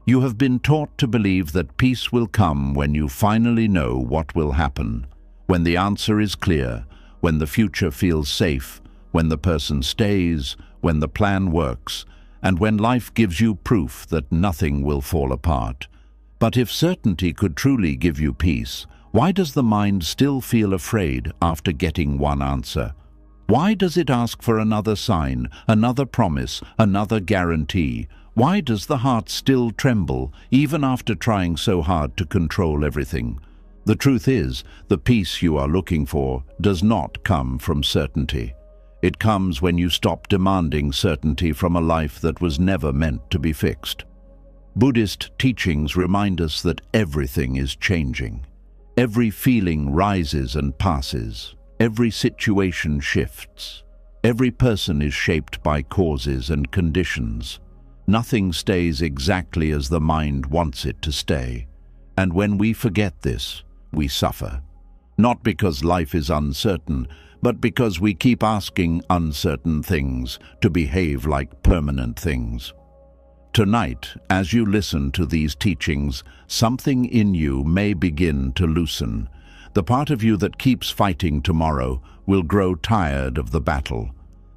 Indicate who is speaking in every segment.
Speaker 1: You have been taught to believe that peace will come when you finally know what will happen, when the answer is clear, when the future feels safe, when the person stays, when the plan works, and when life gives you proof that nothing will fall apart. But if certainty could truly give you peace, why does the mind still feel afraid after getting one answer? Why does it ask for another sign, another promise, another guarantee? Why does the heart still tremble, even after trying so hard to control everything? The truth is, the peace you are looking for does not come from certainty. It comes when you stop demanding certainty from a life that was never meant to be fixed. Buddhist teachings remind us that everything is changing. Every feeling rises and passes. Every situation shifts. Every person is shaped by causes and conditions. Nothing stays exactly as the mind wants it to stay. And when we forget this, we suffer. Not because life is uncertain, but because we keep asking uncertain things to behave like permanent things. Tonight, as you listen to these teachings, something in you may begin to loosen. The part of you that keeps fighting tomorrow will grow tired of the battle.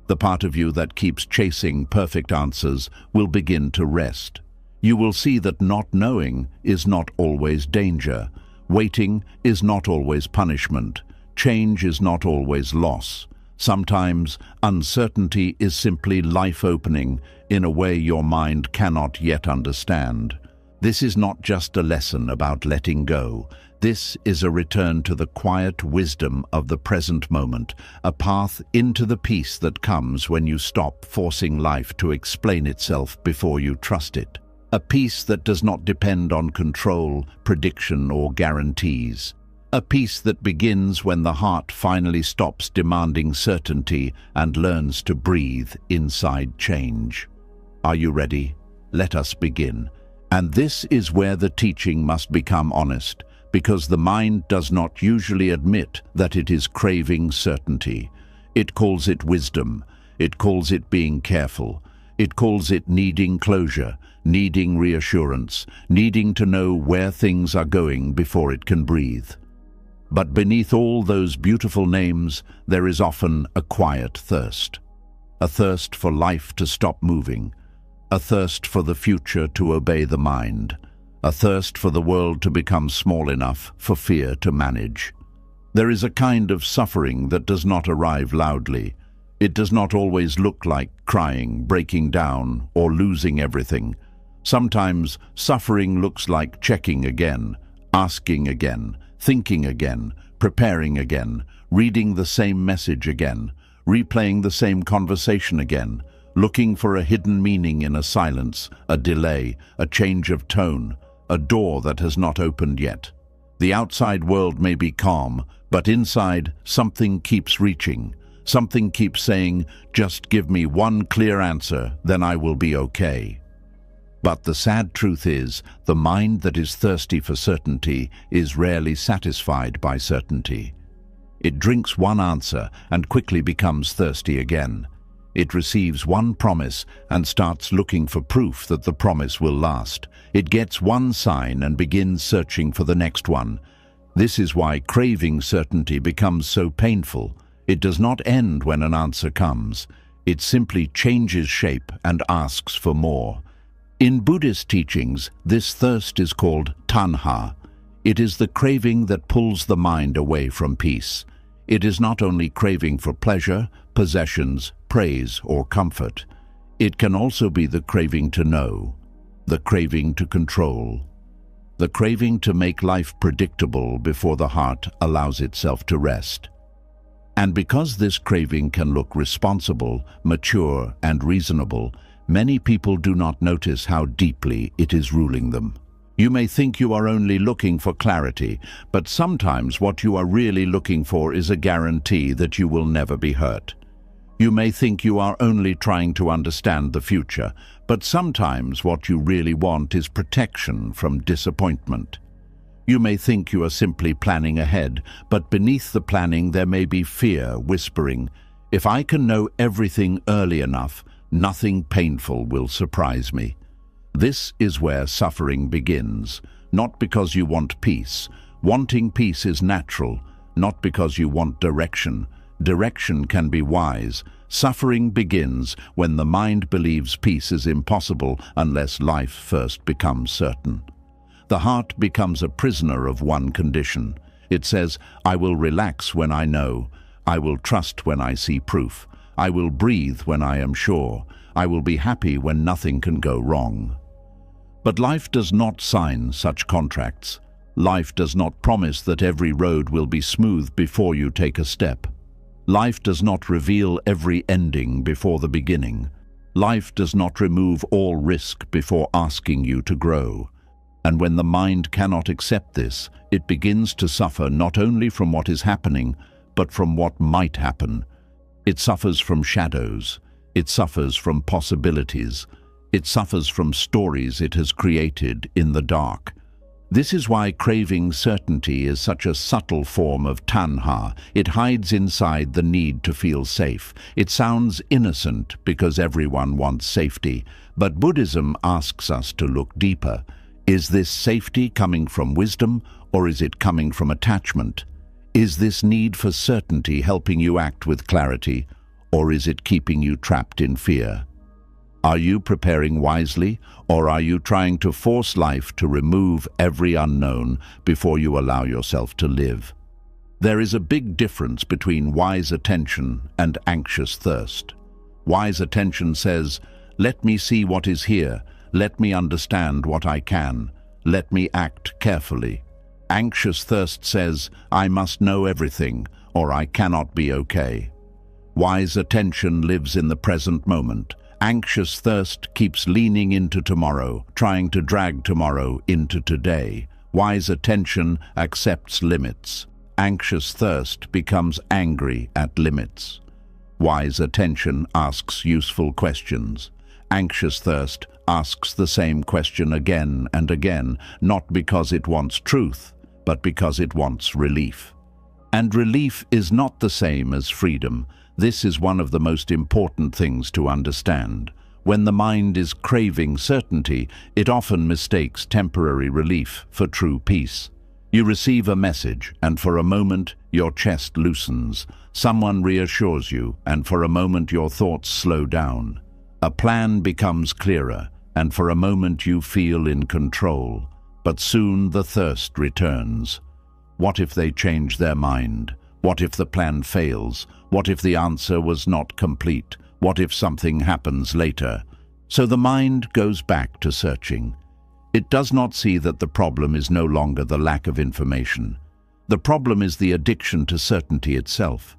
Speaker 1: The part of you that keeps chasing perfect answers will begin to rest. You will see that not knowing is not always danger. Waiting is not always punishment. Change is not always loss. Sometimes uncertainty is simply life opening in a way your mind cannot yet understand. This is not just a lesson about letting go. This is a return to the quiet wisdom of the present moment, a path into the peace that comes when you stop forcing life to explain itself before you trust it. A peace that does not depend on control, prediction, or guarantees. A peace that begins when the heart finally stops demanding certainty and learns to breathe inside change. Are you ready? Let us begin. And this is where the teaching must become honest, because the mind does not usually admit that it is craving certainty. It calls it wisdom. It calls it being careful. It calls it needing closure, needing reassurance, needing to know where things are going before it can breathe. But beneath all those beautiful names, there is often a quiet thirst. A thirst for life to stop moving. A thirst for the future to obey the mind. A thirst for the world to become small enough for fear to manage. There is a kind of suffering that does not arrive loudly. It does not always look like crying, breaking down, or losing everything. Sometimes suffering looks like checking again, asking again, thinking again, preparing again, reading the same message again, replaying the same conversation again, looking for a hidden meaning in a silence, a delay, a change of tone, a door that has not opened yet. The outside world may be calm, but inside something keeps reaching. Something keeps saying, just give me one clear answer, then I will be okay. But the sad truth is, the mind that is thirsty for certainty is rarely satisfied by certainty. It drinks one answer and quickly becomes thirsty again. It receives one promise and starts looking for proof that the promise will last. It gets one sign and begins searching for the next one. This is why craving certainty becomes so painful. It does not end when an answer comes. It simply changes shape and asks for more. In Buddhist teachings, this thirst is called tanha. It is the craving that pulls the mind away from peace. It is not only craving for pleasure, possessions, praise, or comfort. It can also be the craving to know, the craving to control, the craving to make life predictable before the heart allows itself to rest. And because this craving can look responsible, mature, and reasonable, many people do not notice how deeply it is ruling them. You may think you are only looking for clarity, but sometimes what you are really looking for is a guarantee that you will never be hurt. You may think you are only trying to understand the future, but sometimes what you really want is protection from disappointment. You may think you are simply planning ahead, but beneath the planning there may be fear whispering, "If I can know everything early enough, nothing painful will surprise me." This is where suffering begins, not because you want peace. Wanting peace is natural, not because you want direction. Direction can be wise. Suffering begins when the mind believes peace is impossible unless life first becomes certain. The heart becomes a prisoner of one condition. It says, I will relax when I know. I will trust when I see proof. I will breathe when I am sure. I will be happy when nothing can go wrong. But life does not sign such contracts. Life does not promise that every road will be smooth before you take a step. Life does not reveal every ending before the beginning. Life does not remove all risk before asking you to grow. And when the mind cannot accept this, it begins to suffer not only from what is happening, but from what might happen. It suffers from shadows. It suffers from possibilities. It suffers from stories it has created in the dark. This is why craving certainty is such a subtle form of tanha. It hides inside the need to feel safe. It sounds innocent because everyone wants safety, but Buddhism asks us to look deeper. Is this safety coming from wisdom, or is it coming from attachment? Is this need for certainty helping you act with clarity, or is it keeping you trapped in fear? Are you preparing wisely, or are you trying to force life to remove every unknown before you allow yourself to live? There is a big difference between wise attention and anxious thirst. Wise attention says, let me see what is here, let me understand what I can, let me act carefully. Anxious thirst says, I must know everything, or I cannot be okay. Wise attention lives in the present moment. Anxious thirst keeps leaning into tomorrow, trying to drag tomorrow into today. Wise attention accepts limits. Anxious thirst becomes angry at limits. Wise attention asks useful questions. Anxious thirst asks the same question again and again, not because it wants truth, but because it wants relief. And relief is not the same as freedom. This is one of the most important things to understand. When the mind is craving certainty, it often mistakes temporary relief for true peace. You receive a message, and for a moment your chest loosens. Someone reassures you, and for a moment your thoughts slow down. A plan becomes clearer, and for a moment you feel in control. But soon the thirst returns. What if they change their mind? What if the plan fails? What if the answer was not complete? What if something happens later? So the mind goes back to searching. It does not see that the problem is no longer the lack of information. The problem is the addiction to certainty itself.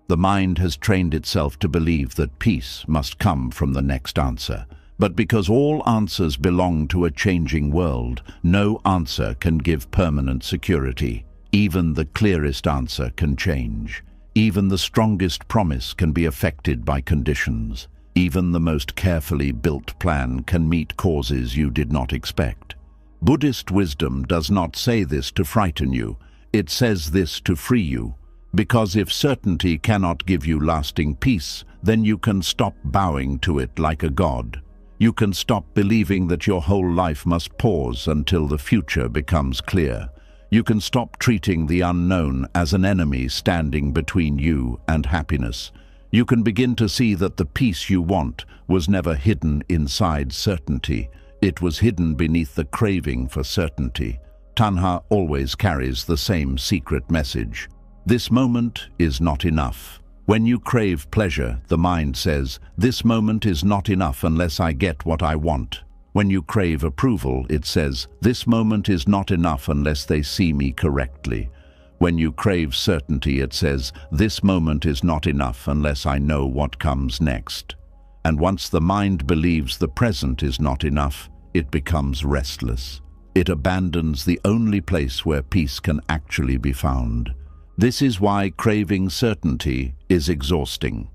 Speaker 1: The mind has trained itself to believe that peace must come from the next answer. But because all answers belong to a changing world, no answer can give permanent security. Even the clearest answer can change. Even the strongest promise can be affected by conditions. Even the most carefully built plan can meet causes you did not expect. Buddhist wisdom does not say this to frighten you. It says this to free you. Because if certainty cannot give you lasting peace, then you can stop bowing to it like a god. You can stop believing that your whole life must pause until the future becomes clear. You can stop treating the unknown as an enemy standing between you and happiness. You can begin to see that the peace you want was never hidden inside certainty. It was hidden beneath the craving for certainty. Tanha always carries the same secret message. This moment is not enough. When you crave pleasure, the mind says, this moment is not enough unless I get what I want. When you crave approval, it says, this moment is not enough unless they see me correctly. When you crave certainty, it says, this moment is not enough unless I know what comes next. And once the mind believes the present is not enough, it becomes restless. It abandons the only place where peace can actually be found. This is why craving certainty is exhausting.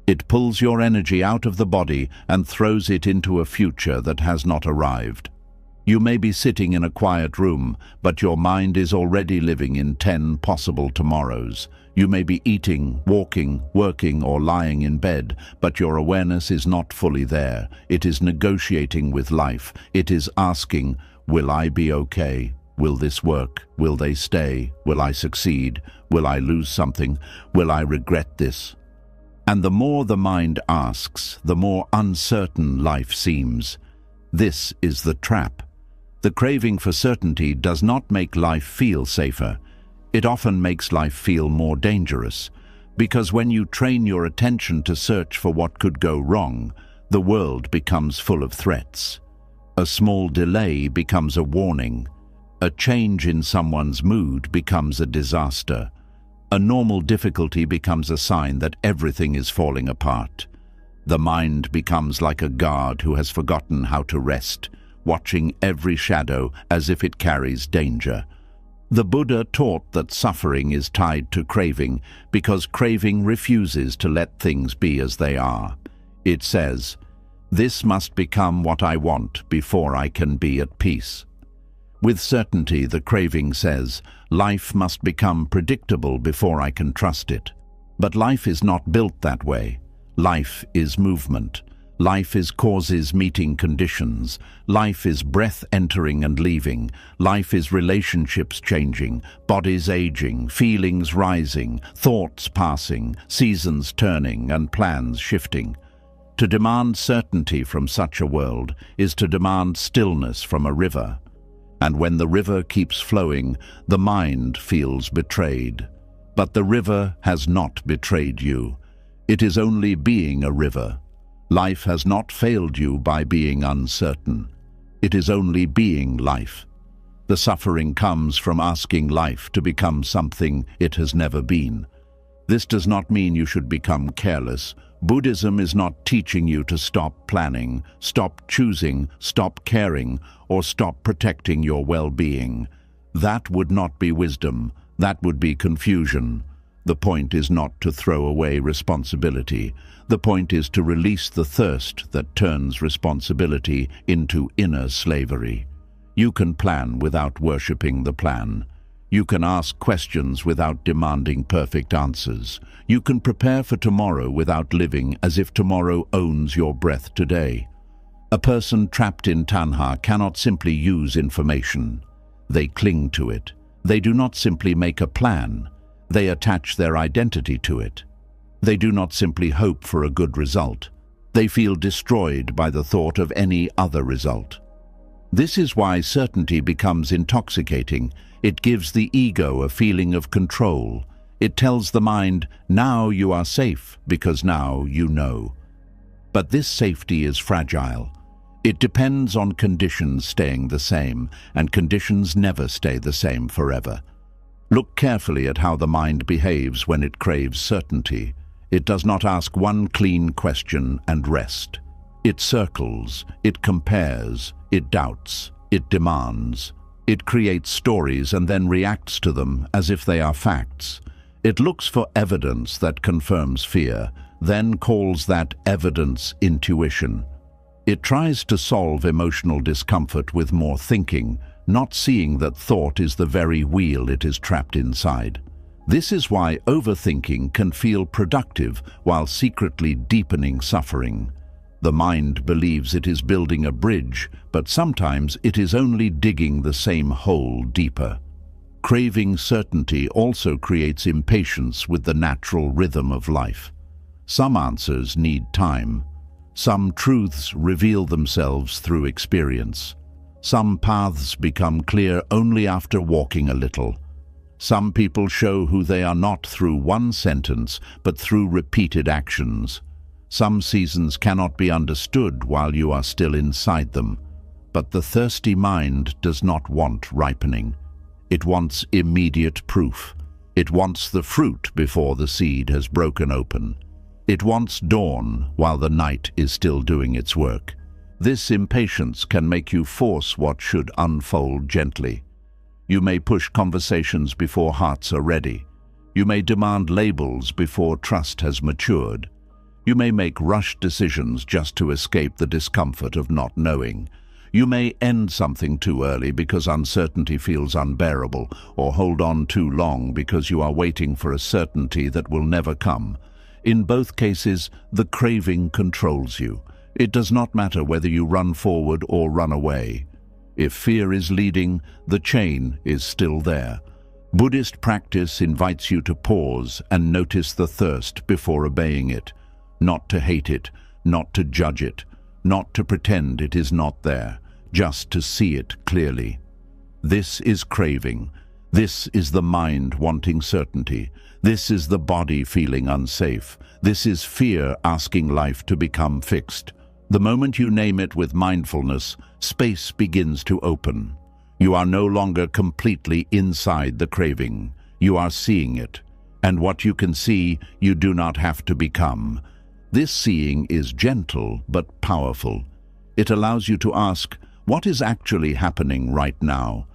Speaker 1: It pulls your energy out of the body and throws it into a future that has not arrived. You may be sitting in a quiet room, but your mind is already living in 10 possible tomorrows. You may be eating, walking, working, or lying in bed, but your awareness is not fully there. It is negotiating with life. It is asking, will I be okay? Will this work? Will they stay? Will I succeed? Will I lose something? Will I regret this? And the more the mind asks, the more uncertain life seems. This is the trap. The craving for certainty does not make life feel safer. It often makes life feel more dangerous, because when you train your attention to search for what could go wrong, the world becomes full of threats. A small delay becomes a warning. A change in someone's mood becomes a disaster. A normal difficulty becomes a sign that everything is falling apart. The mind becomes like a guard who has forgotten how to rest, watching every shadow as if it carries danger. The Buddha taught that suffering is tied to craving because craving refuses to let things be as they are. It says, "This must become what I want before I can be at peace." With certainty, the craving says, life must become predictable before I can trust it. But life is not built that way. Life is movement. Life is causes meeting conditions. Life is breath entering and leaving. Life is relationships changing, bodies aging, feelings rising, thoughts passing, seasons turning, and plans shifting. To demand certainty from such a world is to demand stillness from a river. And when the river keeps flowing, the mind feels betrayed. But the river has not betrayed you. It is only being a river. Life has not failed you by being uncertain. It is only being life. The suffering comes from asking life to become something it has never been. This does not mean you should become careless. Buddhism is not teaching you to stop planning, stop choosing, stop caring, or stop protecting your well-being. That would not be wisdom. That would be confusion. The point is not to throw away responsibility. The point is to release the thirst that turns responsibility into inner slavery. You can plan without worshipping the plan. You can ask questions without demanding perfect answers. You can prepare for tomorrow without living as if tomorrow owns your breath today. A person trapped in tanha cannot simply use information. They cling to it. They do not simply make a plan. They attach their identity to it. They do not simply hope for a good result. They feel destroyed by the thought of any other result. This is why certainty becomes intoxicating. It gives the ego a feeling of control. It tells the mind, now you are safe because now you know. But this safety is fragile. It depends on conditions staying the same, and conditions never stay the same forever. Look carefully at how the mind behaves when it craves certainty. It does not ask one clean question and rest. It circles, it compares, it doubts, it demands. It creates stories and then reacts to them as if they are facts. It looks for evidence that confirms fear, then calls that evidence intuition. It tries to solve emotional discomfort with more thinking, not seeing that thought is the very wheel it is trapped inside. This is why overthinking can feel productive while secretly deepening suffering. The mind believes it is building a bridge, but sometimes it is only digging the same hole deeper. Craving certainty also creates impatience with the natural rhythm of life. Some answers need time. Some truths reveal themselves through experience. Some paths become clear only after walking a little. Some people show who they are not through one sentence, but through repeated actions. Some seasons cannot be understood while you are still inside them. But the thirsty mind does not want ripening. It wants immediate proof. It wants the fruit before the seed has broken open. It wants dawn while the night is still doing its work. This impatience can make you force what should unfold gently. You may push conversations before hearts are ready. You may demand labels before trust has matured. You may make rushed decisions just to escape the discomfort of not knowing. You may end something too early because uncertainty feels unbearable, or hold on too long because you are waiting for a certainty that will never come. In both cases, the craving controls you. It does not matter whether you run forward or run away. If fear is leading, the chain is still there. Buddhist practice invites you to pause and notice the thirst before obeying it, not to hate it, not to judge it, not to pretend it is not there, just to see it clearly. This is craving. This is the mind wanting certainty. This is the body feeling unsafe. This is fear asking life to become fixed. The moment you name it with mindfulness, space begins to open. You are no longer completely inside the craving. You are seeing it. And what you can see, you do not have to become. This seeing is gentle but powerful. It allows you to ask, what is actually happening right now?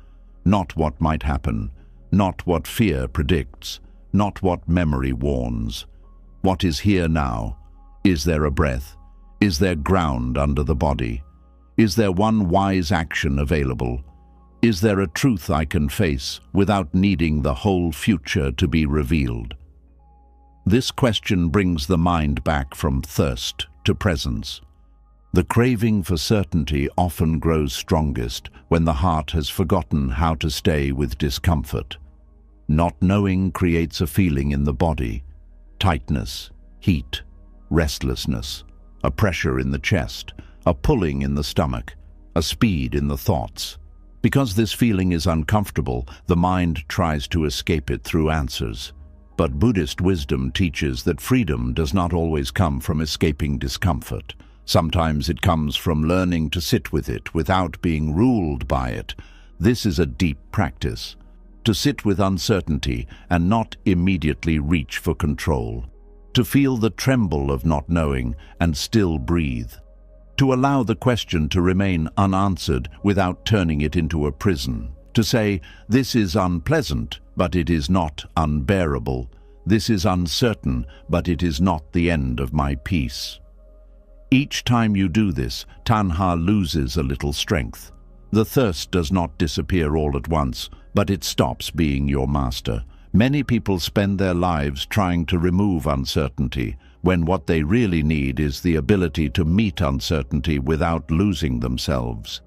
Speaker 1: Not what might happen, not what fear predicts, not what memory warns. What is here now? Is there a breath? Is there ground under the body? Is there one wise action available? Is there a truth I can face without needing the whole future to be revealed? This question brings the mind back from thirst to presence. The craving for certainty often grows strongest when the heart has forgotten how to stay with discomfort. Not knowing creates a feeling in the body: tightness, heat, restlessness, a pressure in the chest, a pulling in the stomach, a speed in the thoughts. Because this feeling is uncomfortable, the mind tries to escape it through answers. But Buddhist wisdom teaches that freedom does not always come from escaping discomfort. Sometimes it comes from learning to sit with it without being ruled by it. This is a deep practice. To sit with uncertainty and not immediately reach for control. To feel the tremble of not knowing and still breathe. To allow the question to remain unanswered without turning it into a prison. To say, this is unpleasant, but it is not unbearable. This is uncertain, but it is not the end of my peace. Each time you do this, tanha loses a little strength. The thirst does not disappear all at once, but it stops being your master. Many people spend their lives trying to remove uncertainty, when what they really need is the ability to meet uncertainty without losing themselves.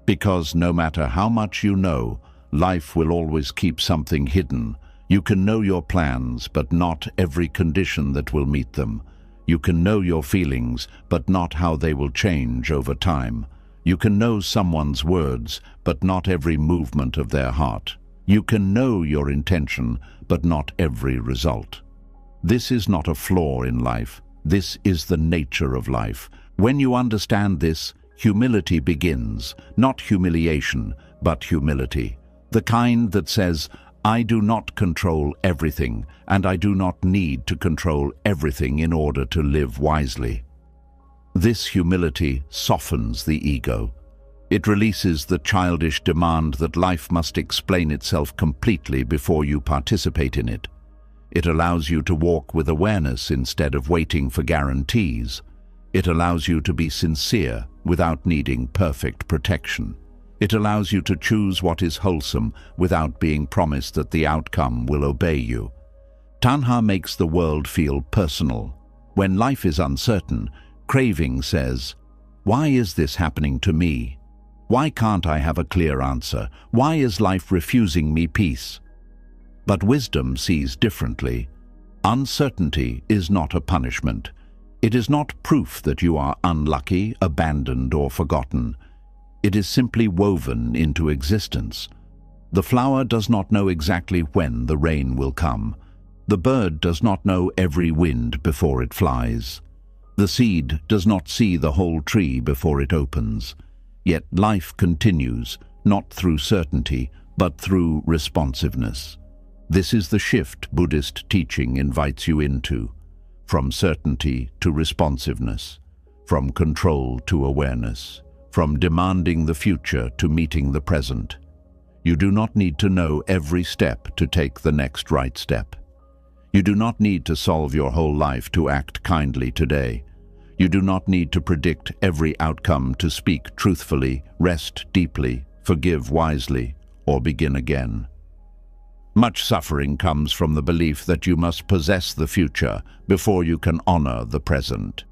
Speaker 1: Because no matter how much you know, life will always keep something hidden. You can know your plans, but not every condition that will meet them. You can know your feelings, but not how they will change over time. You can know someone's words, but not every movement of their heart. You can know your intention, but not every result. This is not a flaw in life. This is the nature of life. When you understand this, humility begins, not humiliation, but humility. The kind that says, I do not control everything, and I do not need to control everything in order to live wisely. This humility softens the ego. It releases the childish demand that life must explain itself completely before you participate in it. It allows you to walk with awareness instead of waiting for guarantees. It allows you to be sincere without needing perfect protection. It allows you to choose what is wholesome without being promised that the outcome will obey you. Tanha makes the world feel personal. When life is uncertain, craving says, why is this happening to me? Why can't I have a clear answer? Why is life refusing me peace? But wisdom sees differently. Uncertainty is not a punishment. It is not proof that you are unlucky, abandoned, or forgotten. It is simply woven into existence. The flower does not know exactly when the rain will come. The bird does not know every wind before it flies. The seed does not see the whole tree before it opens. Yet life continues, not through certainty, but through responsiveness. This is the shift Buddhist teaching invites you into, from certainty to responsiveness, from control to awareness, from demanding the future to meeting the present. You do not need to know every step to take the next right step. You do not need to solve your whole life to act kindly today. You do not need to predict every outcome to speak truthfully, rest deeply, forgive wisely, or begin again. Much suffering comes from the belief that you must possess the future before you can honor the present.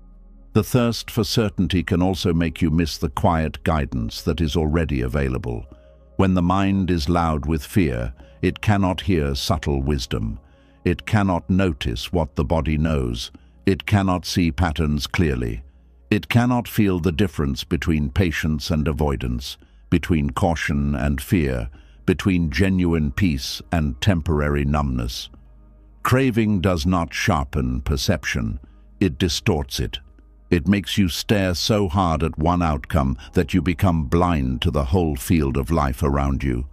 Speaker 1: The thirst for certainty can also make you miss the quiet guidance that is already available. When the mind is loud with fear, it cannot hear subtle wisdom. It cannot notice what the body knows. It cannot see patterns clearly. It cannot feel the difference between patience and avoidance, between caution and fear, between genuine peace and temporary numbness. Craving does not sharpen perception, it distorts it. It makes you stare so hard at one outcome that you become blind to the whole field of life around you.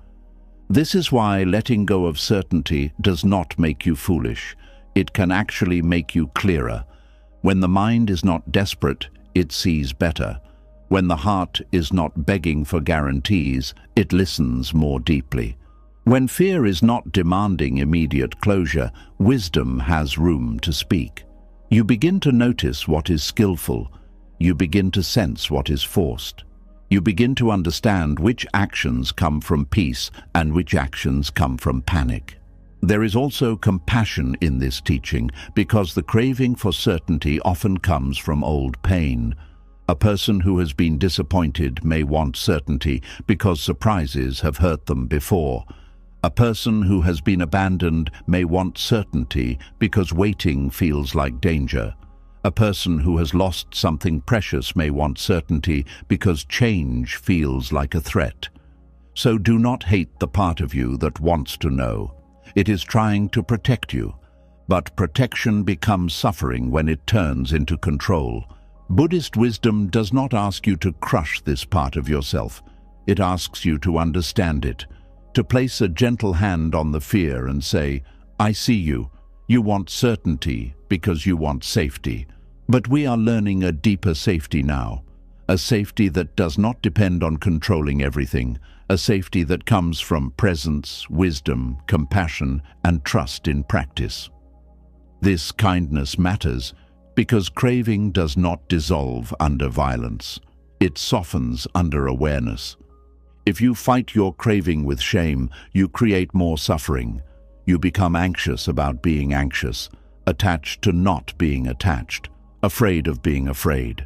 Speaker 1: This is why letting go of certainty does not make you foolish. It can actually make you clearer. When the mind is not desperate, it sees better. When the heart is not begging for guarantees, it listens more deeply. When fear is not demanding immediate closure, wisdom has room to speak. You begin to notice what is skillful. You begin to sense what is forced. You begin to understand which actions come from peace and which actions come from panic. There is also compassion in this teaching because the craving for certainty often comes from old pain. A person who has been disappointed may want certainty because surprises have hurt them before. A person who has been abandoned may want certainty because waiting feels like danger. A person who has lost something precious may want certainty because change feels like a threat. So do not hate the part of you that wants to know. It is trying to protect you. But protection becomes suffering when it turns into control. Buddhist wisdom does not ask you to crush this part of yourself. It asks you to understand it, to place a gentle hand on the fear and say, I see you. You want certainty because you want safety. But we are learning a deeper safety now, a safety that does not depend on controlling everything, a safety that comes from presence, wisdom, compassion, and trust in practice. This kindness matters because craving does not dissolve under violence. It softens under awareness. If you fight your craving with shame, you create more suffering. You become anxious about being anxious, attached to not being attached, afraid of being afraid.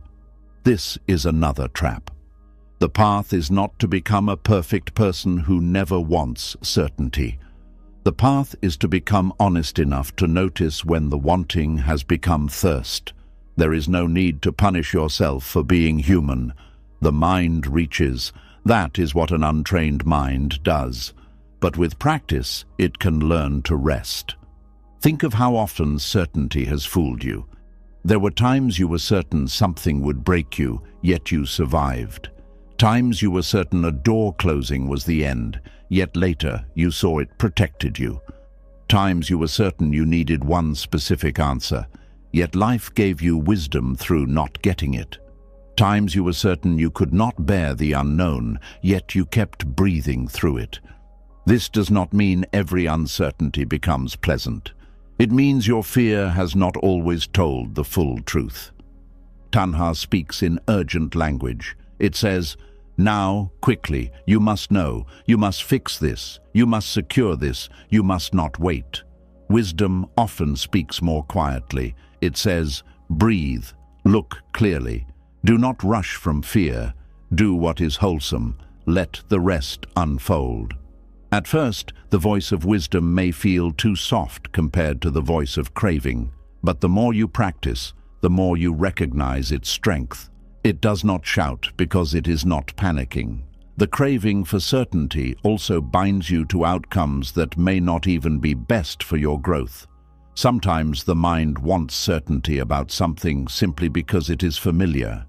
Speaker 1: This is another trap. The path is not to become a perfect person who never wants certainty. The path is to become honest enough to notice when the wanting has become thirst. There is no need to punish yourself for being human. The mind reaches. That is what an untrained mind does. But with practice, it can learn to rest. Think of how often certainty has fooled you. There were times you were certain something would break you, yet you survived. Times you were certain a door closing was the end, yet later you saw it protected you. Times you were certain you needed one specific answer, yet life gave you wisdom through not getting it. Times you were certain you could not bear the unknown, yet you kept breathing through it. This does not mean every uncertainty becomes pleasant. It means your fear has not always told the full truth. Tanha speaks in urgent language. It says, now, quickly, you must know, you must fix this, you must secure this, you must not wait. Wisdom often speaks more quietly. It says, breathe, look clearly. Do not rush from fear. Do what is wholesome. Let the rest unfold. At first, the voice of wisdom may feel too soft compared to the voice of craving, but the more you practice, the more you recognize its strength. It does not shout because it is not panicking. The craving for certainty also binds you to outcomes that may not even be best for your growth. Sometimes the mind wants certainty about something simply because it is familiar.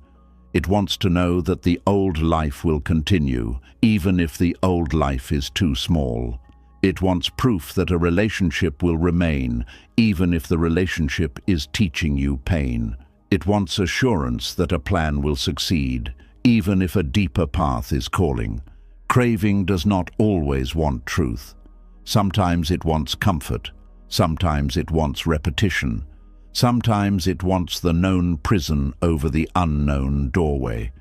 Speaker 1: It wants to know that the old life will continue, even if the old life is too small. It wants proof that a relationship will remain, even if the relationship is teaching you pain. It wants assurance that a plan will succeed, even if a deeper path is calling. Craving does not always want truth. Sometimes it wants comfort. Sometimes it wants repetition. Sometimes it wants the known prison over the unknown doorway.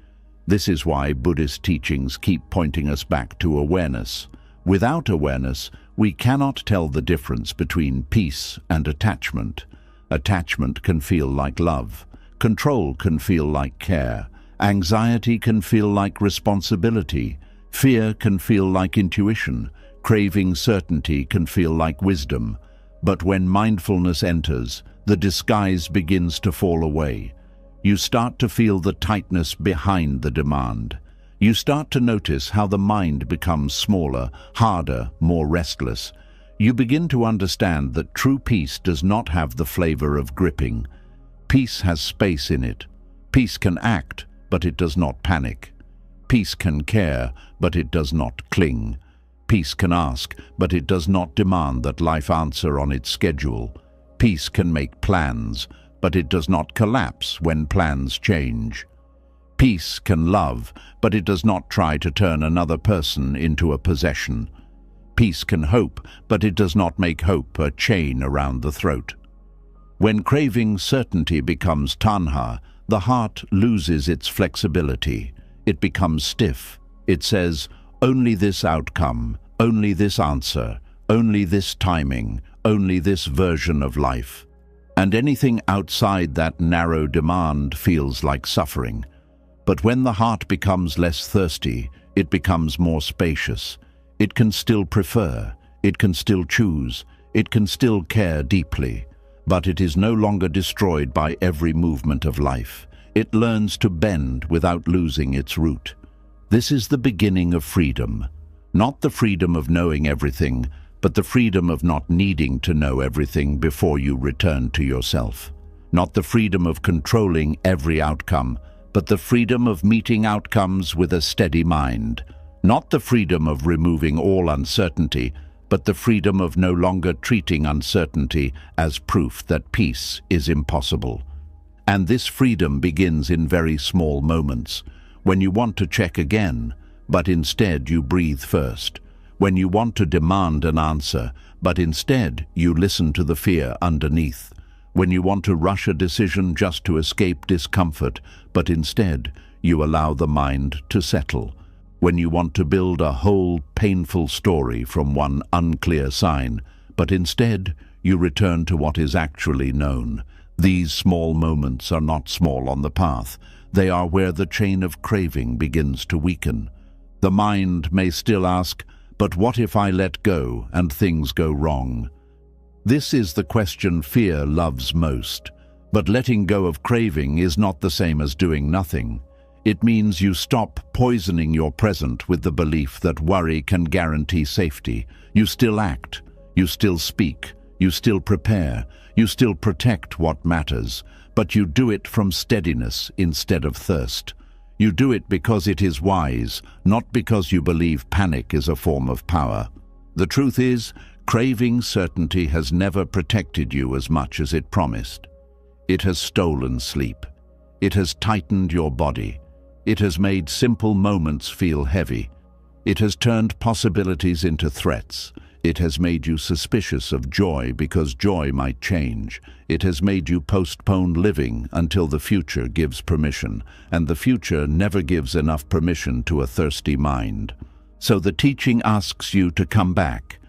Speaker 1: This is why Buddhist teachings keep pointing us back to awareness. Without awareness, we cannot tell the difference between peace and attachment. Attachment can feel like love. Control can feel like care. Anxiety can feel like responsibility. Fear can feel like intuition. Craving certainty can feel like wisdom. But when mindfulness enters, the disguise begins to fall away. You start to feel the tightness behind the demand. You start to notice how the mind becomes smaller, harder, more restless. You begin to understand that true peace does not have the flavor of gripping. Peace has space in it. Peace can act, but it does not panic. Peace can care, but it does not cling. Peace can ask, but it does not demand that life answer on its schedule. Peace can make plans, but it does not collapse when plans change. Peace can love, but it does not try to turn another person into a possession. Peace can hope, but it does not make hope a chain around the throat. When craving certainty becomes tanha, the heart loses its flexibility. It becomes stiff. It says, only this outcome, only this answer, only this timing, only this version of life. And anything outside that narrow demand feels like suffering. But when the heart becomes less thirsty, it becomes more spacious. It can still prefer, it can still choose, it can still care deeply, but it is no longer destroyed by every movement of life. It learns to bend without losing its root. This is the beginning of freedom. Not the freedom of knowing everything, but the freedom of not needing to know everything before you return to yourself. Not the freedom of controlling every outcome, but the freedom of meeting outcomes with a steady mind. Not the freedom of removing all uncertainty, but the freedom of no longer treating uncertainty as proof that peace is impossible. And this freedom begins in very small moments, when you want to check again, but instead you breathe first. When you want to demand an answer, but instead you listen to the fear underneath. When you want to rush a decision just to escape discomfort, but instead you allow the mind to settle. When you want to build a whole painful story from one unclear sign, but instead you return to what is actually known. These small moments are not small on the path. They are where the chain of craving begins to weaken. The mind may still ask, but what if I let go and things go wrong? This is the question fear loves most. But letting go of craving is not the same as doing nothing. It means you stop poisoning your present with the belief that worry can guarantee safety. You still act, you still speak, you still prepare, you still protect what matters, but you do it from steadiness instead of thirst. You do it because it is wise, not because you believe panic is a form of power. The truth is, craving certainty has never protected you as much as it promised. It has stolen sleep. It has tightened your body. It has made simple moments feel heavy. It has turned possibilities into threats. It has made you suspicious of joy because joy might change. It has made you postpone living until the future gives permission, and the future never gives enough permission to a thirsty mind. So the teaching asks you to come back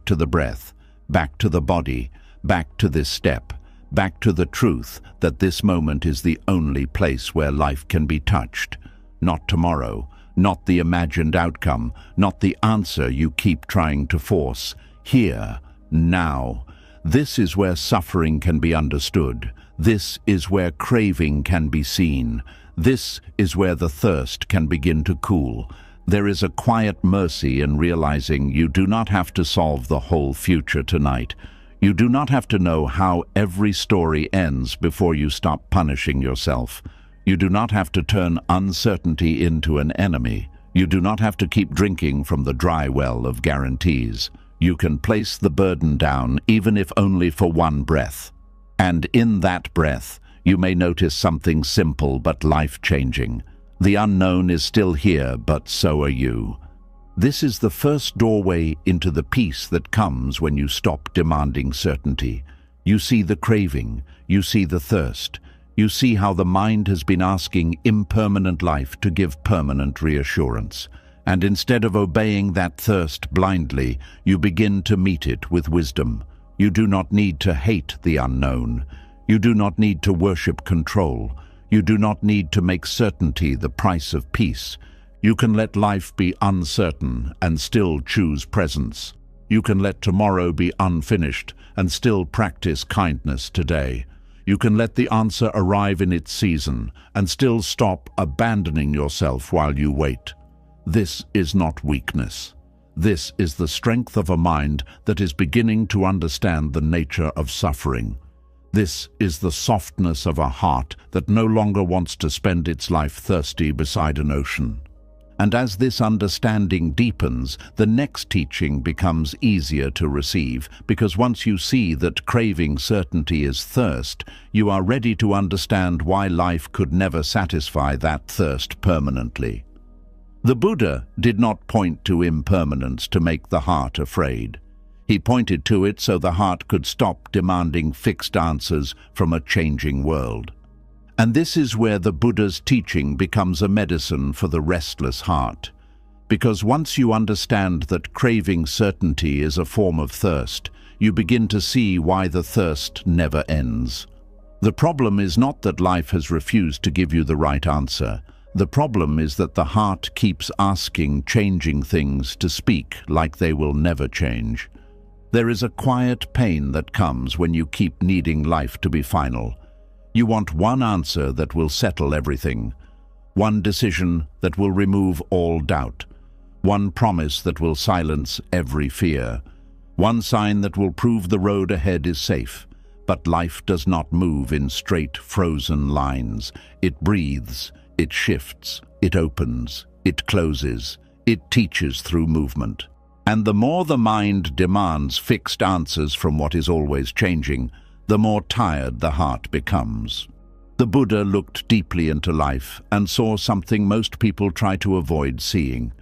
Speaker 1: to the breath, back to the body, back to this step, back to the truth that this moment is the only place where life can be touched. Not tomorrow, not the imagined outcome, not the answer you keep trying to force. Here, now. This is where suffering can be understood. This is where craving can be seen. This is where the thirst can begin to cool. There is a quiet mercy in realizing you do not have to solve the whole future tonight. You do not have to know how every story ends before you stop punishing yourself. You do not have to turn uncertainty into an enemy. You do not have to keep drinking from the dry well of guarantees. You can place the burden down, even if only for one breath. And in that breath, you may notice something simple but life-changing. The unknown is still here, but so are you. This is the first doorway into the peace that comes when you stop demanding certainty. You see the craving, you see the thirst. You see how the mind has been asking impermanent life to give permanent reassurance. And instead of obeying that thirst blindly, you begin to meet it with wisdom. You do not need to hate the unknown. You do not need to worship control. You do not need to make certainty the price of peace. You can let life be uncertain and still choose presence. You can let tomorrow be unfinished and still practice kindness today. You can let the answer arrive in its season and still stop abandoning yourself while you wait. This is not weakness. This is the strength of a mind that is beginning to understand the nature of suffering. This is the softness of a heart that no longer wants to spend its life thirsty beside an ocean. And as this understanding deepens, the next teaching becomes easier to receive, because once you see that craving certainty is thirst, you are ready to understand why life could never satisfy that thirst permanently. The Buddha did not point to impermanence to make the heart afraid. He pointed to it so the heart could stop demanding fixed answers from a changing world. And this is where the Buddha's teaching becomes a medicine for the restless heart. Because once you understand that craving certainty is a form of thirst, you begin to see why the thirst never ends. The problem is not that life has refused to give you the right answer. The problem is that the heart keeps asking changing things to speak like they will never change. There is a quiet pain that comes when you keep needing life to be final. You want one answer that will settle everything, one decision that will remove all doubt, one promise that will silence every fear, one sign that will prove the road ahead is safe. But life does not move in straight, frozen lines. It breathes, it shifts, it opens, it closes, it teaches through movement. And the more the mind demands fixed answers from what is always changing, the more tired the heart becomes. The Buddha looked deeply into life and saw something most people try to avoid seeing.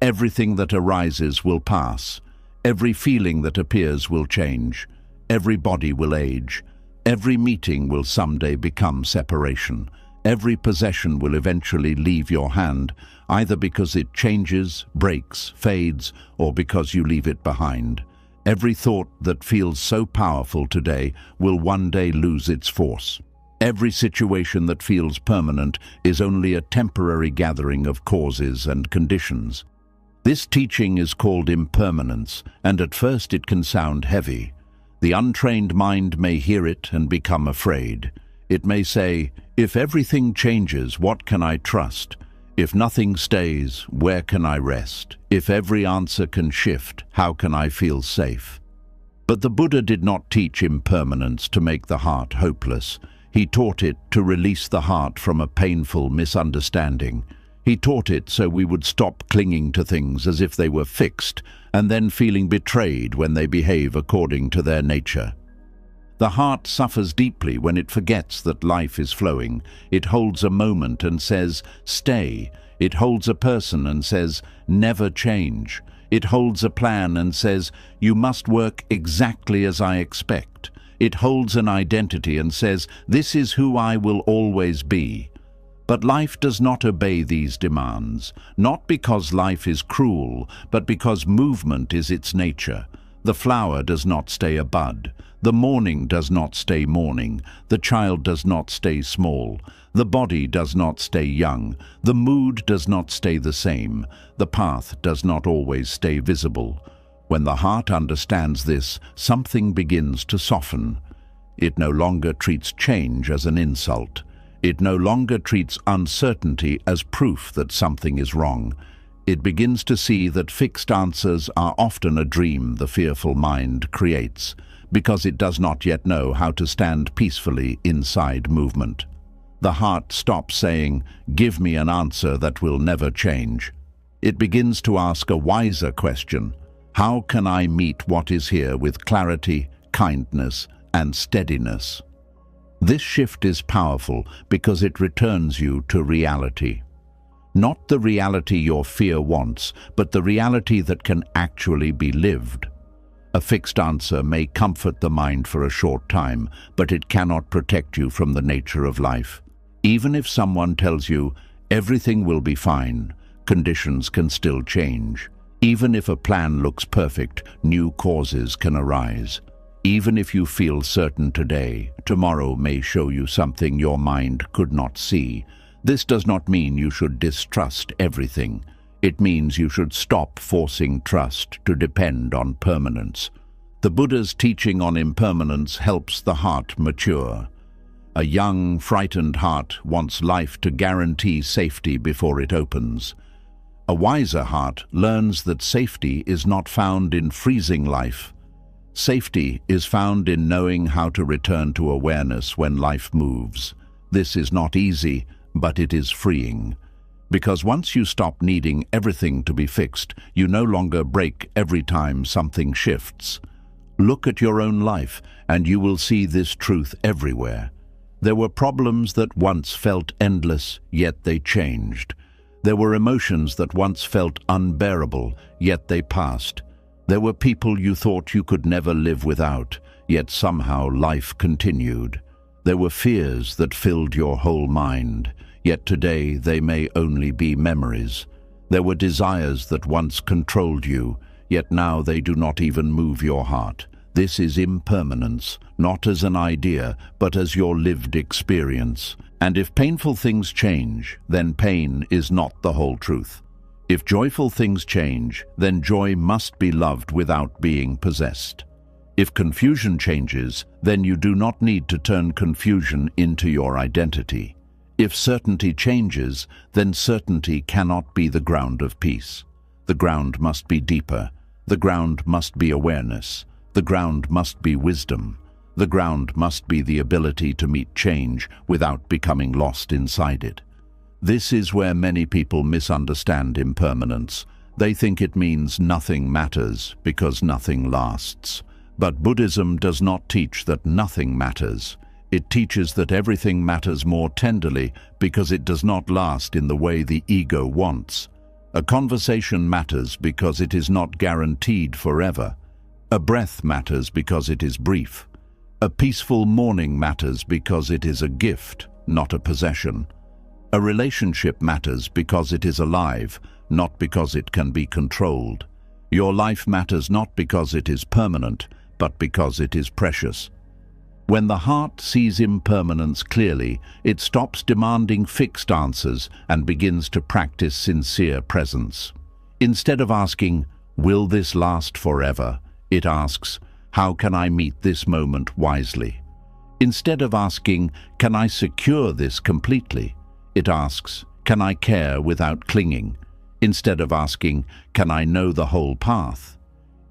Speaker 1: Everything that arises will pass. Every feeling that appears will change. Every body will age. Every meeting will someday become separation. Every possession will eventually leave your hand, either because it changes, breaks, fades, or because you leave it behind. Every thought that feels so powerful today will one day lose its force. Every situation that feels permanent is only a temporary gathering of causes and conditions. This teaching is called impermanence, and at first it can sound heavy. The untrained mind may hear it and become afraid. It may say, if everything changes, what can I trust? If nothing stays, where can I rest? If every answer can shift, how can I feel safe? But the Buddha did not teach impermanence to make the heart hopeless. He taught it to release the heart from a painful misunderstanding. He taught it so we would stop clinging to things as if they were fixed, and then feeling betrayed when they behave according to their nature. The heart suffers deeply when it forgets that life is flowing. It holds a moment and says, stay. It holds a person and says, never change. It holds a plan and says, you must work exactly as I expect. It holds an identity and says, this is who I will always be. But life does not obey these demands, not because life is cruel, but because movement is its nature. The flower does not stay a bud. The morning does not stay morning. The child does not stay small. The body does not stay young. The mood does not stay the same. The path does not always stay visible. When the heart understands this, something begins to soften. It no longer treats change as an insult. It no longer treats uncertainty as proof that something is wrong. It begins to see that fixed answers are often a dream the fearful mind creates, because it does not yet know how to stand peacefully inside movement. The heart stops saying, give me an answer that will never change. It begins to ask a wiser question. How can I meet what is here with clarity, kindness, and steadiness? This shift is powerful because it returns you to reality. Not the reality your fear wants, but the reality that can actually be lived. A fixed answer may comfort the mind for a short time, but it cannot protect you from the nature of life. Even if someone tells you everything will be fine, conditions can still change. Even if a plan looks perfect, new causes can arise. Even if you feel certain today, tomorrow may show you something your mind could not see. This does not mean you should distrust everything. It means you should stop forcing trust to depend on permanence. The Buddha's teaching on impermanence helps the heart mature. A young, frightened heart wants life to guarantee safety before it opens. A wiser heart learns that safety is not found in freezing life. Safety is found in knowing how to return to awareness when life moves. This is not easy, but it is freeing. Because once you stop needing everything to be fixed, you no longer break every time something shifts. Look at your own life, and you will see this truth everywhere. There were problems that once felt endless, yet they changed. There were emotions that once felt unbearable, yet they passed. There were people you thought you could never live without, yet somehow life continued. There were fears that filled your whole mind, yet today they may only be memories. There were desires that once controlled you, yet now they do not even move your heart. This is impermanence, not as an idea, but as your lived experience. And if painful things change, then pain is not the whole truth. If joyful things change, then joy must be loved without being possessed. If confusion changes, then you do not need to turn confusion into your identity. If certainty changes, then certainty cannot be the ground of peace. The ground must be deeper. The ground must be awareness. The ground must be wisdom. The ground must be the ability to meet change without becoming lost inside it. This is where many people misunderstand impermanence. They think it means nothing matters because nothing lasts. But Buddhism does not teach that nothing matters. It teaches that everything matters more tenderly because it does not last in the way the ego wants. A conversation matters because it is not guaranteed forever. A breath matters because it is brief. A peaceful morning matters because it is a gift, not a possession. A relationship matters because it is alive, not because it can be controlled. Your life matters not because it is permanent, but because it is precious. When the heart sees impermanence clearly, it stops demanding fixed answers and begins to practice sincere presence. Instead of asking, "Will this last forever?" it asks, "How can I meet this moment wisely?" Instead of asking, "Can I secure this completely?" it asks, "Can I care without clinging?" Instead of asking, "Can I know the whole path?"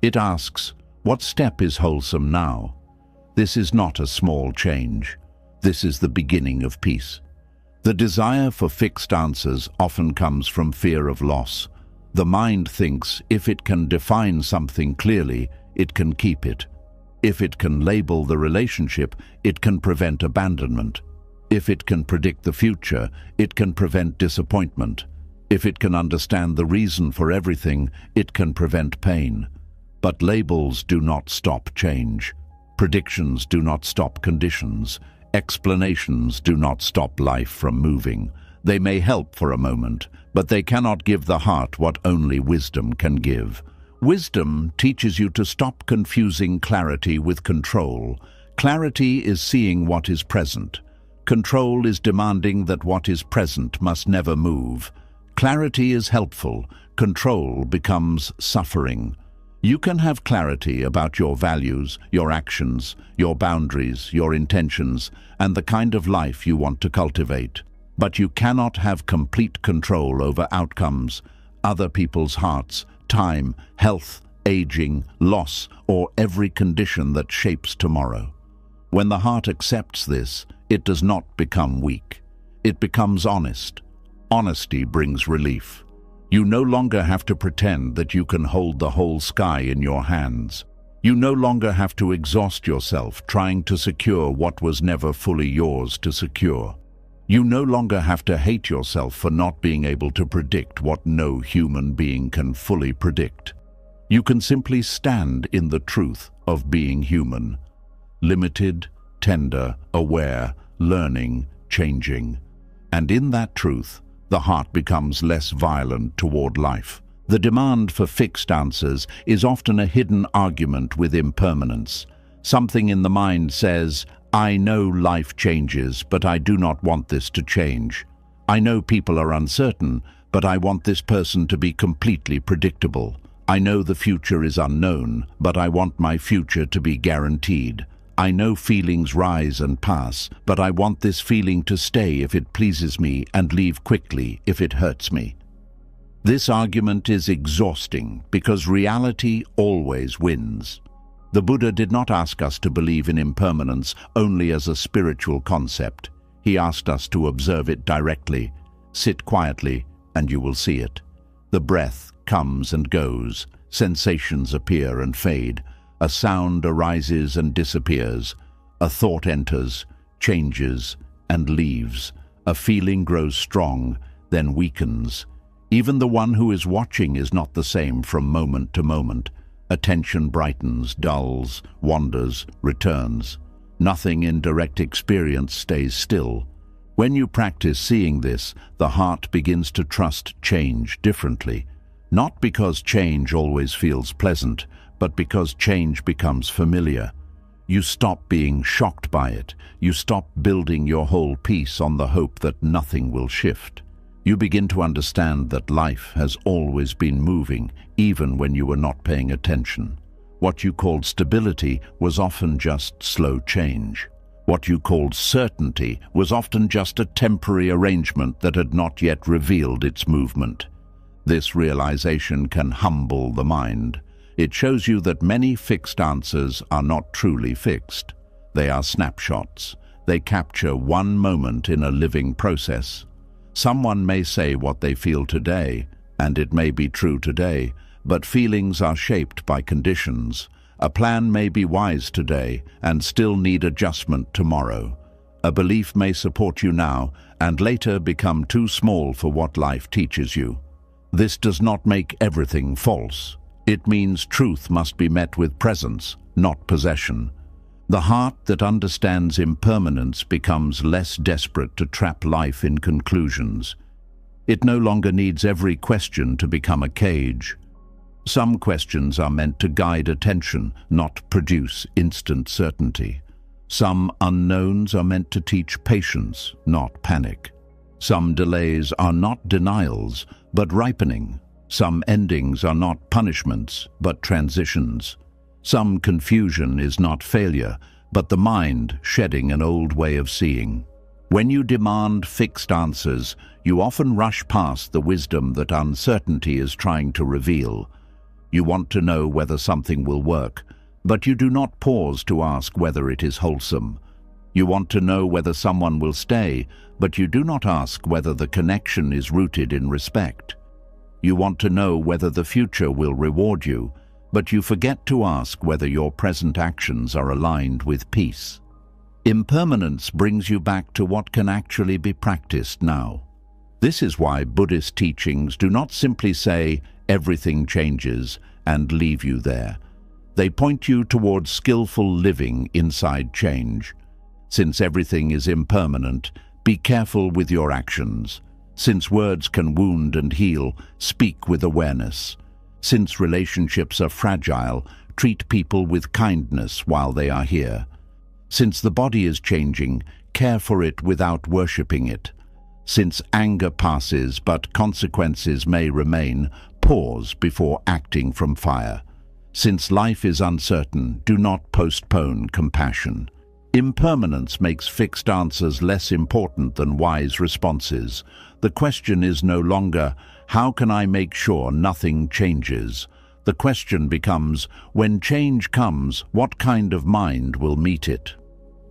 Speaker 1: it asks, "What step is wholesome now?" This is not a small change. This is the beginning of peace. The desire for fixed answers often comes from fear of loss. The mind thinks if it can define something clearly, it can keep it. If it can label the relationship, it can prevent abandonment. If it can predict the future, it can prevent disappointment. If it can understand the reason for everything, it can prevent pain. But labels do not stop change. Predictions do not stop conditions. Explanations do not stop life from moving. They may help for a moment, but they cannot give the heart what only wisdom can give. Wisdom teaches you to stop confusing clarity with control. Clarity is seeing what is present. Control is demanding that what is present must never move. Clarity is helpful. Control becomes suffering. You can have clarity about your values, your actions, your boundaries, your intentions, and the kind of life you want to cultivate. But you cannot have complete control over outcomes, other people's hearts, time, health, aging, loss, or every condition that shapes tomorrow. When the heart accepts this, it does not become weak. It becomes honest. Honesty brings relief. You no longer have to pretend that you can hold the whole sky in your hands. You no longer have to exhaust yourself trying to secure what was never fully yours to secure. You no longer have to hate yourself for not being able to predict what no human being can fully predict. You can simply stand in the truth of being human, limited, tender, aware, learning, changing. And in that truth, the heart becomes less violent toward life. The demand for fixed answers is often a hidden argument with impermanence. Something in the mind says, I know life changes, but I do not want this to change. I know people are uncertain, but I want this person to be completely predictable. I know the future is unknown, but I want my future to be guaranteed. I know feelings rise and pass, but I want this feeling to stay if it pleases me and leave quickly if it hurts me. This argument is exhausting because reality always wins. The Buddha did not ask us to believe in impermanence only as a spiritual concept. He asked us to observe it directly. Sit quietly, and you will see it. The breath comes and goes. Sensations appear and fade. A sound arises and disappears. A thought enters, changes, and leaves. A feeling grows strong, then weakens. Even the one who is watching is not the same from moment to moment. Attention brightens, dulls, wanders, returns. Nothing in direct experience stays still. When you practice seeing this, the heart begins to trust change differently. Not because change always feels pleasant, but because change becomes familiar. You stop being shocked by it. You stop building your whole piece on the hope that nothing will shift. You begin to understand that life has always been moving, even when you were not paying attention. What you called stability was often just slow change. What you called certainty was often just a temporary arrangement that had not yet revealed its movement. This realization can humble the mind. It shows you that many fixed answers are not truly fixed. They are snapshots. They capture one moment in a living process. Someone may say what they feel today, and it may be true today, but feelings are shaped by conditions. A plan may be wise today and still need adjustment tomorrow. A belief may support you now and later become too small for what life teaches you. This does not make everything false. It means truth must be met with presence, not possession. The heart that understands impermanence becomes less desperate to trap life in conclusions. It no longer needs every question to become a cage. Some questions are meant to guide attention, not produce instant certainty. Some unknowns are meant to teach patience, not panic. Some delays are not denials, but ripening. Some endings are not punishments, but transitions. Some confusion is not failure, but the mind shedding an old way of seeing. When you demand fixed answers, you often rush past the wisdom that uncertainty is trying to reveal. You want to know whether something will work, but you do not pause to ask whether it is wholesome. You want to know whether someone will stay, but you do not ask whether the connection is rooted in respect. You want to know whether the future will reward you, but you forget to ask whether your present actions are aligned with peace. Impermanence brings you back to what can actually be practiced now. This is why Buddhist teachings do not simply say, everything changes, and leave you there. They point you towards skillful living inside change. Since everything is impermanent, be careful with your actions. Since words can wound and heal, speak with awareness. Since relationships are fragile, treat people with kindness while they are here. Since the body is changing, care for it without worshipping it. Since anger passes but consequences may remain, pause before acting from fire. Since life is uncertain, do not postpone compassion. Impermanence makes fixed answers less important than wise responses. The question is no longer, how can I make sure nothing changes? The question becomes, when change comes, what kind of mind will meet it?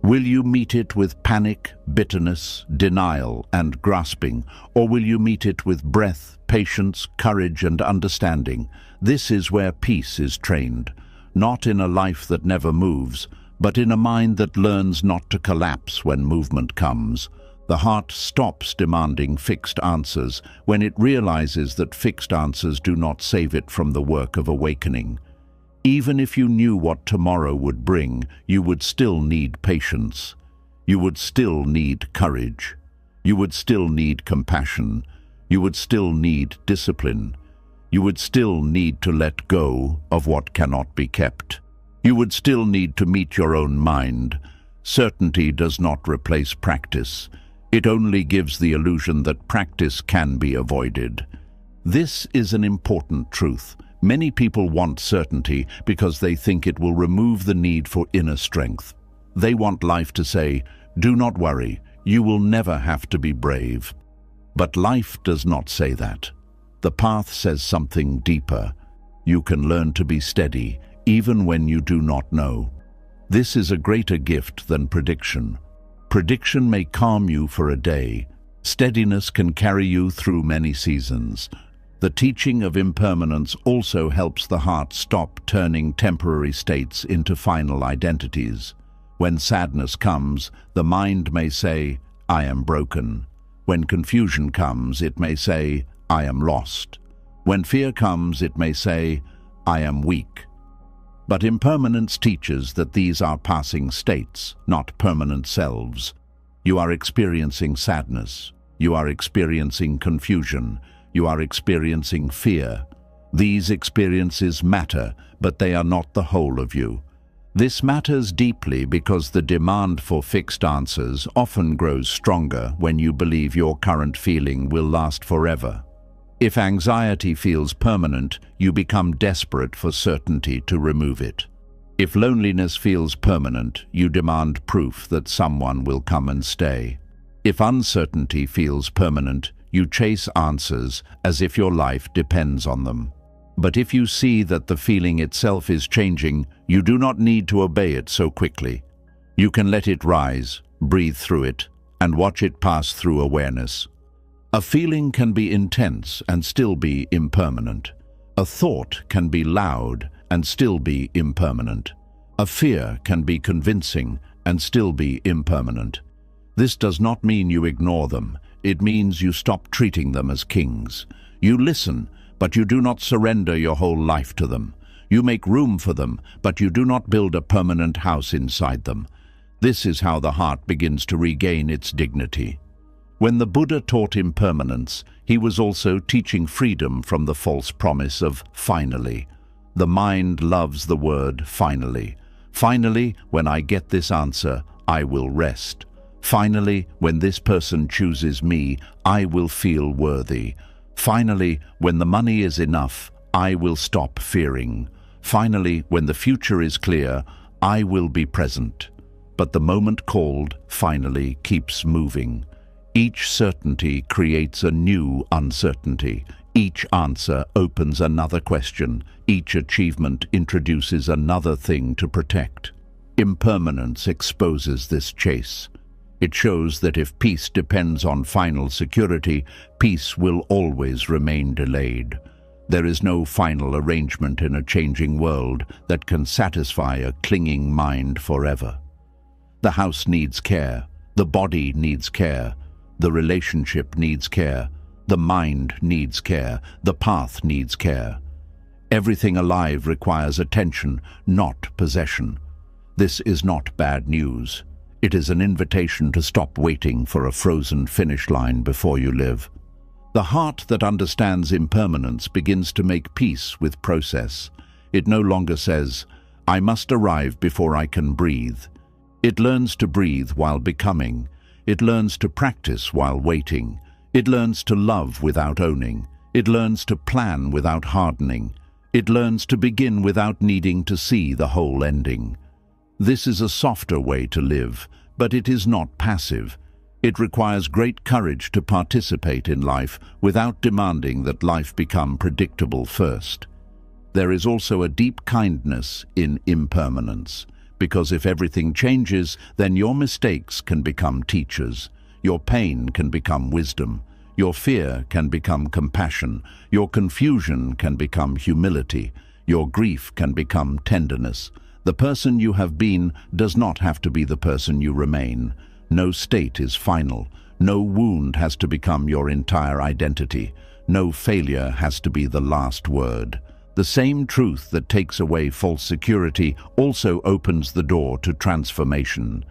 Speaker 1: Will you meet it with panic, bitterness, denial, and grasping, or will you meet it with breath, patience, courage, and understanding? This is where peace is trained, not in a life that never moves, but in a mind that learns not to collapse when movement comes. The heart stops demanding fixed answers when it realizes that fixed answers do not save it from the work of awakening. Even if you knew what tomorrow would bring, you would still need patience. You would still need courage. You would still need compassion. You would still need discipline. You would still need to let go of what cannot be kept. You would still need to meet your own mind. Certainty does not replace practice. It only gives the illusion that practice can be avoided. This is an important truth. Many people want certainty because they think it will remove the need for inner strength. They want life to say, "Do not worry, you will never have to be brave." But life does not say that. The path says something deeper. You can learn to be steady, even when you do not know. This is a greater gift than prediction. Prediction may calm you for a day. Steadiness can carry you through many seasons. The teaching of impermanence also helps the heart stop turning temporary states into final identities. When sadness comes, the mind may say, "I am broken." When confusion comes, it may say, "I am lost." When fear comes, it may say, "I am weak." But impermanence teaches that these are passing states, not permanent selves. You are experiencing sadness. You are experiencing confusion. You are experiencing fear. These experiences matter, but they are not the whole of you. This matters deeply because the demand for fixed answers often grows stronger when you believe your current feeling will last forever. If anxiety feels permanent, you become desperate for certainty to remove it. If loneliness feels permanent, you demand proof that someone will come and stay. If uncertainty feels permanent, you chase answers as if your life depends on them. But if you see that the feeling itself is changing, you do not need to obey it so quickly. You can let it rise, breathe through it, and watch it pass through awareness. A feeling can be intense and still be impermanent. A thought can be loud and still be impermanent. A fear can be convincing and still be impermanent. This does not mean you ignore them. It means you stop treating them as kings. You listen, but you do not surrender your whole life to them. You make room for them, but you do not build a permanent house inside them. This is how the heart begins to regain its dignity. When the Buddha taught impermanence, he was also teaching freedom from the false promise of finally. The mind loves the word finally. Finally, when I get this answer, I will rest. Finally, when this person chooses me, I will feel worthy. Finally, when the money is enough, I will stop fearing. Finally, when the future is clear, I will be present. But the moment called, finally, keeps moving. Each certainty creates a new uncertainty. Each answer opens another question. Each achievement introduces another thing to protect. Impermanence exposes this chase. It shows that if peace depends on final security, peace will always remain delayed. There is no final arrangement in a changing world that can satisfy a clinging mind forever. The house needs care. The body needs care. The relationship needs care. The mind needs care. The path needs care. Everything alive requires attention, not possession. This is not bad news. It is an invitation to stop waiting for a frozen finish line before you live. The heart that understands impermanence begins to make peace with process. It no longer says, "I must arrive before I can breathe." It learns to breathe while becoming. It learns to practice while waiting. It learns to love without owning. It learns to plan without hardening. It learns to begin without needing to see the whole ending. This is a softer way to live, but it is not passive. It requires great courage to participate in life without demanding that life become predictable first. There is also a deep kindness in impermanence, because if everything changes, then your mistakes can become teachers. Your pain can become wisdom. Your fear can become compassion. Your confusion can become humility. Your grief can become tenderness. The person you have been does not have to be the person you remain. No state is final. No wound has to become your entire identity. No failure has to be the last word. The same truth that takes away false security also opens the door to transformation.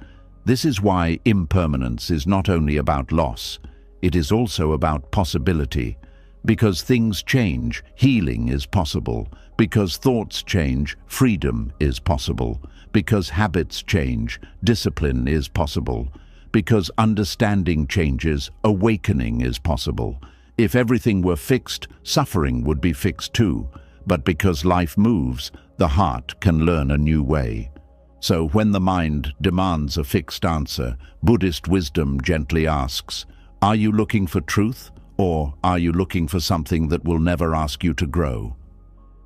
Speaker 1: This is why impermanence is not only about loss, it is also about possibility. Because things change, healing is possible. Because thoughts change, freedom is possible. Because habits change, discipline is possible. Because understanding changes, awakening is possible. If everything were fixed, suffering would be fixed too. But because life moves, the heart can learn a new way. So when the mind demands a fixed answer, Buddhist wisdom gently asks, are you looking for truth, or are you looking for something that will never ask you to grow?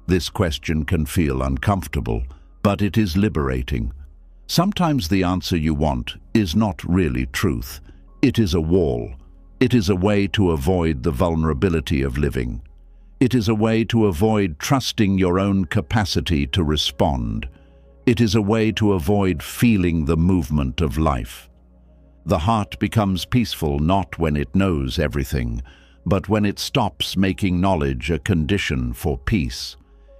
Speaker 1: This question can feel uncomfortable, but it is liberating. Sometimes the answer you want is not really truth. It is a wall. It is a way to avoid the vulnerability of living. It is a way to avoid trusting your own capacity to respond. It is a way to avoid feeling the movement of life. The heart becomes peaceful not when it knows everything, but when it stops making knowledge a condition for peace.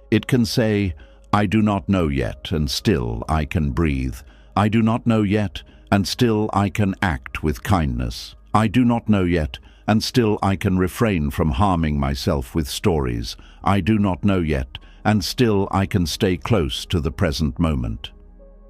Speaker 1: It can say, I do not know yet, and still I can breathe. I do not know yet, and still I can act with kindness. I do not know yet, and still I can refrain from harming myself with stories. I do not know yet, and still I can stay close to the present moment.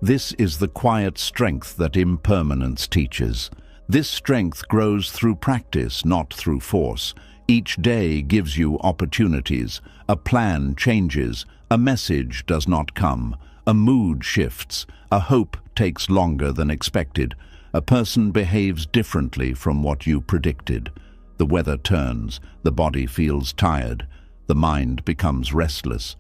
Speaker 1: This is the quiet strength that impermanence teaches. This strength grows through practice, not through force. Each day gives you opportunities. A plan changes. A message does not come. A mood shifts. A hope takes longer than expected. A person behaves differently from what you predicted. The weather turns. The body feels tired. The mind becomes restless.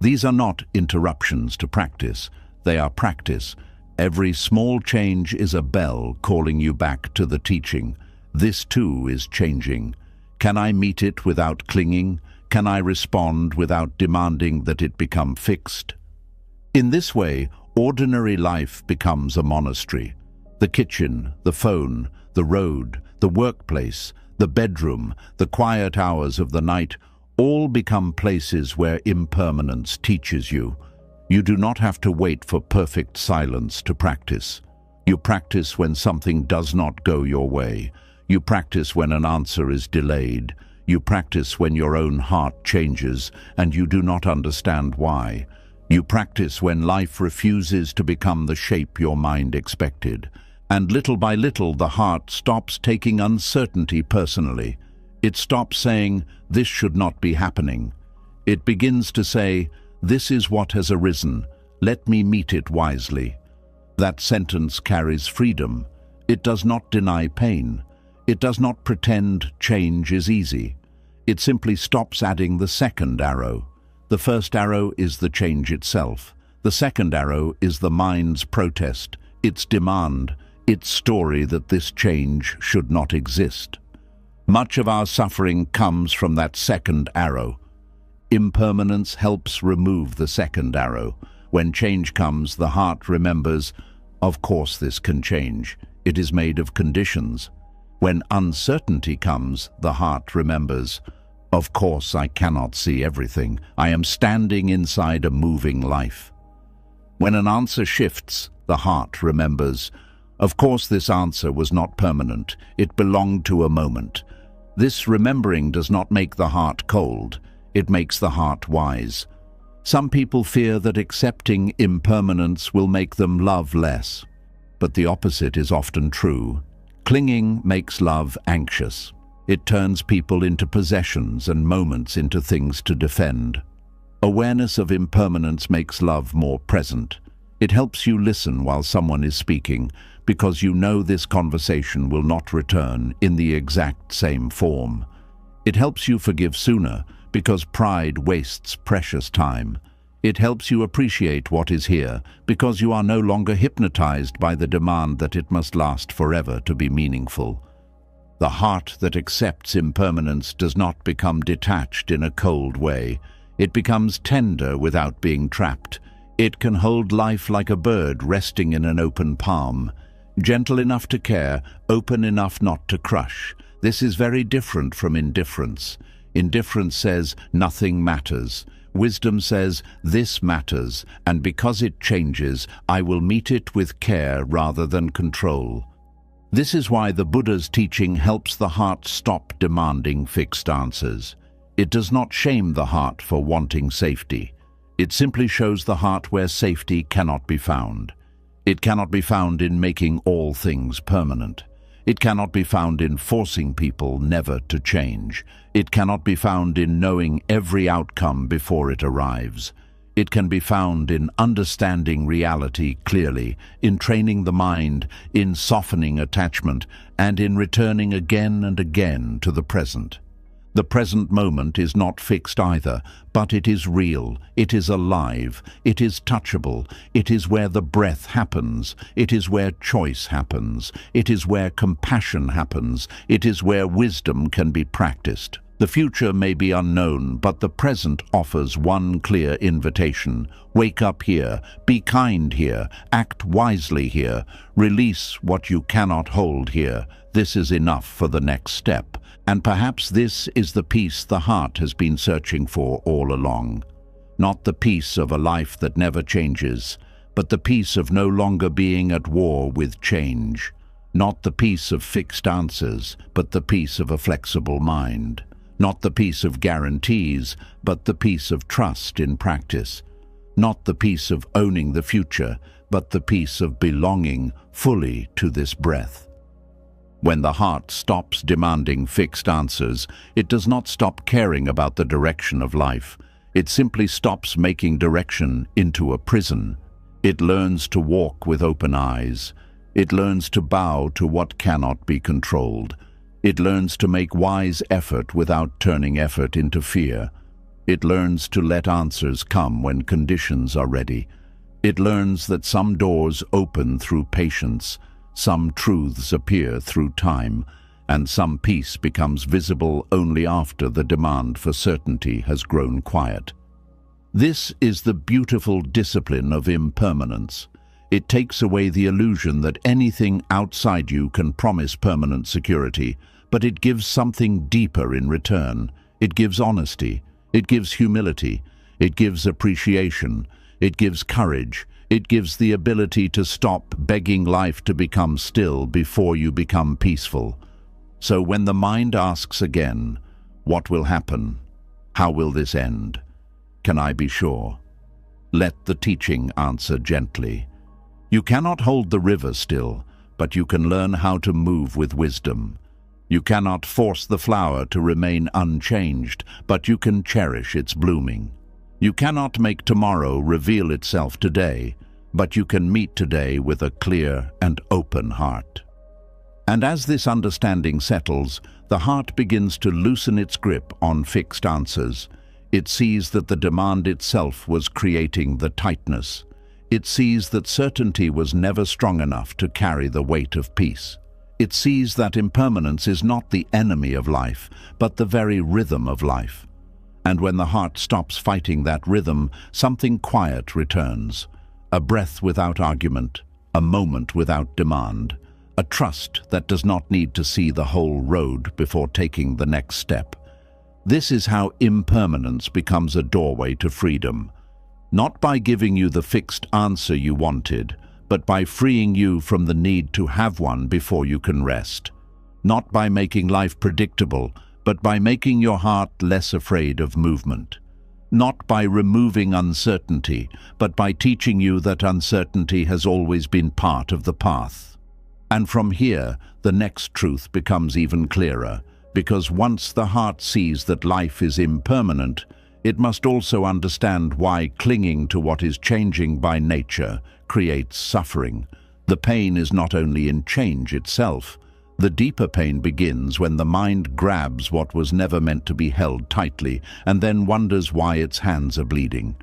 Speaker 1: These are not interruptions to practice. They are practice. Every small change is a bell calling you back to the teaching. This too is changing. Can I meet it without clinging? Can I respond without demanding that it become fixed? In this way, ordinary life becomes a monastery. The kitchen, the phone, the road, the workplace, the bedroom, the quiet hours of the night, all become places where impermanence teaches you. You do not have to wait for perfect silence to practice. You practice when something does not go your way. You practice when an answer is delayed. You practice when your own heart changes and you do not understand why. You practice when life refuses to become the shape your mind expected. And little by little, the heart stops taking uncertainty personally. It stops saying, this should not be happening. It begins to say, this is what has arisen. Let me meet it wisely. That sentence carries freedom. It does not deny pain. It does not pretend change is easy. It simply stops adding the second arrow. The first arrow is the change itself. The second arrow is the mind's protest, its demand, its story that this change should not exist. Much of our suffering comes from that second arrow. Impermanence helps remove the second arrow. When change comes, the heart remembers, of course this can change. It is made of conditions. When uncertainty comes, the heart remembers, of course I cannot see everything. I am standing inside a moving life. When an answer shifts, the heart remembers, of course this answer was not permanent. It belonged to a moment. This remembering does not make the heart cold. It makes the heart wise. Some people fear that accepting impermanence will make them love less. But the opposite is often true. Clinging makes love anxious. It turns people into possessions and moments into things to defend. Awareness of impermanence makes love more present. It helps you listen while someone is speaking, because you know this conversation will not return in the exact same form. It helps you forgive sooner, because pride wastes precious time. It helps you appreciate what is here, because you are no longer hypnotized by the demand that it must last forever to be meaningful. The heart that accepts impermanence does not become detached in a cold way. It becomes tender without being trapped. It can hold life like a bird resting in an open palm. Gentle enough to care, open enough not to crush. This is very different from indifference. Indifference says nothing matters. Wisdom says this matters, and because it changes, I will meet it with care rather than control. This is why the Buddha's teaching helps the heart stop demanding fixed answers. It does not shame the heart for wanting safety. It simply shows the heart where safety cannot be found. It cannot be found in making all things permanent. It cannot be found in forcing people never to change. It cannot be found in knowing every outcome before it arrives. It can be found in understanding reality clearly, in training the mind, in softening attachment, and in returning again and again to the present. The present moment is not fixed either, but it is real, it is alive, it is touchable, it is where the breath happens, it is where choice happens, it is where compassion happens, it is where wisdom can be practiced. The future may be unknown, but the present offers one clear invitation. Wake up here, be kind here, act wisely here, release what you cannot hold here. This is enough for the next step. And perhaps this is the peace the heart has been searching for all along. Not the peace of a life that never changes, but the peace of no longer being at war with change. Not the peace of fixed answers, but the peace of a flexible mind. Not the peace of guarantees, but the peace of trust in practice. Not the peace of owning the future, but the peace of belonging fully to this breath. When the heart stops demanding fixed answers, it does not stop caring about the direction of life. It simply stops making direction into a prison. It learns to walk with open eyes. It learns to bow to what cannot be controlled. It learns to make wise effort without turning effort into fear. It learns to let answers come when conditions are ready. It learns that some doors open through patience, some truths appear through time, and some peace becomes visible only after the demand for certainty has grown quiet. This is the beautiful discipline of impermanence. It takes away the illusion that anything outside you can promise permanent security, but it gives something deeper in return. It gives honesty, it gives humility, it gives appreciation, it gives courage. It gives the ability to stop begging life to become still before you become peaceful. So when the mind asks again, what will happen? How will this end? Can I be sure? Let the teaching answer gently. You cannot hold the river still, but you can learn how to move with wisdom. You cannot force the flower to remain unchanged, but you can cherish its blooming. You cannot make tomorrow reveal itself today, but you can meet today with a clear and open heart. And as this understanding settles, the heart begins to loosen its grip on fixed answers. It sees that the demand itself was creating the tightness. It sees that certainty was never strong enough to carry the weight of peace. It sees that impermanence is not the enemy of life, but the very rhythm of life. And when the heart stops fighting that rhythm, something quiet returns. A breath without argument, a moment without demand, a trust that does not need to see the whole road before taking the next step. This is how impermanence becomes a doorway to freedom, not by giving you the fixed answer you wanted, but by freeing you from the need to have one before you can rest. Not by making life predictable, but by making your heart less afraid of movement. Not by removing uncertainty, but by teaching you that uncertainty has always been part of the path. And from here, the next truth becomes even clearer, because once the heart sees that life is impermanent, it must also understand why clinging to what is changing by nature creates suffering. The pain is not only in change itself. The deeper pain begins when the mind grabs what was never meant to be held tightly and then wonders why its hands are bleeding.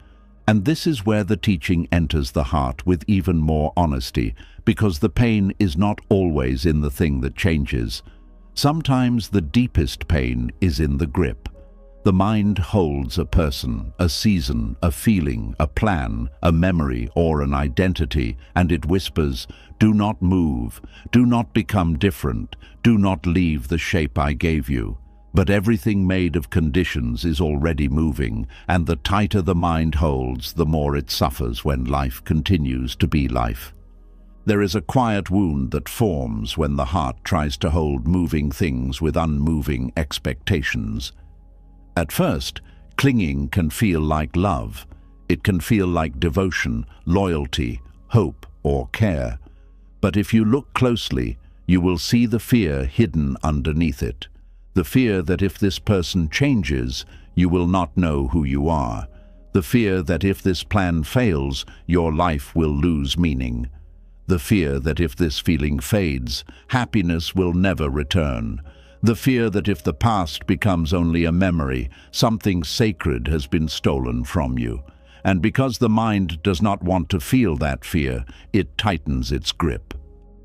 Speaker 1: And this is where the teaching enters the heart with even more honesty, because the pain is not always in the thing that changes. Sometimes the deepest pain is in the grip. The mind holds a person, a season, a feeling, a plan, a memory, or an identity, and it whispers, "Do not move, do not become different, do not leave the shape I gave you." But everything made of conditions is already moving, and the tighter the mind holds, the more it suffers when life continues to be life. There is a quiet wound that forms when the heart tries to hold moving things with unmoving expectations. At first, clinging can feel like love. It can feel like devotion, loyalty, hope, or care. But if you look closely, you will see the fear hidden underneath it. The fear that if this person changes, you will not know who you are. The fear that if this plan fails, your life will lose meaning. The fear that if this feeling fades, happiness will never return. The fear that if the past becomes only a memory, something sacred has been stolen from you. And because the mind does not want to feel that fear, it tightens its grip.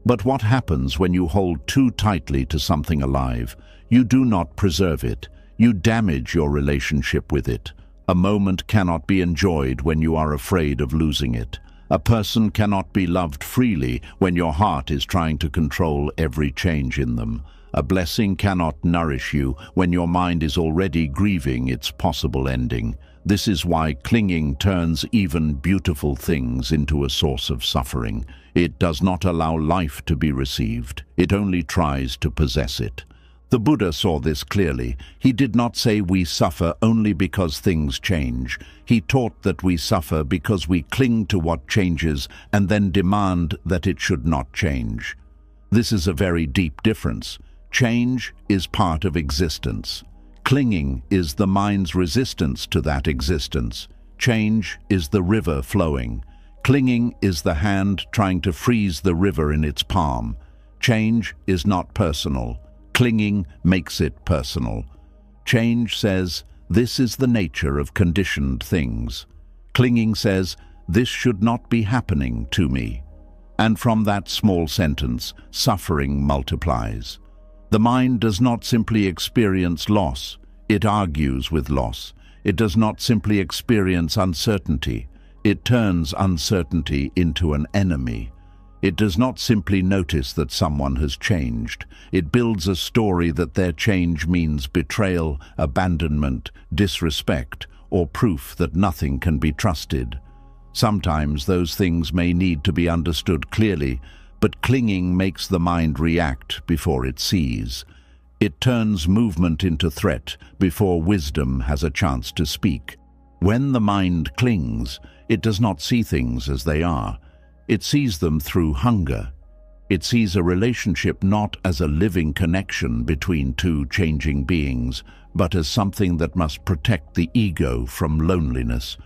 Speaker 1: But what happens when you hold too tightly to something alive? You do not preserve it. You damage your relationship with it. A moment cannot be enjoyed when you are afraid of losing it. A person cannot be loved freely when your heart is trying to control every change in them. A blessing cannot nourish you when your mind is already grieving its possible ending. This is why clinging turns even beautiful things into a source of suffering. It does not allow life to be received. It only tries to possess it. The Buddha saw this clearly. He did not say we suffer only because things change. He taught that we suffer because we cling to what changes and then demand that it should not change. This is a very deep difference. Change is part of existence. Clinging is the mind's resistance to that existence. Change is the river flowing. Clinging is the hand trying to freeze the river in its palm. Change is not personal. Clinging makes it personal. Change says, this is the nature of conditioned things. Clinging says, this should not be happening to me. And from that small sentence, suffering multiplies. The mind does not simply experience loss, it argues with loss. It does not simply experience uncertainty, it turns uncertainty into an enemy. It does not simply notice that someone has changed. It builds a story that their change means betrayal, abandonment, disrespect, or proof that nothing can be trusted. Sometimes those things may need to be understood clearly, but clinging makes the mind react before it sees. It turns movement into threat before wisdom has a chance to speak. When the mind clings, it does not see things as they are. It sees them through hunger. It sees a relationship not as a living connection between two changing beings, but as something that must protect the ego from loneliness.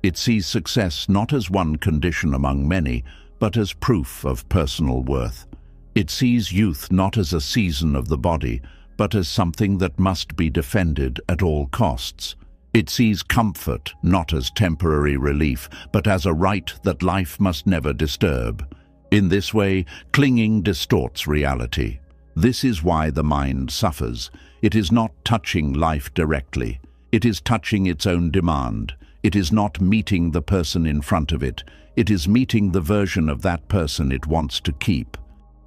Speaker 1: It sees success not as one condition among many, but as proof of personal worth. It sees youth not as a season of the body, but as something that must be defended at all costs. It sees comfort not as temporary relief, but as a right that life must never disturb. In this way, clinging distorts reality. This is why the mind suffers. It is not touching life directly. It is touching its own demand. It is not meeting the person in front of it. It is meeting the version of that person it wants to keep.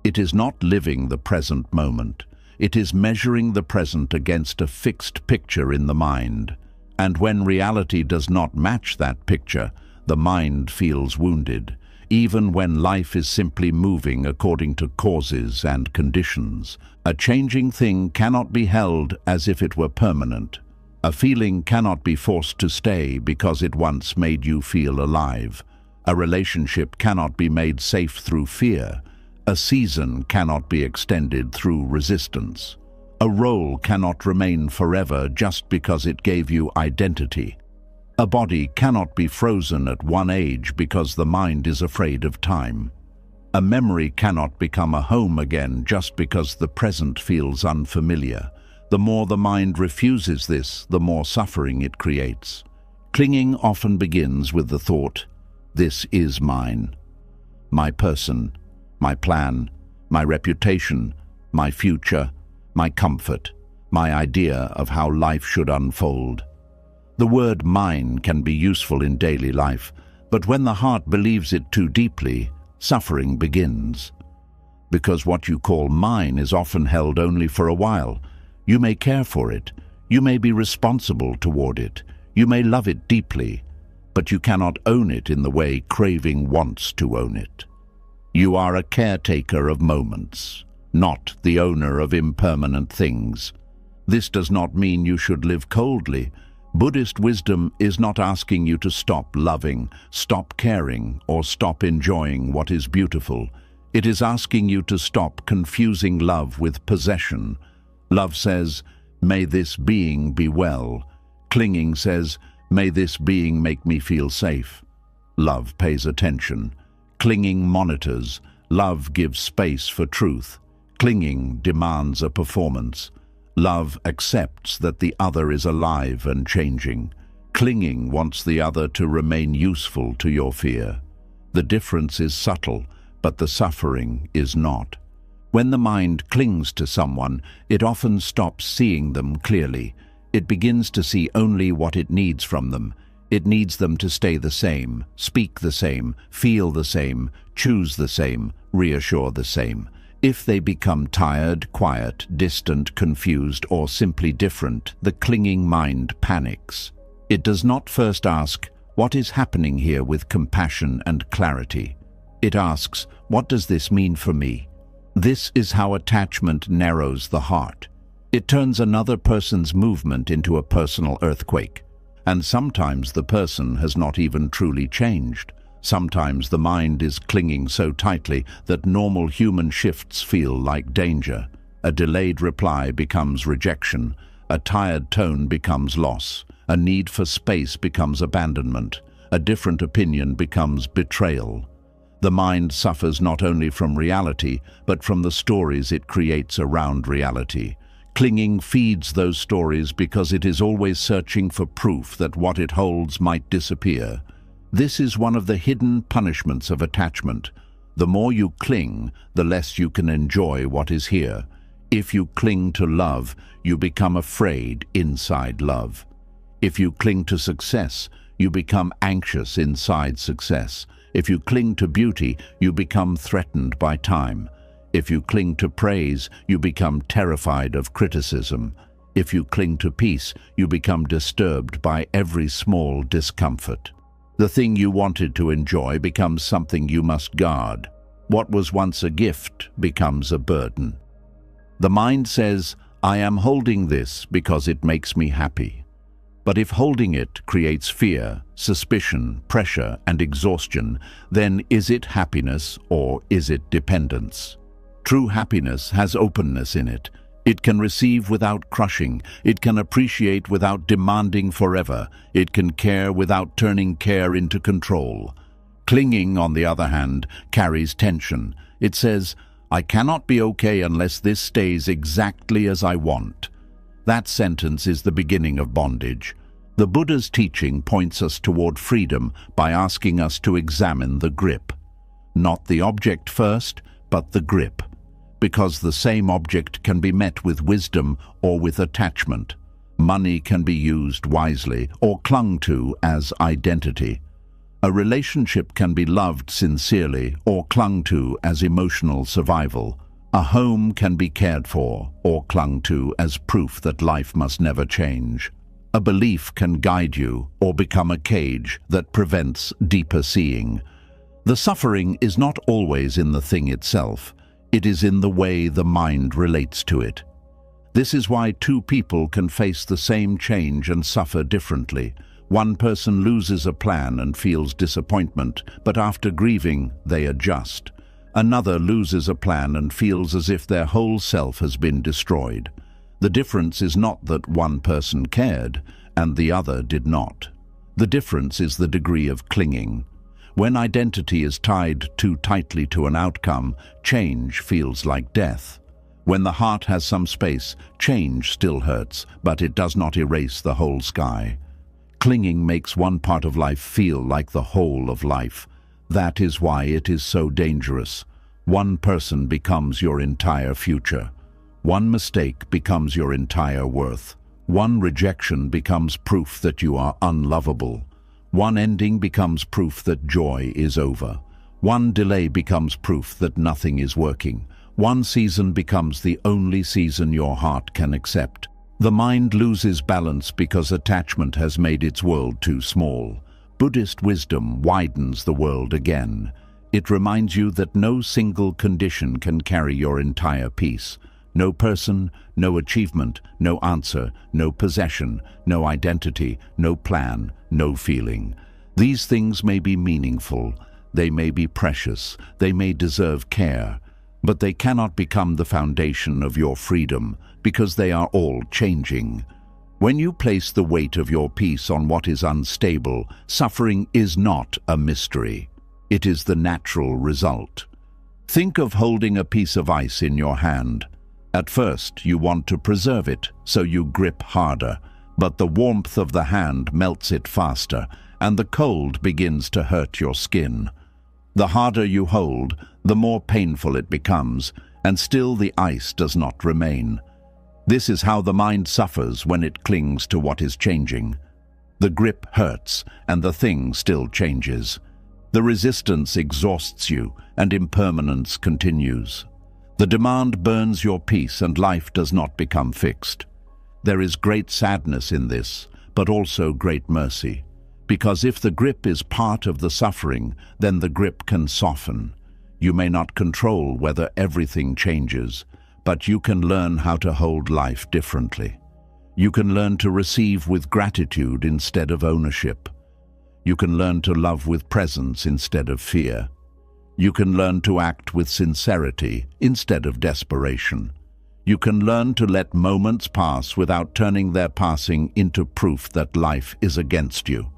Speaker 1: It is not living the present moment. It is measuring the present against a fixed picture in the mind. And when reality does not match that picture, the mind feels wounded, even when life is simply moving according to causes and conditions. A changing thing cannot be held as if it were permanent. A feeling cannot be forced to stay because it once made you feel alive. A relationship cannot be made safe through fear. A season cannot be extended through resistance. A role cannot remain forever just because it gave you identity. A body cannot be frozen at one age because the mind is afraid of time. A memory cannot become a home again just because the present feels unfamiliar. The more the mind refuses this, the more suffering it creates. Clinging often begins with the thought, "This is mine. My person, my plan, my reputation, my future, my comfort, my idea of how life should unfold. The word mine can be useful in daily life, but when the heart believes it too deeply, suffering begins. Because what you call mine is often held only for a while. You may care for it, you may be responsible toward it, you may love it deeply, but you cannot own it in the way craving wants to own it. You are a caretaker of moments, not the owner of impermanent things. This does not mean you should live coldly. Buddhist wisdom is not asking you to stop loving, stop caring, or stop enjoying what is beautiful. It is asking you to stop confusing love with possession. Love says, "May this being be well." Clinging says, "May this being make me feel safe." Love pays attention. Clinging monitors. Love gives space for truth. Clinging demands a performance. Love accepts that the other is alive and changing. Clinging wants the other to remain useful to your fear. The difference is subtle, but the suffering is not. When the mind clings to someone, it often stops seeing them clearly. It begins to see only what it needs from them. It needs them to stay the same, speak the same, feel the same, choose the same, reassure the same. If they become tired, quiet, distant, confused, or simply different, the clinging mind panics. It does not first ask, "What is happening here?" with compassion and clarity. It asks, "What does this mean for me?" This is how attachment narrows the heart. It turns another person's movement into a personal earthquake. And sometimes the person has not even truly changed. Sometimes the mind is clinging so tightly that normal human shifts feel like danger. A delayed reply becomes rejection. A tired tone becomes loss. A need for space becomes abandonment. A different opinion becomes betrayal. The mind suffers not only from reality, but from the stories it creates around reality. Clinging feeds those stories because it is always searching for proof that what it holds might disappear. This is one of the hidden punishments of attachment. The more you cling, the less you can enjoy what is here. If you cling to love, you become afraid inside love. If you cling to success, you become anxious inside success. If you cling to beauty, you become threatened by time. If you cling to praise, you become terrified of criticism. If you cling to peace, you become disturbed by every small discomfort. The thing you wanted to enjoy becomes something you must guard. What was once a gift becomes a burden. The mind says, "I am holding this because it makes me happy." But if holding it creates fear, suspicion, pressure, and exhaustion, then is it happiness or is it dependence? True happiness has openness in it. It can receive without crushing. It can appreciate without demanding forever. It can care without turning care into control. Clinging, on the other hand, carries tension. It says, "I cannot be okay unless this stays exactly as I want." That sentence is the beginning of bondage. The Buddha's teaching points us toward freedom by asking us to examine the grip. Not the object first, but the grip. Because the same object can be met with wisdom or with attachment. Money can be used wisely or clung to as identity. A relationship can be loved sincerely or clung to as emotional survival. A home can be cared for or clung to as proof that life must never change. A belief can guide you or become a cage that prevents deeper seeing. The suffering is not always in the thing itself. It is in the way the mind relates to it. This is why two people can face the same change and suffer differently. One person loses a plan and feels disappointment, but after grieving, they adjust. Another loses a plan and feels as if their whole self has been destroyed. The difference is not that one person cared and the other did not. The difference is the degree of clinging. When identity is tied too tightly to an outcome, change feels like death. When the heart has some space, change still hurts, but it does not erase the whole sky. Clinging makes one part of life feel like the whole of life. That is why it is so dangerous. One person becomes your entire future. One mistake becomes your entire worth. One rejection becomes proof that you are unlovable. One ending becomes proof that joy is over. One delay becomes proof that nothing is working. One season becomes the only season your heart can accept. The mind loses balance because attachment has made its world too small. Buddhist wisdom widens the world again. It reminds you that no single condition can carry your entire peace. No person, no achievement, no answer, no possession, no identity, no plan, no feeling. These things may be meaningful, they may be precious, they may deserve care, but they cannot become the foundation of your freedom because they are all changing. When you place the weight of your peace on what is unstable, suffering is not a mystery. It is the natural result. Think of holding a piece of ice in your hand. At first, you want to preserve it, so you grip harder, but the warmth of the hand melts it faster, and the cold begins to hurt your skin. The harder you hold, the more painful it becomes, and still the ice does not remain. This is how the mind suffers when it clings to what is changing. The grip hurts, and the thing still changes. The resistance exhausts you, and impermanence continues. The demand burns your peace, and life does not become fixed. There is great sadness in this, but also great mercy. Because if the grip is part of the suffering, then the grip can soften. You may not control whether everything changes, but you can learn how to hold life differently. You can learn to receive with gratitude instead of ownership. You can learn to love with presence instead of fear. You can learn to act with sincerity instead of desperation. You can learn to let moments pass without turning their passing into proof that life is against you.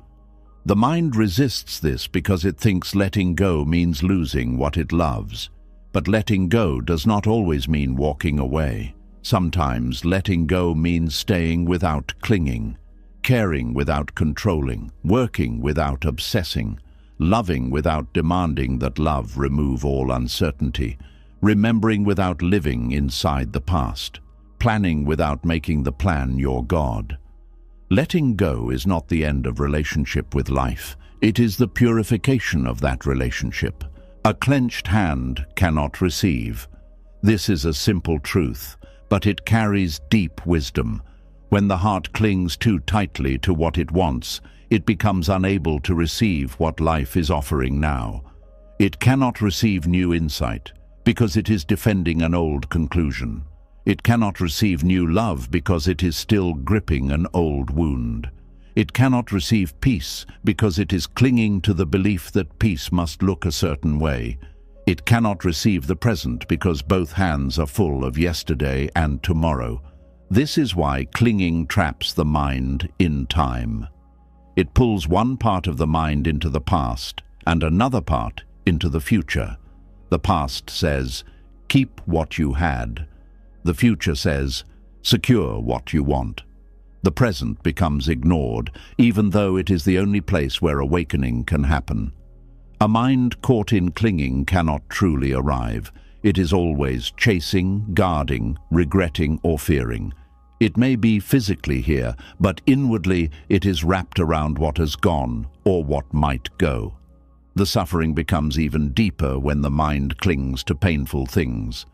Speaker 1: The mind resists this because it thinks letting go means losing what it loves. But letting go does not always mean walking away. Sometimes letting go means staying without clinging, caring without controlling, working without obsessing, loving without demanding that love remove all uncertainty, remembering without living inside the past, planning without making the plan your God. Letting go is not the end of relationship with life. It is the purification of that relationship. A clenched hand cannot receive. This is a simple truth, but it carries deep wisdom. When the heart clings too tightly to what it wants, it becomes unable to receive what life is offering now. It cannot receive new insight because it is defending an old conclusion. It cannot receive new love because it is still gripping an old wound. It cannot receive peace because it is clinging to the belief that peace must look a certain way. It cannot receive the present because both hands are full of yesterday and tomorrow. This is why clinging traps the mind in time. It pulls one part of the mind into the past and another part into the future. The past says, keep what you had. The future says, secure what you want. The present becomes ignored, even though it is the only place where awakening can happen. A mind caught in clinging cannot truly arrive. It is always chasing, guarding, regretting, or fearing. It may be physically here, but inwardly it is wrapped around what has gone or what might go. The suffering becomes even deeper when the mind clings to painful things.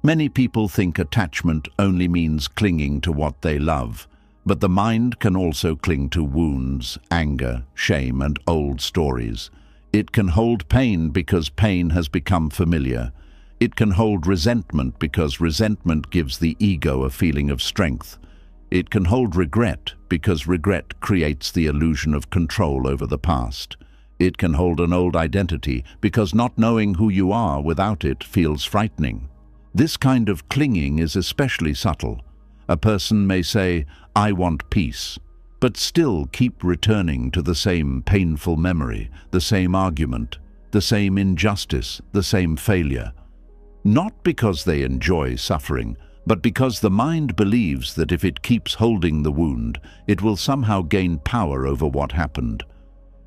Speaker 1: Many people think attachment only means clinging to what they love, but the mind can also cling to wounds, anger, shame, and old stories. It can hold pain because pain has become familiar. It can hold resentment because resentment gives the ego a feeling of strength. It can hold regret because regret creates the illusion of control over the past. It can hold an old identity because not knowing who you are without it feels frightening. This kind of clinging is especially subtle. A person may say, I want peace, but still keep returning to the same painful memory, the same argument, the same injustice, the same failure. Not because they enjoy suffering, but because the mind believes that if it keeps holding the wound, it will somehow gain power over what happened.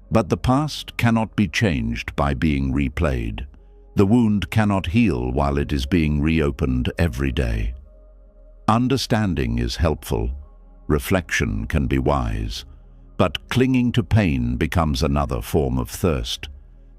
Speaker 1: But the past cannot be changed by being replayed. The wound cannot heal while it is being reopened every day. Understanding is helpful. Reflection can be wise. But clinging to pain becomes another form of thirst.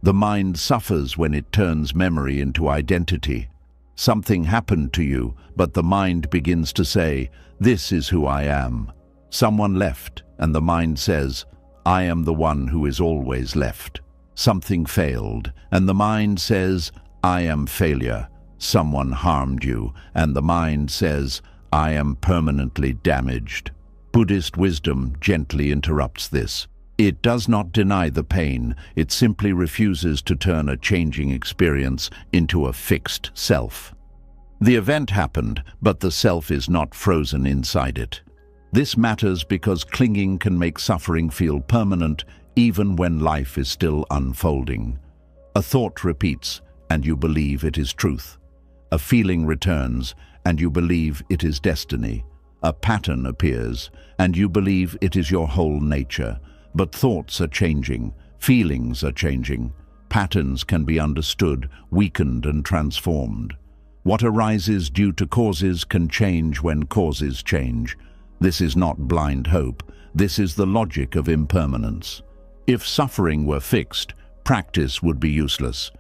Speaker 1: The mind suffers when it turns memory into identity. Something happened to you, but the mind begins to say, "This is who I am." Someone left, and the mind says, "I am the one who is always left." Something failed, and the mind says, "I am failure." Someone harmed you, and the mind says, "I am permanently damaged." Buddhist wisdom gently interrupts this. It does not deny the pain, it simply refuses to turn a changing experience into a fixed self. The event happened, but the self is not frozen inside it. This matters because clinging can make suffering feel permanent even when life is still unfolding. A thought repeats, and you believe it is truth. A feeling returns, and you believe it is destiny. A pattern appears, and you believe it is your whole nature. But thoughts are changing, feelings are changing. Patterns can be understood, weakened, and transformed. What arises due to causes can change when causes change. This is not blind hope. This is the logic of impermanence. If suffering were fixed, practice would be useless.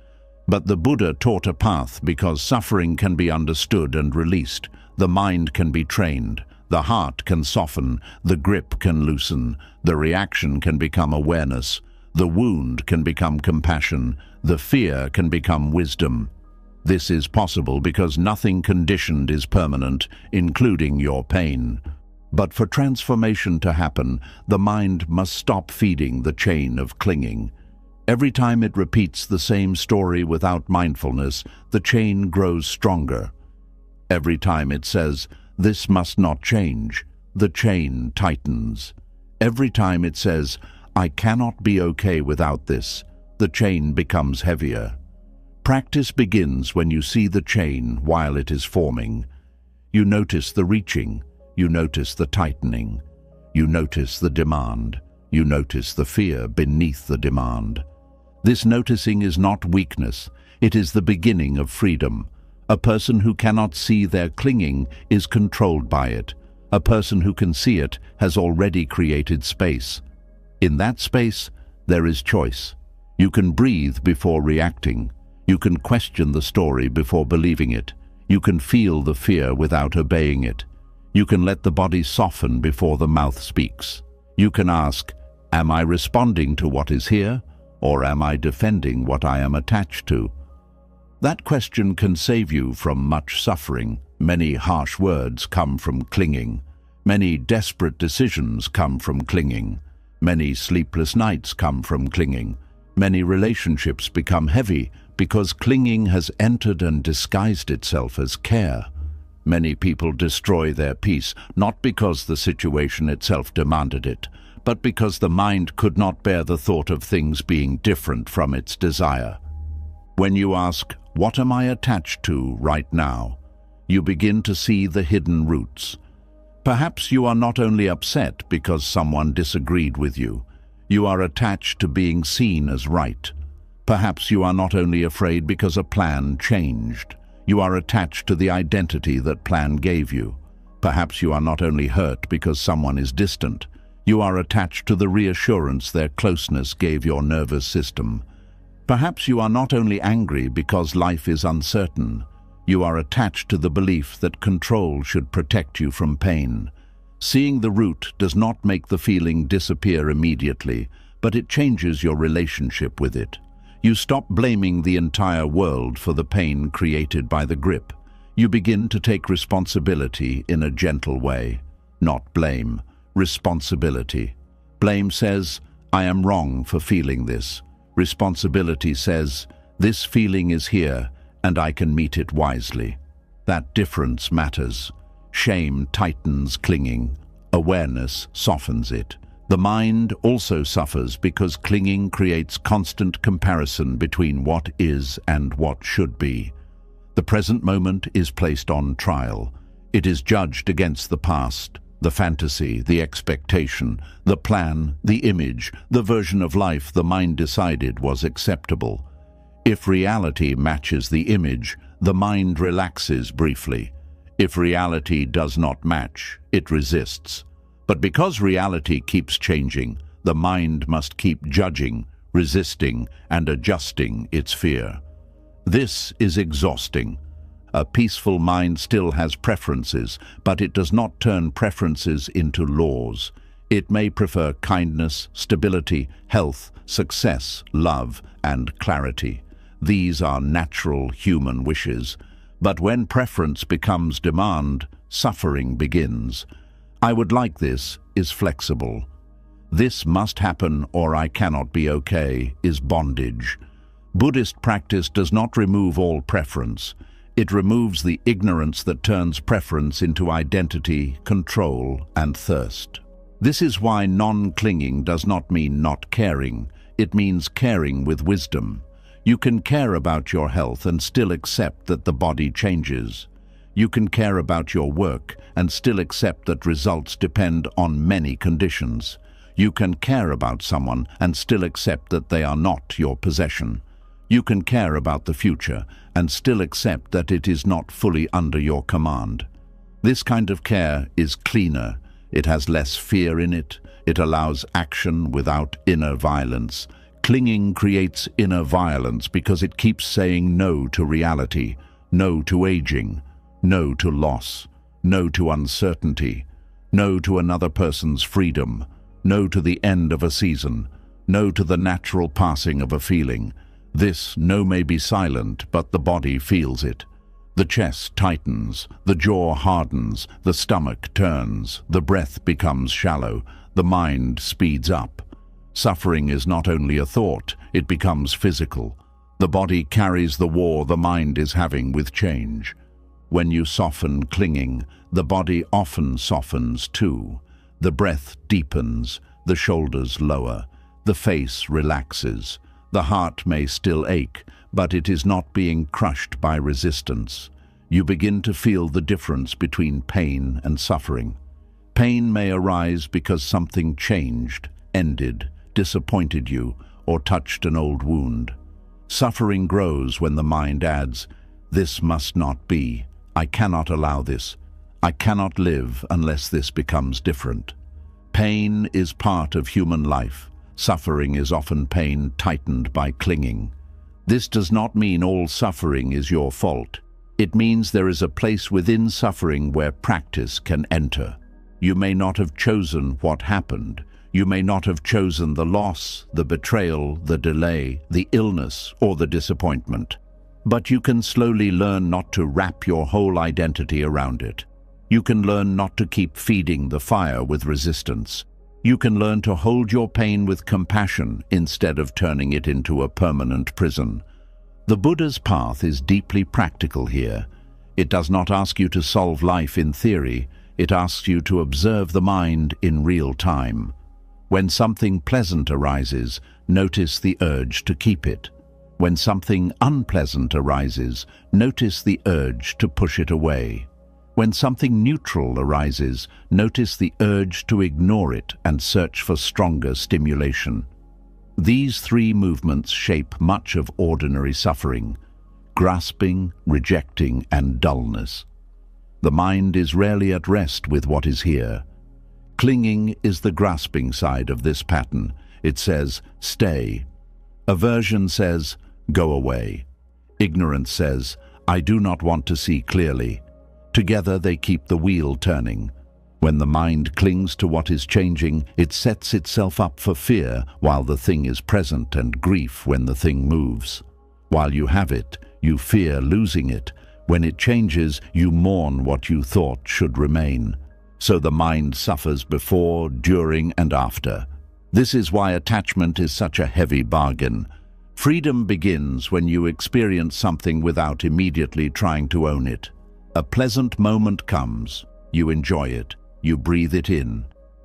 Speaker 1: But the Buddha taught a path because suffering can be understood and released. The mind can be trained. The heart can soften. The grip can loosen. The reaction can become awareness. The wound can become compassion. The fear can become wisdom. This is possible because nothing conditioned is permanent, including your pain. But for transformation to happen, the mind must stop feeding the chain of clinging. Every time it repeats the same story without mindfulness, the chain grows stronger. Every time it says, "This must not change," the chain tightens. Every time it says, "I cannot be okay without this," the chain becomes heavier. Practice begins when you see the chain while it is forming. You notice the reaching, you notice the tightening, you notice the demand, you notice the fear beneath the demand. This noticing is not weakness, it is the beginning of freedom. A person who cannot see their clinging is controlled by it. A person who can see it has already created space. In that space, there is choice. You can breathe before reacting. You can question the story before believing it. You can feel the fear without obeying it. You can let the body soften before the mouth speaks. You can ask, "Am I responding to what is here, or am I defending what I am attached to?" That question can save you from much suffering. Many harsh words come from clinging. Many desperate decisions come from clinging. Many sleepless nights come from clinging. Many relationships become heavy because clinging has entered and disguised itself as care. Many people destroy their peace, not because the situation itself demanded it, but because the mind could not bear the thought of things being different from its desire. When you ask, "What am I attached to right now?" you begin to see the hidden roots. Perhaps you are not only upset because someone disagreed with you. You are attached to being seen as right. Perhaps you are not only afraid because a plan changed. You are attached to the identity that plan gave you. Perhaps you are not only hurt because someone is distant. You are attached to the reassurance their closeness gave your nervous system. Perhaps you are not only angry because life is uncertain. You are attached to the belief that control should protect you from pain. Seeing the root does not make the feeling disappear immediately, but it changes your relationship with it. You stop blaming the entire world for the pain created by the grip. You begin to take responsibility in a gentle way. Not blame, responsibility. Blame says, "I am wrong for feeling this." Responsibility says, "This feeling is here, and I can meet it wisely." That difference matters. Shame tightens clinging. Awareness softens it. The mind also suffers because clinging creates constant comparison between what is and what should be. The present moment is placed on trial. It is judged against the past, the fantasy, the expectation, the plan, the image, the version of life the mind decided was acceptable. If reality matches the image, the mind relaxes briefly. If reality does not match, it resists. But because reality keeps changing, the mind must keep judging, resisting, and adjusting its fear. This is exhausting. A peaceful mind still has preferences, but it does not turn preferences into laws. It may prefer kindness, stability, health, success, love, and clarity. These are natural human wishes. But when preference becomes demand, suffering begins. "I would like this" is flexible. "This must happen or I cannot be okay" is bondage. Buddhist practice does not remove all preference. It removes the ignorance that turns preference into identity, control, and thirst. This is why non-clinging does not mean not caring. It means caring with wisdom. You can care about your health and still accept that the body changes. You can care about your work and still accept that results depend on many conditions. You can care about someone and still accept that they are not your possession. You can care about the future and still accept that it is not fully under your command. This kind of care is cleaner. It has less fear in it. It allows action without inner violence. Clinging creates inner violence because it keeps saying no to reality, no to aging, no to loss, no to uncertainty, no to another person's freedom, no to the end of a season, no to the natural passing of a feeling. This no may be silent, but the body feels it. The chest tightens, the jaw hardens, the stomach turns, the breath becomes shallow, the mind speeds up. Suffering is not only a thought, it becomes physical. The body carries the war the mind is having with change. When you soften clinging, the body often softens too. The breath deepens, the shoulders lower, the face relaxes. The heart may still ache, but it is not being crushed by resistance. You begin to feel the difference between pain and suffering. Pain may arise because something changed, ended, disappointed you, or touched an old wound. Suffering grows when the mind adds, "This must not be. I cannot allow this. I cannot live unless this becomes different." Pain is part of human life. Suffering is often pain tightened by clinging. This does not mean all suffering is your fault. It means there is a place within suffering where practice can enter. You may not have chosen what happened. You may not have chosen the loss, the betrayal, the delay, the illness, or the disappointment. But you can slowly learn not to wrap your whole identity around it. You can learn not to keep feeding the fire with resistance. You can learn to hold your pain with compassion instead of turning it into a permanent prison. The Buddha's path is deeply practical here. It does not ask you to solve life in theory. It asks you to observe the mind in real time. When something pleasant arises, notice the urge to keep it. When something unpleasant arises, notice the urge to push it away. When something neutral arises, notice the urge to ignore it and search for stronger stimulation. These three movements shape much of ordinary suffering: grasping, rejecting, and dullness. The mind is rarely at rest with what is here. Clinging is the grasping side of this pattern. It says, "Stay." Aversion says, "Go away." Ignorance says, "I do not want to see clearly." Together they keep the wheel turning. When the mind clings to what is changing, it sets itself up for fear while the thing is present and grief when the thing moves. While you have it, you fear losing it. When it changes, you mourn what you thought should remain. So the mind suffers before, during, and after. This is why attachment is such a heavy bargain. Freedom begins when you experience something without immediately trying to own it. A pleasant moment comes, you enjoy it, you breathe it in.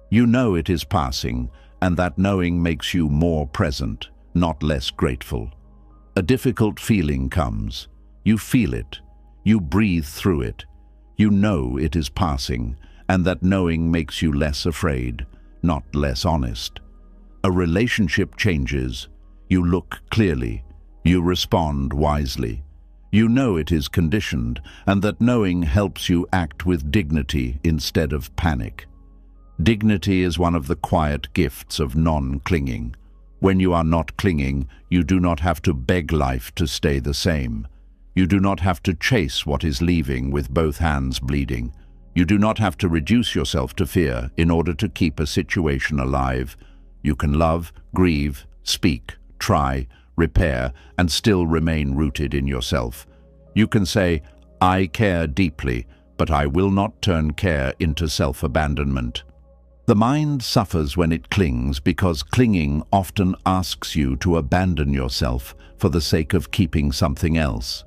Speaker 1: You know it is passing, and that knowing makes you more present, not less grateful. A difficult feeling comes, you feel it, you breathe through it. You know it is passing, and that knowing makes you less afraid, not less honest. A relationship changes, you look clearly, you respond wisely. You know it is conditioned, and that knowing helps you act with dignity instead of panic. Dignity is one of the quiet gifts of non-clinging. When you are not clinging, you do not have to beg life to stay the same. You do not have to chase what is leaving with both hands bleeding. You do not have to reduce yourself to fear in order to keep a situation alive. You can love, grieve, speak, try, repair, and still remain rooted in yourself. You can say, "I care deeply, but I will not turn care into self-abandonment." The mind suffers when it clings because clinging often asks you to abandon yourself for the sake of keeping something else.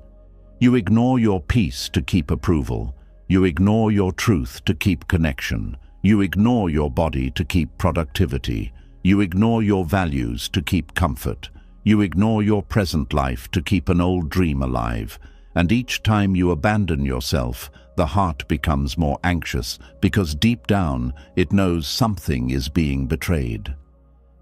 Speaker 1: You ignore your peace to keep approval. You ignore your truth to keep connection. You ignore your body to keep productivity. You ignore your values to keep comfort. You ignore your present life to keep an old dream alive. And each time you abandon yourself, the heart becomes more anxious because deep down it knows something is being betrayed.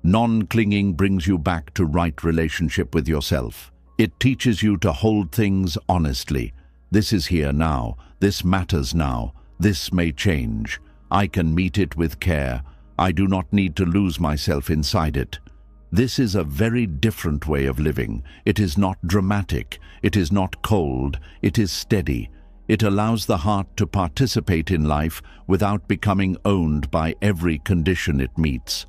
Speaker 1: Non-clinging brings you back to right relationship with yourself. It teaches you to hold things honestly. This is here now. This matters now. This may change. I can meet it with care. I do not need to lose myself inside it. This is a very different way of living. It is not dramatic. It is not cold. It is steady. It allows the heart to participate in life without becoming owned by every condition it meets.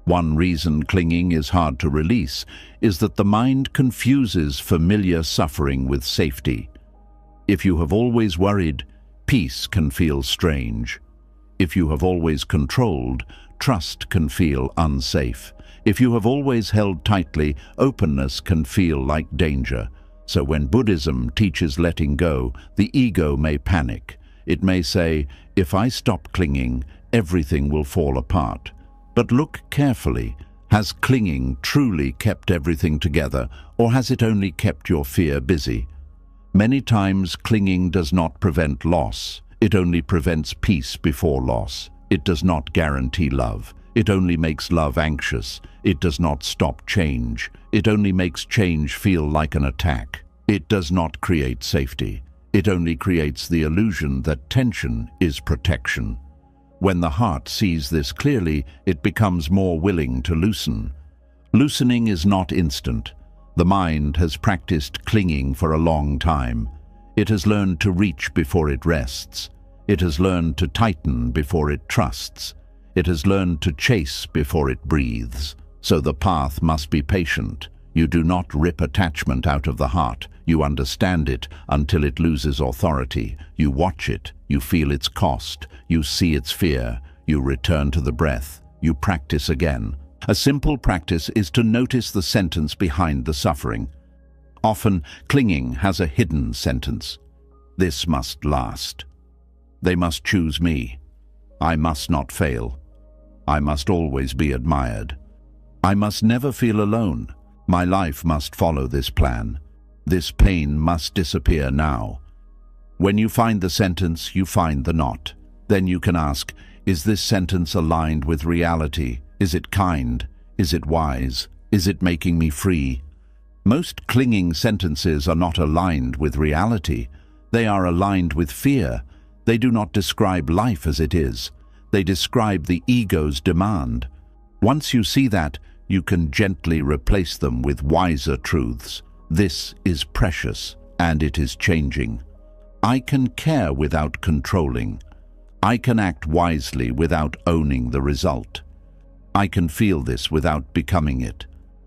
Speaker 1: One reason clinging is hard to release is that the mind confuses familiar suffering with safety. If you have always worried, peace can feel strange. If you have always controlled, trust can feel unsafe. If you have always held tightly, openness can feel like danger. So when Buddhism teaches letting go, the ego may panic. It may say, if I stop clinging, everything will fall apart. But look carefully. Has clinging truly kept everything together, or has it only kept your fear busy? Many times clinging does not prevent loss. It only prevents peace before loss. It does not guarantee love. It only makes love anxious. It does not stop change. It only makes change feel like an attack. It does not create safety. It only creates the illusion that tension is protection. When the heart sees this clearly, it becomes more willing to loosen. Loosening is not instant. The mind has practiced clinging for a long time. It has learned to reach before it rests. It has learned to tighten before it trusts. It has learned to chase before it breathes. So the path must be patient. You do not rip attachment out of the heart. You understand it until it loses authority. You watch it. You feel its cost. You see its fear. You return to the breath. You practice again. A simple practice is to notice the sentence behind the suffering. Often, clinging has a hidden sentence. This must last. They must choose me. I must not fail. I must always be admired. I must never feel alone. My life must follow this plan. This pain must disappear now. When you find the sentence, you find the knot. Then you can ask, is this sentence aligned with reality? Is it kind? Is it wise? Is it making me free? Most clinging sentences are not aligned with reality. They are aligned with fear. They do not describe life as it is. They describe the ego's demand. Once you see that, you can gently replace them with wiser truths. This is precious, and it is changing. I can care without controlling. I can act wisely without owning the result. I can feel this without becoming it.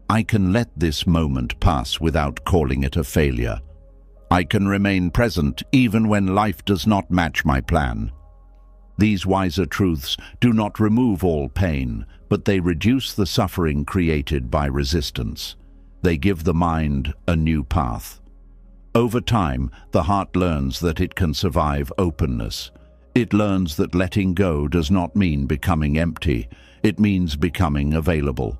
Speaker 1: I can let this moment pass without calling it a failure. I can remain present even when life does not match my plan. These wiser truths do not remove all pain, but they reduce the suffering created by resistance. They give the mind a new path. Over time, the heart learns that it can survive openness. It learns that letting go does not mean becoming empty. It means becoming available.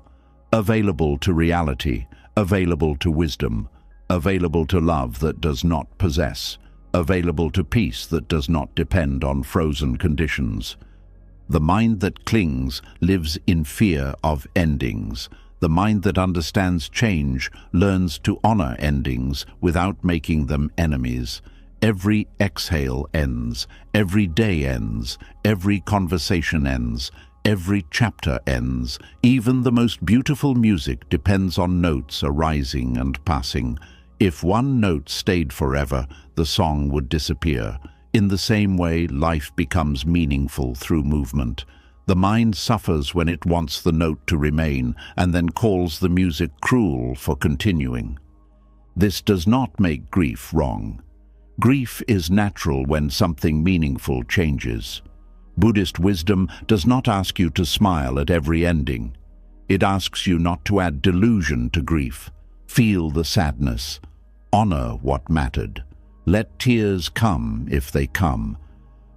Speaker 1: Available to reality, available to wisdom, available to love that does not possess, available to peace that does not depend on frozen conditions. The mind that clings lives in fear of endings. The mind that understands change learns to honor endings without making them enemies. Every exhale ends, every day ends, every conversation ends, every chapter ends. Even the most beautiful music depends on notes arising and passing. If one note stayed forever, the song would disappear. In the same way, life becomes meaningful through movement. The mind suffers when it wants the note to remain and then calls the music cruel for continuing. This does not make grief wrong. Grief is natural when something meaningful changes. Buddhist wisdom does not ask you to smile at every ending. It asks you not to add delusion to grief. Feel the sadness. Honor what mattered. Let tears come if they come.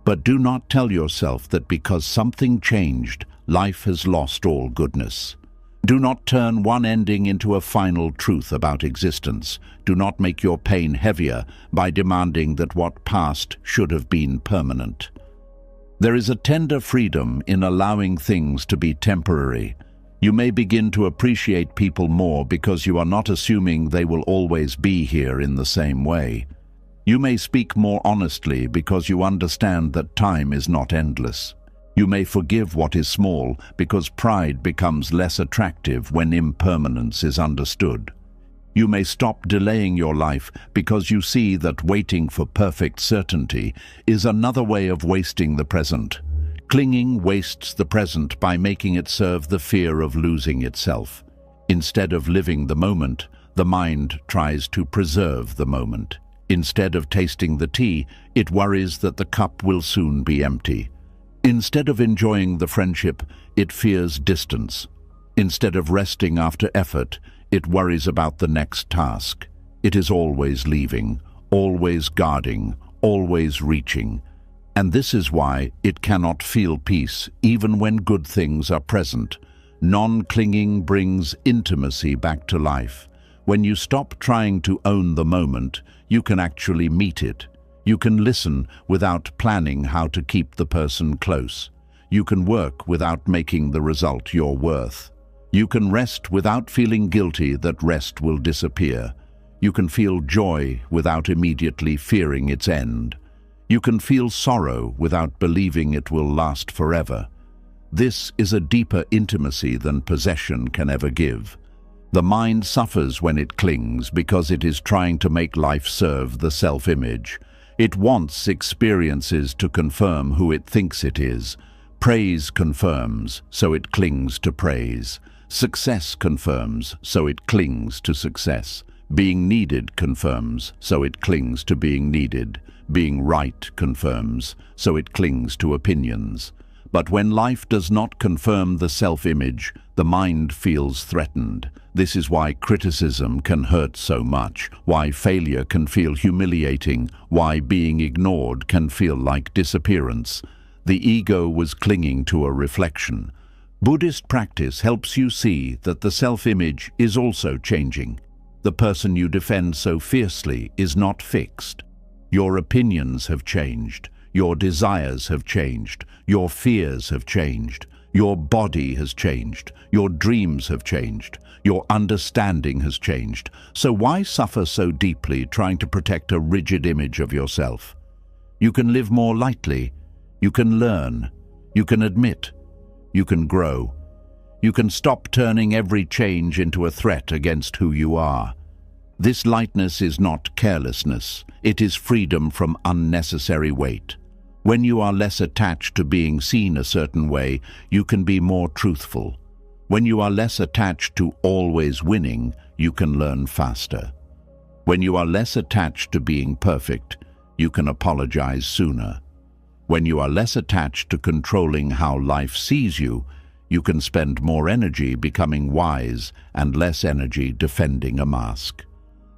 Speaker 1: But do not tell yourself that because something changed, life has lost all goodness. Do not turn one ending into a final truth about existence. Do not make your pain heavier by demanding that what passed should have been permanent. There is a tender freedom in allowing things to be temporary. You may begin to appreciate people more because you are not assuming they will always be here in the same way. You may speak more honestly because you understand that time is not endless. You may forgive what is small because pride becomes less attractive when impermanence is understood. You may stop delaying your life because you see that waiting for perfect certainty is another way of wasting the present. Clinging wastes the present by making it serve the fear of losing itself. Instead of living the moment, the mind tries to preserve the moment. Instead of tasting the tea, it worries that the cup will soon be empty. Instead of enjoying the friendship, it fears distance. Instead of resting after effort, it worries about the next task. It is always leaving, always guarding, always reaching. And this is why it cannot feel peace even when good things are present. Non-clinging brings intimacy back to life. When you stop trying to own the moment, you can actually meet it. You can listen without planning how to keep the person close. You can work without making the result your worth. You can rest without feeling guilty that rest will disappear. You can feel joy without immediately fearing its end. You can feel sorrow without believing it will last forever. This is a deeper intimacy than possession can ever give. The mind suffers when it clings because it is trying to make life serve the self-image. It wants experiences to confirm who it thinks it is. Praise confirms, so it clings to praise. Success confirms, so it clings to success. Being needed confirms, so it clings to being needed. Being right confirms, so it clings to opinions. But when life does not confirm the self-image, the mind feels threatened. This is why criticism can hurt so much, why failure can feel humiliating, why being ignored can feel like disappearance. The ego was clinging to a reflection. Buddhist practice helps you see that the self-image is also changing. The person you defend so fiercely is not fixed. Your opinions have changed. Your desires have changed. Your fears have changed. Your body has changed. Your dreams have changed. Your understanding has changed. So why suffer so deeply trying to protect a rigid image of yourself? You can live more lightly. You can learn. You can admit. You can grow. You can stop turning every change into a threat against who you are. This lightness is not carelessness. It is freedom from unnecessary weight. When you are less attached to being seen a certain way, you can be more truthful. When you are less attached to always winning, you can learn faster. When you are less attached to being perfect, you can apologize sooner. When you are less attached to controlling how life sees you, you can spend more energy becoming wise and less energy defending a mask.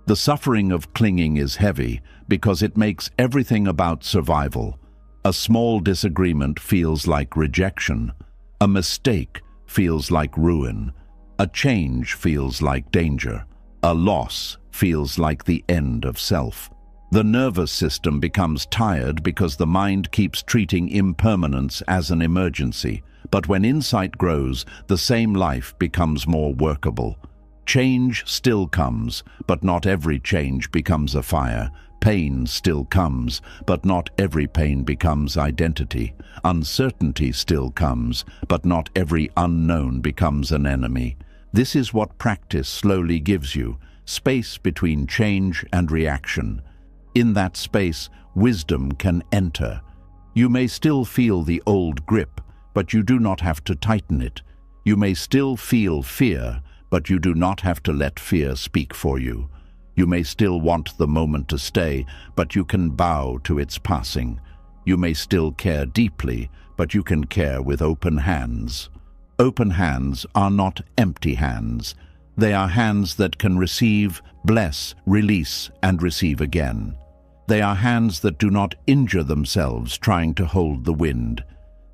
Speaker 1: The suffering of clinging is heavy because it makes everything about survival. A small disagreement feels like rejection. A mistake feels like ruin. A change feels like danger. A loss feels like the end of self. The nervous system becomes tired because the mind keeps treating impermanence as an emergency. But when insight grows, the same life becomes more workable. Change still comes, but not every change becomes a fire. Pain still comes, but not every pain becomes identity. Uncertainty still comes, but not every unknown becomes an enemy. This is what practice slowly gives you, space between change and reaction. In that space, wisdom can enter. You may still feel the old grip, but you do not have to tighten it. You may still feel fear, but you do not have to let fear speak for you. You may still want the moment to stay, but you can bow to its passing. You may still care deeply, but you can care with open hands. Open hands are not empty hands. They are hands that can receive, bless, release, and receive again. They are hands that do not injure themselves trying to hold the wind.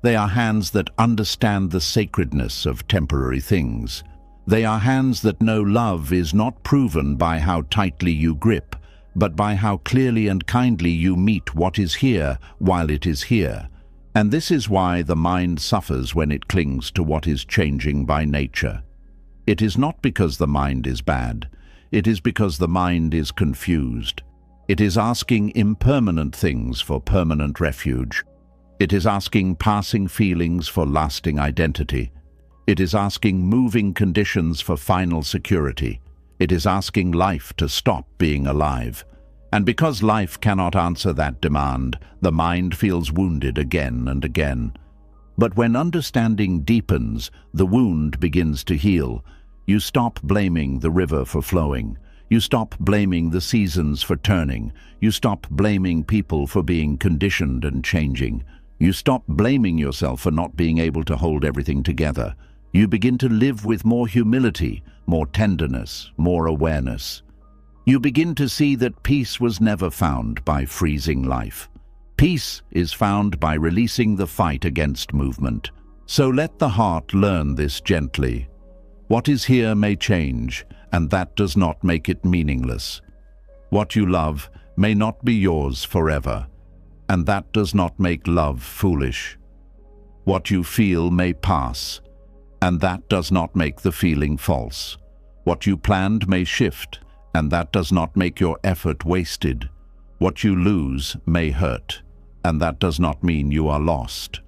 Speaker 1: They are hands that understand the sacredness of temporary things. They are hands that know love is not proven by how tightly you grip, but by how clearly and kindly you meet what is here while it is here. And this is why the mind suffers when it clings to what is changing by nature. It is not because the mind is bad. It is because the mind is confused. It is asking impermanent things for permanent refuge. It is asking passing feelings for lasting identity. It is asking moving conditions for final security. It is asking life to stop being alive. And because life cannot answer that demand, the mind feels wounded again and again. But when understanding deepens, the wound begins to heal. You stop blaming the river for flowing. You stop blaming the seasons for turning. You stop blaming people for being conditioned and changing. You stop blaming yourself for not being able to hold everything together. You begin to live with more humility, more tenderness, more awareness. You begin to see that peace was never found by freezing life. Peace is found by releasing the fight against movement. So let the heart learn this gently. What is here may change, and that does not make it meaningless. What you love may not be yours forever, and that does not make love foolish. What you feel may pass, and that does not make the feeling false. What you planned may shift, and that does not make your effort wasted. What you lose may hurt, and that does not mean you are lost.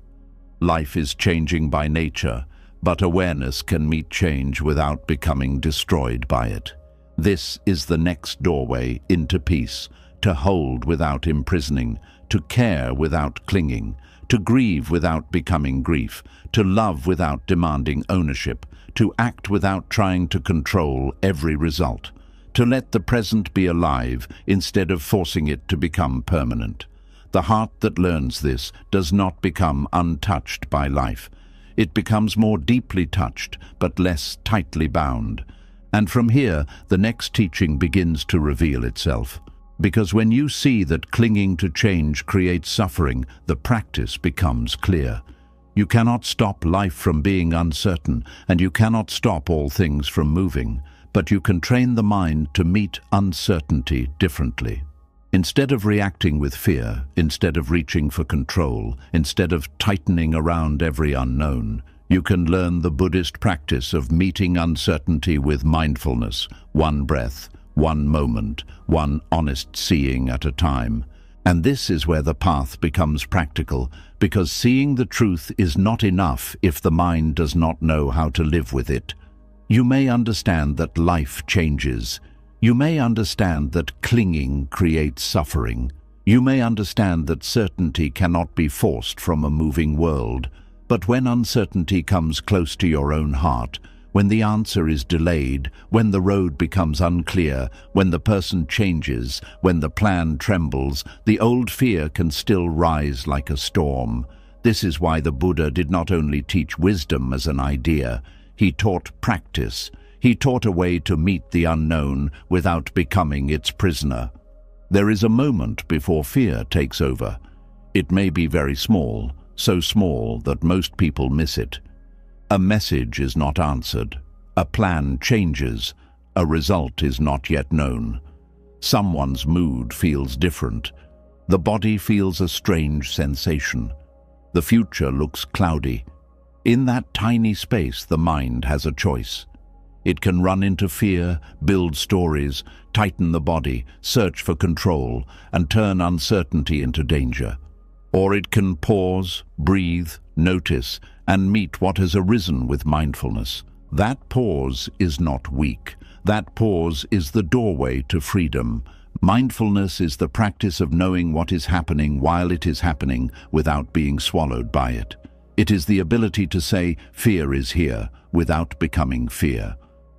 Speaker 1: Life is changing by nature, but awareness can meet change without becoming destroyed by it. This is the next doorway into peace, to hold without imprisoning, to care without clinging, to grieve without becoming grief, to love without demanding ownership, to act without trying to control every result, to let the present be alive instead of forcing it to become permanent. The heart that learns this does not become untouched by life. It becomes more deeply touched, but less tightly bound. And from here, the next teaching begins to reveal itself. Because when you see that clinging to change creates suffering, the practice becomes clear. You cannot stop life from being uncertain, and you cannot stop all things from moving, but you can train the mind to meet uncertainty differently. Instead of reacting with fear, instead of reaching for control, instead of tightening around every unknown, you can learn the Buddhist practice of meeting uncertainty with mindfulness, one breath, one moment, one honest seeing at a time. And this is where the path becomes practical, because seeing the truth is not enough if the mind does not know how to live with it. You may understand that life changes. You may understand that clinging creates suffering. You may understand that certainty cannot be forced from a moving world. But when uncertainty comes close to your own heart, when the answer is delayed, when the road becomes unclear, when the person changes, when the plan trembles, the old fear can still rise like a storm. This is why the Buddha did not only teach wisdom as an idea, he taught practice. He taught a way to meet the unknown without becoming its prisoner. There is a moment before fear takes over. It may be very small, so small that most people miss it. A message is not answered. A plan changes. A result is not yet known. Someone's mood feels different. The body feels a strange sensation. The future looks cloudy. In that tiny space, the mind has a choice. It can run into fear, build stories, tighten the body, search for control, and turn uncertainty into danger. Or it can pause, breathe, notice, and meet what has arisen with mindfulness. That pause is not weak. That pause is the doorway to freedom. Mindfulness is the practice of knowing what is happening while it is happening without being swallowed by it. It is the ability to say, fear is here, without becoming fear.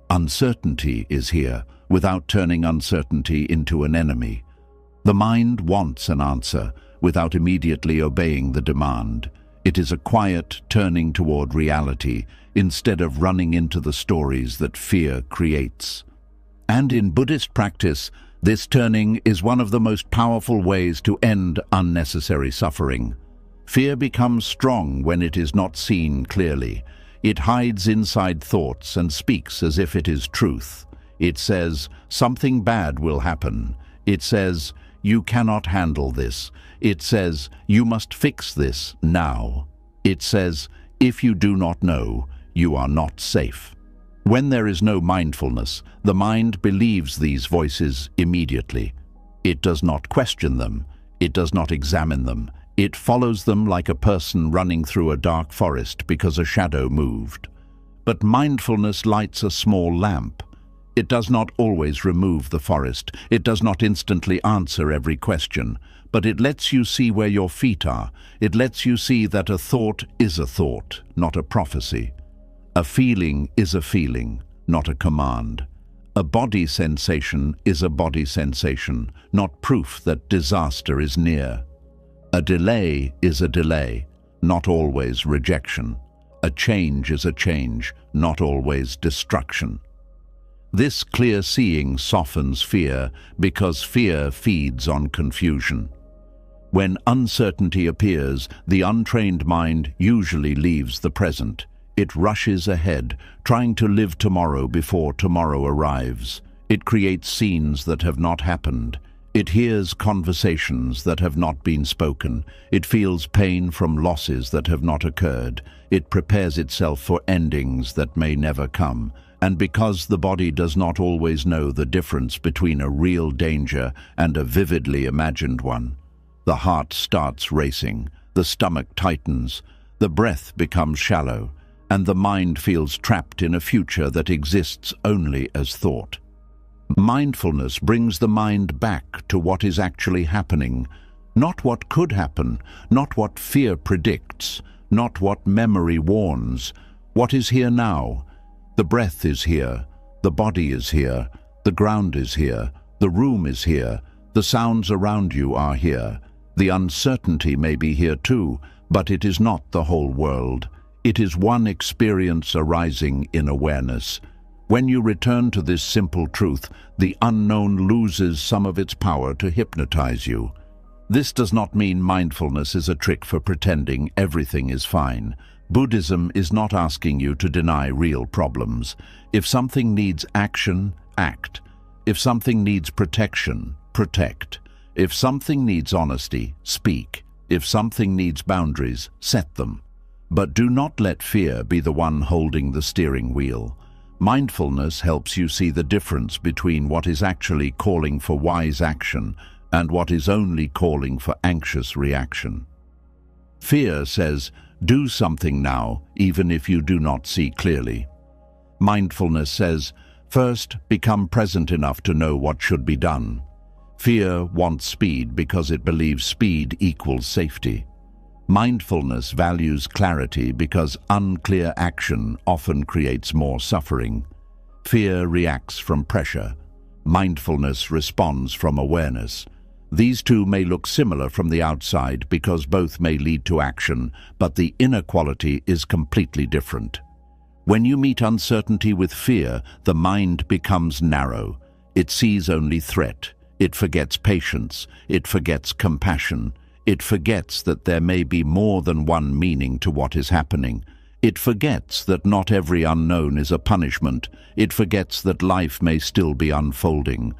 Speaker 1: Uncertainty is here, without turning uncertainty into an enemy. The mind wants an answer, without immediately obeying the demand. It is a quiet turning toward reality, instead of running into the stories that fear creates. And in Buddhist practice, this turning is one of the most powerful ways to end unnecessary suffering. Fear becomes strong when it is not seen clearly. It hides inside thoughts and speaks as if it is truth. It says, something bad will happen. It says, you cannot handle this. It says, you must fix this now. It says, if you do not know, you are not safe. When there is no mindfulness, the mind believes these voices immediately. It does not question them. It does not examine them. It follows them like a person running through a dark forest because a shadow moved. But mindfulness lights a small lamp. It does not always remove the forest. It does not instantly answer every question. But it lets you see where your feet are. It lets you see that a thought is a thought, not a prophecy. A feeling is a feeling, not a command. A body sensation is a body sensation, not proof that disaster is near. A delay is a delay, not always rejection. A change is a change, not always destruction. This clear seeing softens fear because fear feeds on confusion. When uncertainty appears, the untrained mind usually leaves the present. It rushes ahead, trying to live tomorrow before tomorrow arrives. It creates scenes that have not happened. It hears conversations that have not been spoken. It feels pain from losses that have not occurred. It prepares itself for endings that may never come. And because the body does not always know the difference between a real danger and a vividly imagined one, the heart starts racing, the stomach tightens, the breath becomes shallow, and the mind feels trapped in a future that exists only as thought. Mindfulness brings the mind back to what is actually happening, not what could happen, not what fear predicts, not what memory warns. What is here now? The breath is here, the body is here, the ground is here, the room is here, the sounds around you are here. The uncertainty may be here too, but it is not the whole world. It is one experience arising in awareness. When you return to this simple truth, the unknown loses some of its power to hypnotize you. This does not mean mindfulness is a trick for pretending everything is fine. Buddhism is not asking you to deny real problems. If something needs action, act. If something needs protection, protect. If something needs honesty, speak. If something needs boundaries, set them. But do not let fear be the one holding the steering wheel. Mindfulness helps you see the difference between what is actually calling for wise action and what is only calling for anxious reaction. Fear says, do something now, even if you do not see clearly. Mindfulness says, first, become present enough to know what should be done. Fear wants speed because it believes speed equals safety. Mindfulness values clarity because unclear action often creates more suffering. Fear reacts from pressure. Mindfulness responds from awareness. These two may look similar from the outside because both may lead to action, but the inner quality is completely different. When you meet uncertainty with fear, the mind becomes narrow. It sees only threat. It forgets patience. It forgets compassion. It forgets that there may be more than one meaning to what is happening. It forgets that not every unknown is a punishment. It forgets that life may still be unfolding.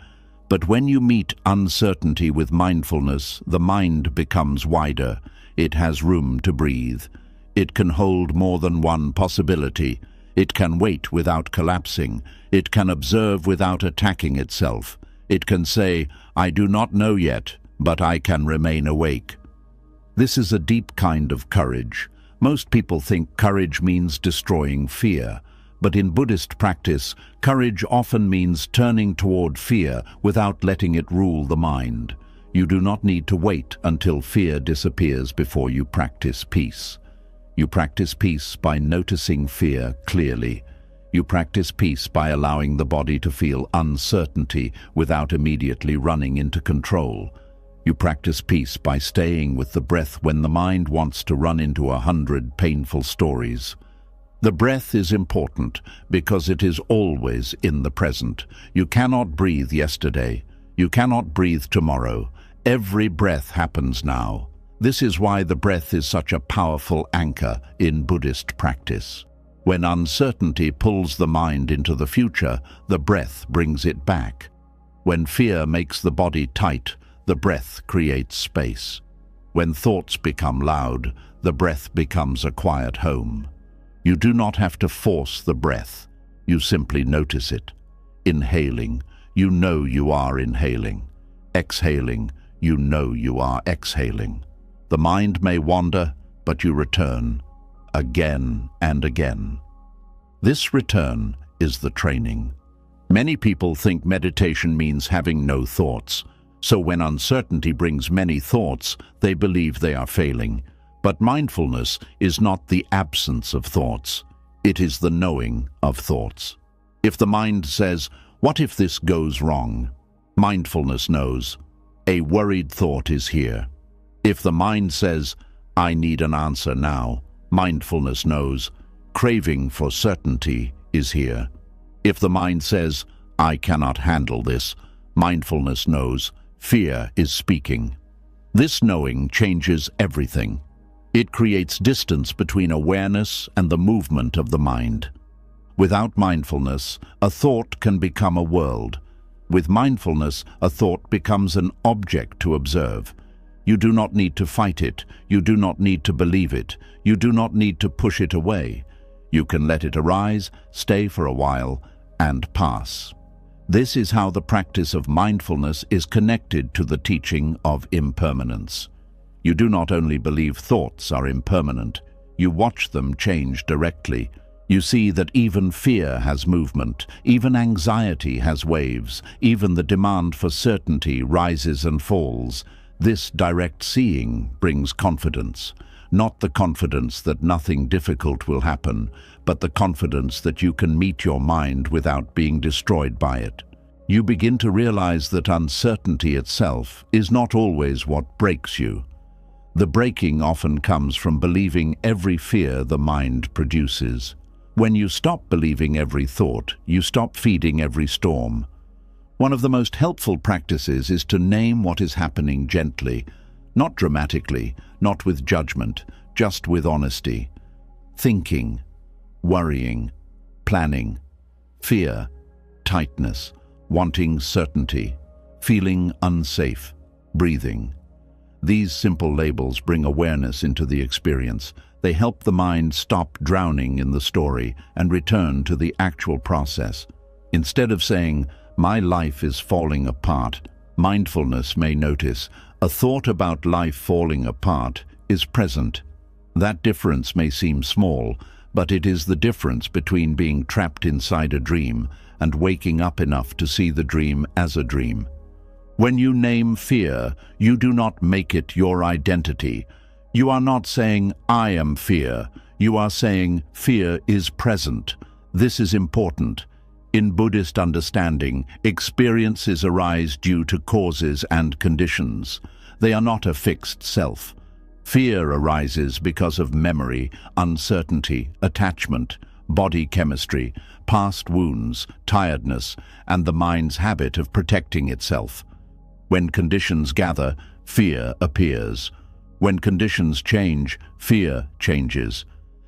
Speaker 1: But when you meet uncertainty with mindfulness, the mind becomes wider. It has room to breathe. It can hold more than one possibility. It can wait without collapsing. It can observe without attacking itself. It can say, "I do not know yet, but I can remain awake." This is a deep kind of courage. Most people think courage means destroying fear. But in Buddhist practice, courage often means turning toward fear without letting it rule the mind. You do not need to wait until fear disappears before you practice peace. You practice peace by noticing fear clearly. You practice peace by allowing the body to feel uncertainty without immediately running into control. You practice peace by staying with the breath when the mind wants to run into 100 painful stories. The breath is important because it is always in the present. You cannot breathe yesterday. You cannot breathe tomorrow. Every breath happens now. This is why the breath is such a powerful anchor in Buddhist practice. When uncertainty pulls the mind into the future, the breath brings it back. When fear makes the body tight, the breath creates space. When thoughts become loud, the breath becomes a quiet home. You do not have to force the breath. You simply notice it. Inhaling, you know you are inhaling. Exhaling, you know you are exhaling. The mind may wander, but you return again and again. This return is the training. Many people think meditation means having no thoughts. So when uncertainty brings many thoughts, they believe they are failing. But mindfulness is not the absence of thoughts. It is the knowing of thoughts. If the mind says, "What if this goes wrong?" Mindfulness knows, a worried thought is here. If the mind says, "I need an answer now," mindfulness knows, craving for certainty is here. If the mind says, "I cannot handle this," mindfulness knows, fear is speaking. This knowing changes everything. It creates distance between awareness and the movement of the mind. Without mindfulness, a thought can become a world. With mindfulness, a thought becomes an object to observe. You do not need to fight it. You do not need to believe it. You do not need to push it away. You can let it arise, stay for a while, and pass. This is how the practice of mindfulness is connected to the teaching of impermanence. You do not only believe thoughts are impermanent, you watch them change directly. You see that even fear has movement, even anxiety has waves, even the demand for certainty rises and falls. This direct seeing brings confidence, not the confidence that nothing difficult will happen, but the confidence that you can meet your mind without being destroyed by it. You begin to realize that uncertainty itself is not always what breaks you. The breaking often comes from believing every fear the mind produces. When you stop believing every thought, you stop feeding every storm. One of the most helpful practices is to name what is happening gently, not dramatically, not with judgment, just with honesty. Thinking, worrying, planning, fear, tightness, wanting certainty, feeling unsafe, breathing. These simple labels bring awareness into the experience. They help the mind stop drowning in the story and return to the actual process. Instead of saying, "My life is falling apart," mindfulness may notice, a thought about life falling apart is present. That difference may seem small, but it is the difference between being trapped inside a dream and waking up enough to see the dream as a dream. When you name fear, you do not make it your identity. You are not saying, "I am fear." You are saying, "Fear is present." This is important. In Buddhist understanding, experiences arise due to causes and conditions. They are not a fixed self. Fear arises because of memory, uncertainty, attachment, body chemistry, past wounds, tiredness, and the mind's habit of protecting itself. When conditions gather, fear appears. When conditions change, fear changes.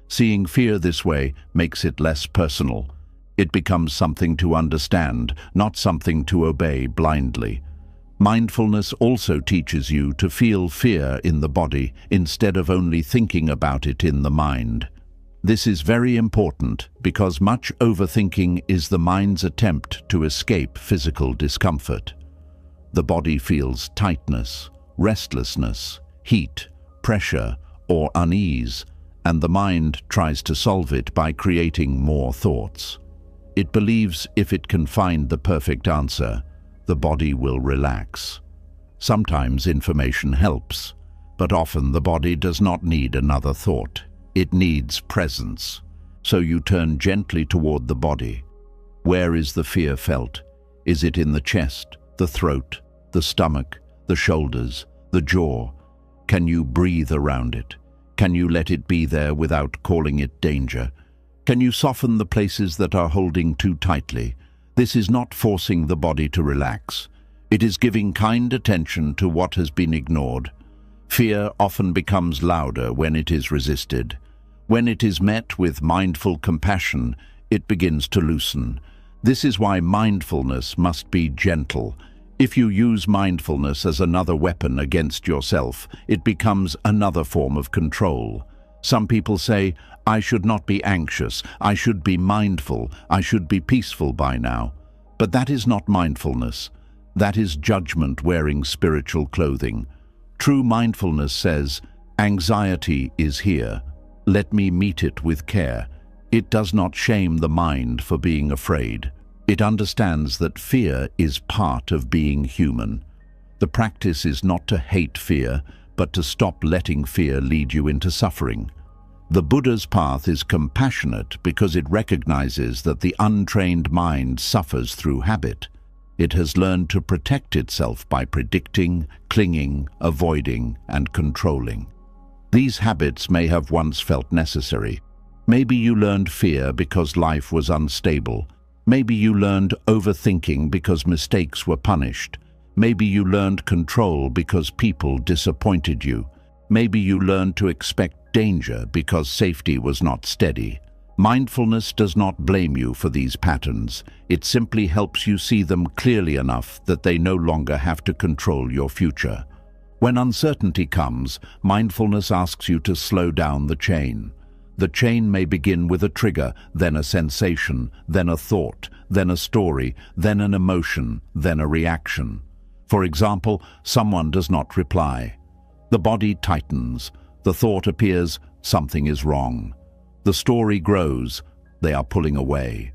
Speaker 1: Seeing fear this way makes it less personal. It becomes something to understand, not something to obey blindly. Mindfulness also teaches you to feel fear in the body instead of only thinking about it in the mind. This is very important because much overthinking is the mind's attempt to escape physical discomfort. The body feels tightness, restlessness, heat, pressure, or unease, and the mind tries to solve it by creating more thoughts. It believes if it can find the perfect answer, the body will relax. Sometimes information helps, but often the body does not need another thought. It needs presence. So you turn gently toward the body. Where is the fear felt? Is it in the chest, the throat, the stomach, the shoulders, the jaw? Can you breathe around it? Can you let it be there without calling it danger? Can you soften the places that are holding too tightly? This is not forcing the body to relax. It is giving kind attention to what has been ignored. Fear often becomes louder when it is resisted. When it is met with mindful compassion, it begins to loosen. This is why mindfulness must be gentle. If you use mindfulness as another weapon against yourself, it becomes another form of control. Some people say, I should not be anxious, I should be mindful, I should be peaceful by now. But that is not mindfulness. That is judgment wearing spiritual clothing. True mindfulness says, anxiety is here. Let me meet it with care. It does not shame the mind for being afraid. It understands that fear is part of being human. The practice is not to hate fear, but to stop letting fear lead you into suffering. The Buddha's path is compassionate because it recognizes that the untrained mind suffers through habit. It has learned to protect itself by predicting, clinging, avoiding, and controlling. These habits may have once felt necessary. Maybe you learned fear because life was unstable. Maybe you learned overthinking because mistakes were punished. Maybe you learned control because people disappointed you. Maybe you learned to expect danger because safety was not steady. Mindfulness does not blame you for these patterns. It simply helps you see them clearly enough that they no longer have to control your future. When uncertainty comes, mindfulness asks you to slow down the chain. The chain may begin with a trigger, then a sensation, then a thought, then a story, then an emotion, then a reaction. For example, someone does not reply. The body tightens. The thought appears, something is wrong. The story grows, they are pulling away.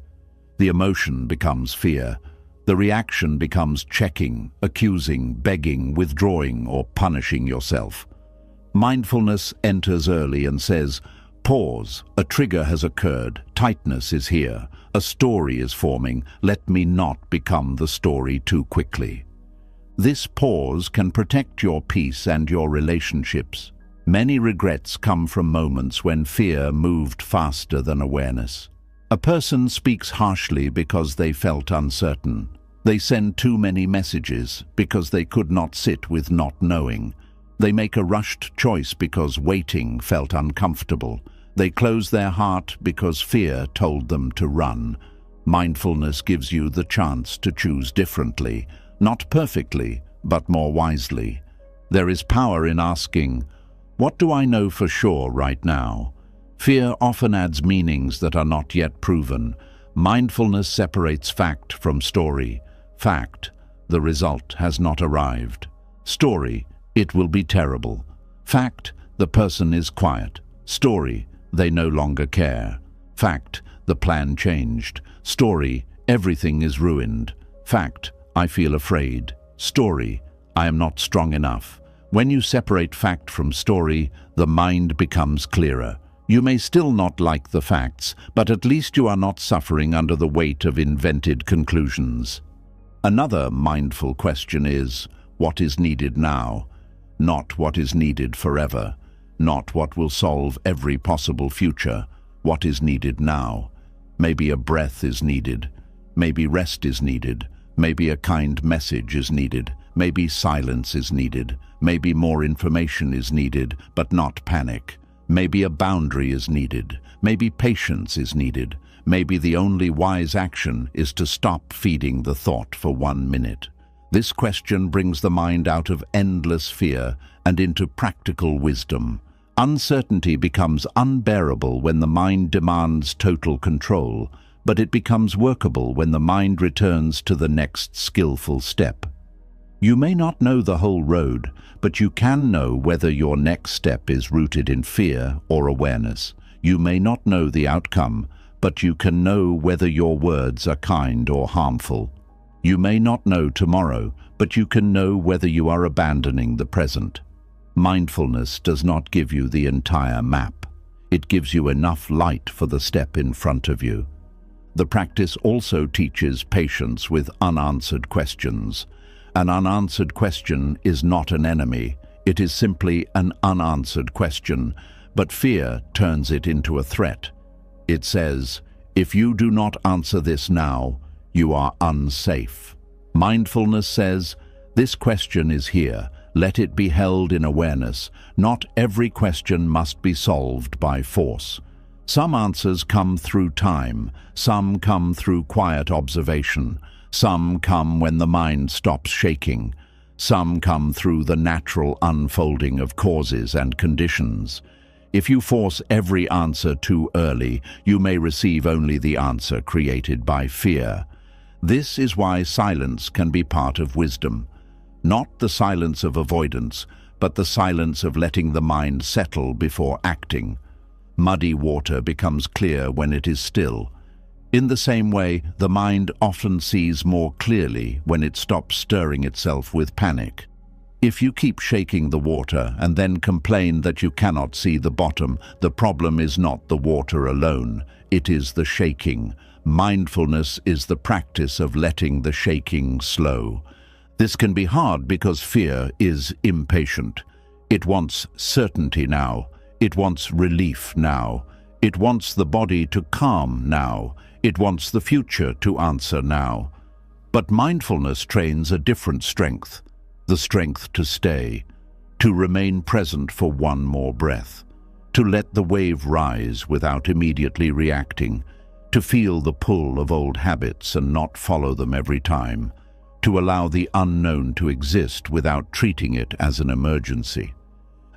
Speaker 1: The emotion becomes fear. The reaction becomes checking, accusing, begging, withdrawing, or punishing yourself. Mindfulness enters early and says, pause, a trigger has occurred, tightness is here, a story is forming, let me not become the story too quickly. This pause can protect your peace and your relationships. Many regrets come from moments when fear moved faster than awareness. A person speaks harshly because they felt uncertain. They send too many messages because they could not sit with not knowing. They make a rushed choice because waiting felt uncomfortable. They close their heart because fear told them to run. Mindfulness gives you the chance to choose differently, not perfectly, but more wisely. There is power in asking, what do I know for sure right now? Fear often adds meanings that are not yet proven. Mindfulness separates fact from story. Fact, the result has not arrived. Story, it will be terrible. Fact, the person is quiet. Story, they no longer care. Fact, the plan changed. Story, everything is ruined. Fact, I feel afraid. Story, I am not strong enough. When you separate fact from story, the mind becomes clearer. You may still not like the facts, but at least you are not suffering under the weight of invented conclusions. Another mindful question is, what is needed now? Not what is needed forever. Not what will solve every possible future. What is needed now? Maybe a breath is needed. Maybe rest is needed. Maybe a kind message is needed. Maybe silence is needed. Maybe more information is needed, but not panic. Maybe a boundary is needed. Maybe patience is needed. Maybe the only wise action is to stop feeding the thought for 1 minute. This question brings the mind out of endless fear and into practical wisdom. Uncertainty becomes unbearable when the mind demands total control, but it becomes workable when the mind returns to the next skillful step. You may not know the whole road, but you can know whether your next step is rooted in fear or awareness. You may not know the outcome, but you can know whether your words are kind or harmful. You may not know tomorrow, but you can know whether you are abandoning the present. Mindfulness does not give you the entire map. It gives you enough light for the step in front of you. The practice also teaches patience with unanswered questions. An unanswered question is not an enemy. It is simply an unanswered question, but fear turns it into a threat. It says, "If you do not answer this now, you are unsafe." Mindfulness says, "This question is here. Let it be held in awareness. Not every question must be solved by force. Some answers come through time. Some come through quiet observation. Some come when the mind stops shaking. Some come through the natural unfolding of causes and conditions. If you force every answer too early, you may receive only the answer created by fear. This is why silence can be part of wisdom. Not the silence of avoidance, but the silence of letting the mind settle before acting. Muddy water becomes clear when it is still. In the same way, the mind often sees more clearly when it stops stirring itself with panic. If you keep shaking the water and then complain that you cannot see the bottom, the problem is not the water alone, it is the shaking. Mindfulness is the practice of letting the shaking slow. This can be hard because fear is impatient. It wants certainty now. It wants relief now. It wants the body to calm now. It wants the future to answer now. But mindfulness trains a different strength. The strength to stay, to remain present for one more breath, to let the wave rise without immediately reacting, to feel the pull of old habits and not follow them every time, to allow the unknown to exist without treating it as an emergency.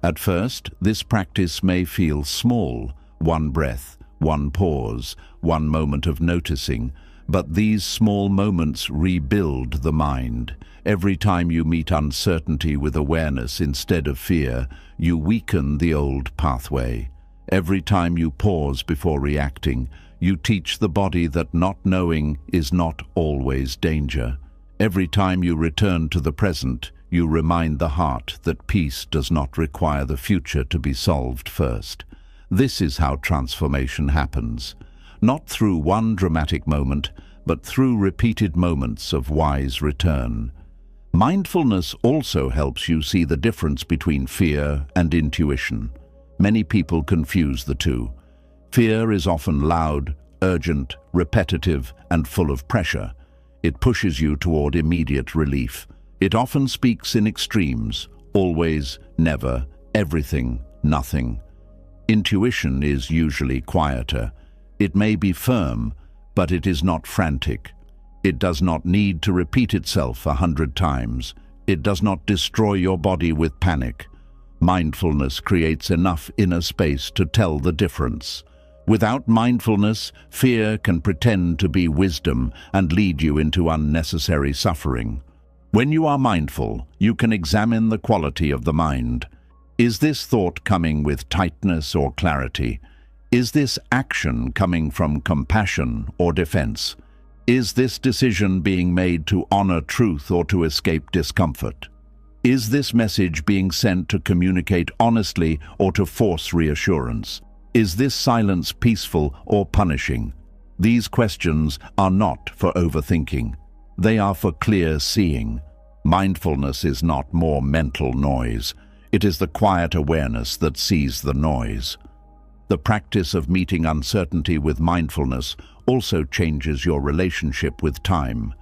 Speaker 1: At first, this practice may feel small, one breath, one pause, one moment of noticing, but these small moments rebuild the mind. Every time you meet uncertainty with awareness instead of fear, you weaken the old pathway. Every time you pause before reacting, you teach the body that not knowing is not always danger. Every time you return to the present, you remind the heart that peace does not require the future to be solved first. This is how transformation happens. Not through one dramatic moment, but through repeated moments of wise return. Mindfulness also helps you see the difference between fear and intuition. Many people confuse the two. Fear is often loud, urgent, repetitive, and full of pressure. It pushes you toward immediate relief. It often speaks in extremes: always, never, everything, nothing. Intuition is usually quieter. It may be firm, but it is not frantic. It does not need to repeat itself 100 times. It does not destroy your body with panic. Mindfulness creates enough inner space to tell the difference. Without mindfulness, fear can pretend to be wisdom and lead you into unnecessary suffering. When you are mindful, you can examine the quality of the mind. Is this thought coming with tightness or clarity? Is this action coming from compassion or defense? Is this decision being made to honor truth or to escape discomfort? Is this message being sent to communicate honestly or to force reassurance? Is this silence peaceful or punishing? These questions are not for overthinking. They are for clear seeing. Mindfulness is not more mental noise. It is the quiet awareness that sees the noise. The practice of meeting uncertainty with mindfulness also changes your relationship with time.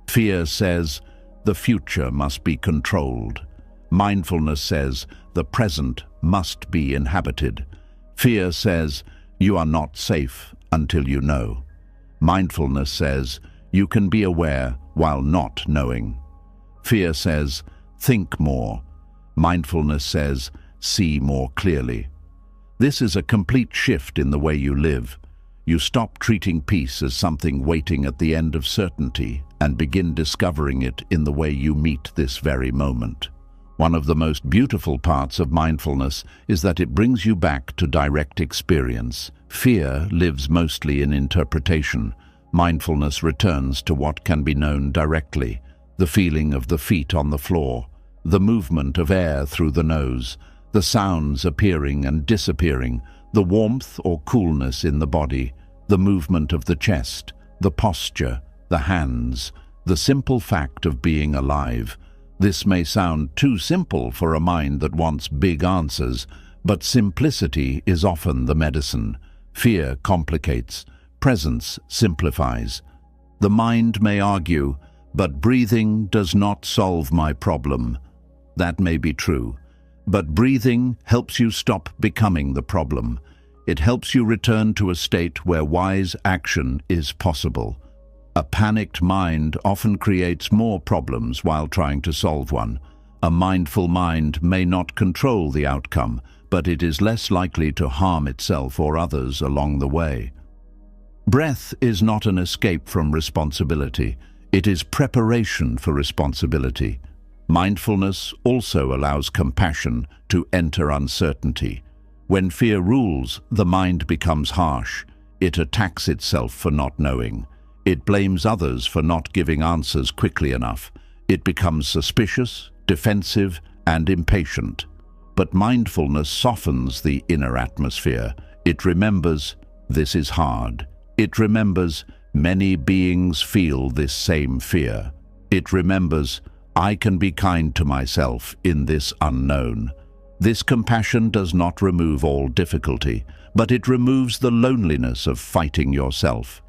Speaker 1: Fear says, the future must be controlled. Mindfulness says, the present must be inhabited. Fear says, you are not safe until you know. Mindfulness says, you can be aware while not knowing. Fear says, think more. Mindfulness says, see more clearly. This is a complete shift in the way you live. You stop treating peace as something waiting at the end of certainty and begin discovering it in the way you meet this very moment. One of the most beautiful parts of mindfulness is that it brings you back to direct experience. Fear lives mostly in interpretation. Mindfulness returns to what can be known directly: the feeling of the feet on the floor, the movement of air through the nose, the sounds appearing and disappearing, the warmth or coolness in the body, the movement of the chest, the posture, the hands, the simple fact of being alive. This may sound too simple for a mind that wants big answers, but simplicity is often the medicine. Fear complicates, presence simplifies. The mind may argue, but breathing does not solve my problem. That may be true, but breathing helps you stop becoming the problem. It helps you return to a state where wise action is possible. A panicked mind often creates more problems while trying to solve one. A mindful mind may not control the outcome, but it is less likely to harm itself or others along the way. Breath is not an escape from responsibility. It is preparation for responsibility. Mindfulness also allows compassion to enter uncertainty. When fear rules, the mind becomes harsh. It attacks itself for not knowing. It blames others for not giving answers quickly enough. It becomes suspicious, defensive, and impatient. But mindfulness softens the inner atmosphere. It remembers, this is hard. It remembers, many beings feel this same fear. It remembers, I can be kind to myself in this unknown. This compassion does not remove all difficulty, but it removes the loneliness of fighting yourself.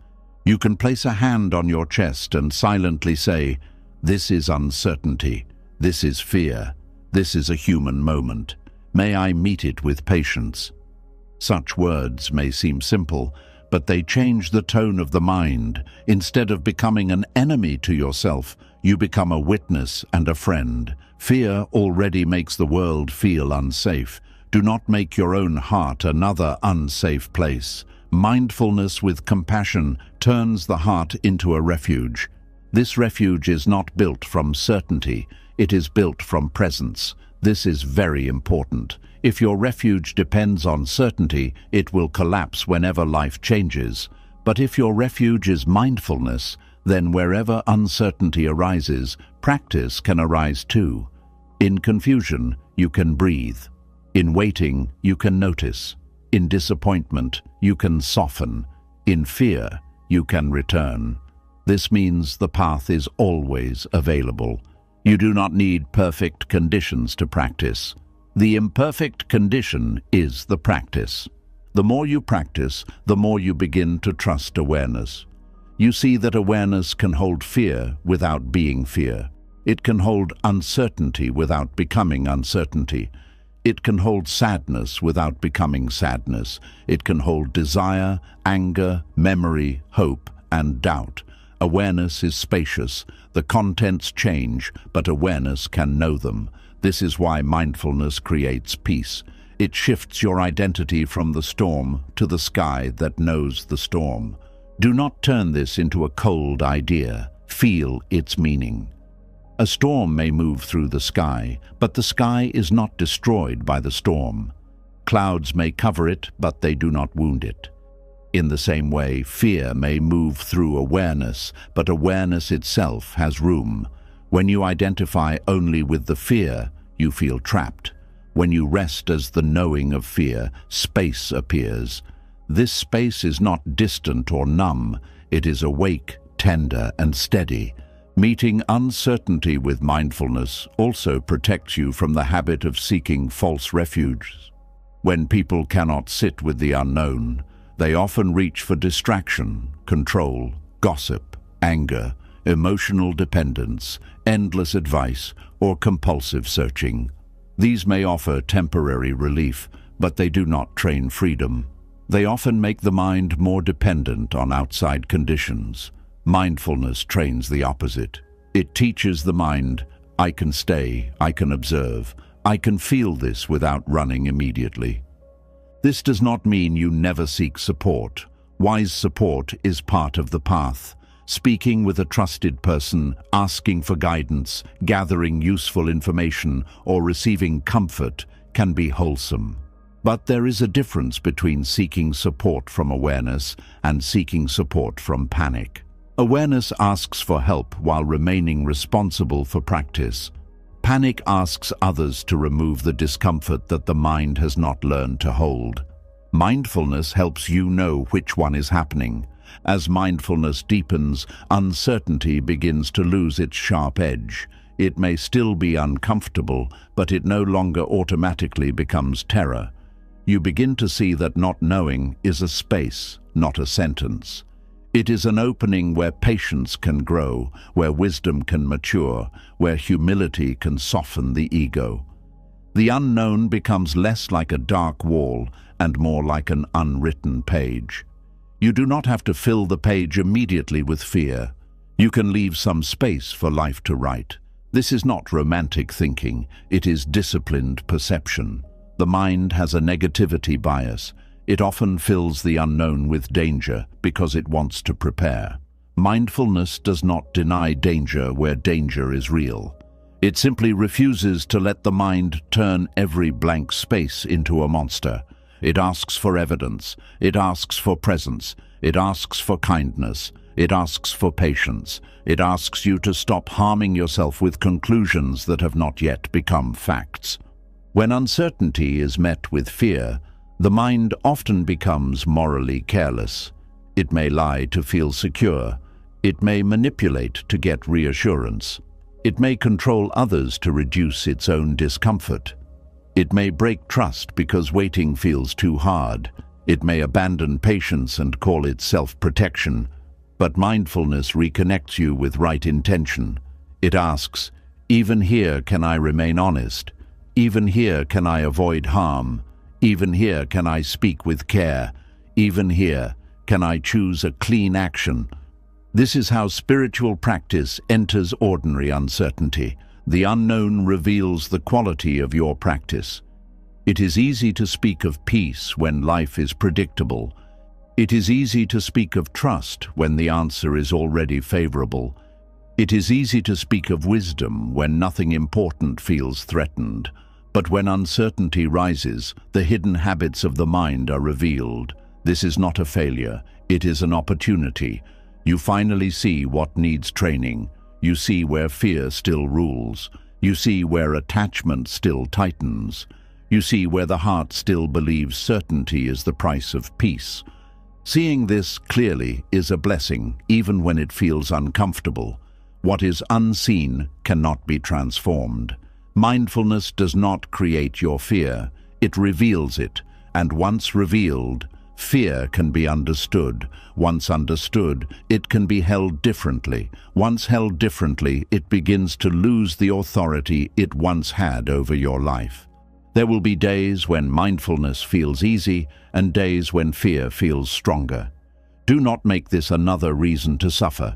Speaker 1: You can place a hand on your chest and silently say, this is uncertainty, this is fear, this is a human moment. May I meet it with patience. Such words may seem simple, but they change the tone of the mind. Instead of becoming an enemy to yourself, you become a witness and a friend. Fear already makes the world feel unsafe. Do not make your own heart another unsafe place. Mindfulness with compassion turns the heart into a refuge. This refuge is not built from certainty, it is built from presence. This is very important. If your refuge depends on certainty, it will collapse whenever life changes. But if your refuge is mindfulness, then wherever uncertainty arises, practice can arise too. In confusion, you can breathe. In waiting, you can notice. In disappointment, you can soften. In fear, you can return. This means the path is always available. You do not need perfect conditions to practice. The imperfect condition is the practice. The more you practice, the more you begin to trust awareness. You see that awareness can hold fear without being fear. It can hold uncertainty without becoming uncertainty. It can hold sadness without becoming sadness. It can hold desire, anger, memory, hope, and doubt. Awareness is spacious. The contents change, but awareness can know them. This is why mindfulness creates peace. It shifts your identity from the storm to the sky that knows the storm. Do not turn this into a cold idea. Feel its meaning. A storm may move through the sky, but the sky is not destroyed by the storm. Clouds may cover it, but they do not wound it. In the same way, fear may move through awareness, but awareness itself has room. When you identify only with the fear, you feel trapped. When you rest as the knowing of fear, space appears. This space is not distant or numb. It is awake, tender, and steady. Meeting uncertainty with mindfulness also protects you from the habit of seeking false refuges. When people cannot sit with the unknown, they often reach for distraction, control, gossip, anger, emotional dependence, endless advice, or compulsive searching. These may offer temporary relief, but they do not train freedom. They often make the mind more dependent on outside conditions. Mindfulness trains the opposite. It teaches the mind, I can stay, I can observe, I can feel this without running immediately. This does not mean you never seek support. Wise support is part of the path. Speaking with a trusted person, asking for guidance, gathering useful information, or receiving comfort can be wholesome. But there is a difference between seeking support from awareness and seeking support from panic. Awareness asks for help while remaining responsible for practice. Panic asks others to remove the discomfort that the mind has not learned to hold. Mindfulness helps you know which one is happening. As mindfulness deepens, uncertainty begins to lose its sharp edge. It may still be uncomfortable, but it no longer automatically becomes terror. You begin to see that not knowing is a space, not a sentence. It is an opening where patience can grow, where wisdom can mature, where humility can soften the ego. The unknown becomes less like a dark wall and more like an unwritten page. You do not have to fill the page immediately with fear. You can leave some space for life to write. This is not romantic thinking, it is disciplined perception. The mind has a negativity bias. It often fills the unknown with danger because it wants to prepare. Mindfulness does not deny danger where danger is real. It simply refuses to let the mind turn every blank space into a monster. It asks for evidence. It asks for presence. It asks for kindness. It asks for patience. It asks you to stop harming yourself with conclusions that have not yet become facts. When uncertainty is met with fear, the mind often becomes morally careless. It may lie to feel secure. It may manipulate to get reassurance. It may control others to reduce its own discomfort. It may break trust because waiting feels too hard. It may abandon patience and call it self-protection. But mindfulness reconnects you with right intention. It asks, even here can I remain honest? Even here can I avoid harm? Even here can I speak with care? Even here can I choose a clean action? This is how spiritual practice enters ordinary uncertainty. The unknown reveals the quality of your practice. It is easy to speak of peace when life is predictable. It is easy to speak of trust when the answer is already favorable. It is easy to speak of wisdom when nothing important feels threatened. But when uncertainty rises, the hidden habits of the mind are revealed. This is not a failure, it is an opportunity. You finally see what needs training. You see where fear still rules. You see where attachment still tightens. You see where the heart still believes certainty is the price of peace. Seeing this clearly is a blessing, even when it feels uncomfortable. What is unseen cannot be transformed. Mindfulness does not create your fear, it reveals it, and once revealed, fear can be understood. Once understood, it can be held differently. Once held differently, it begins to lose the authority it once had over your life. There will be days when mindfulness feels easy and days when fear feels stronger. Do not make this another reason to suffer.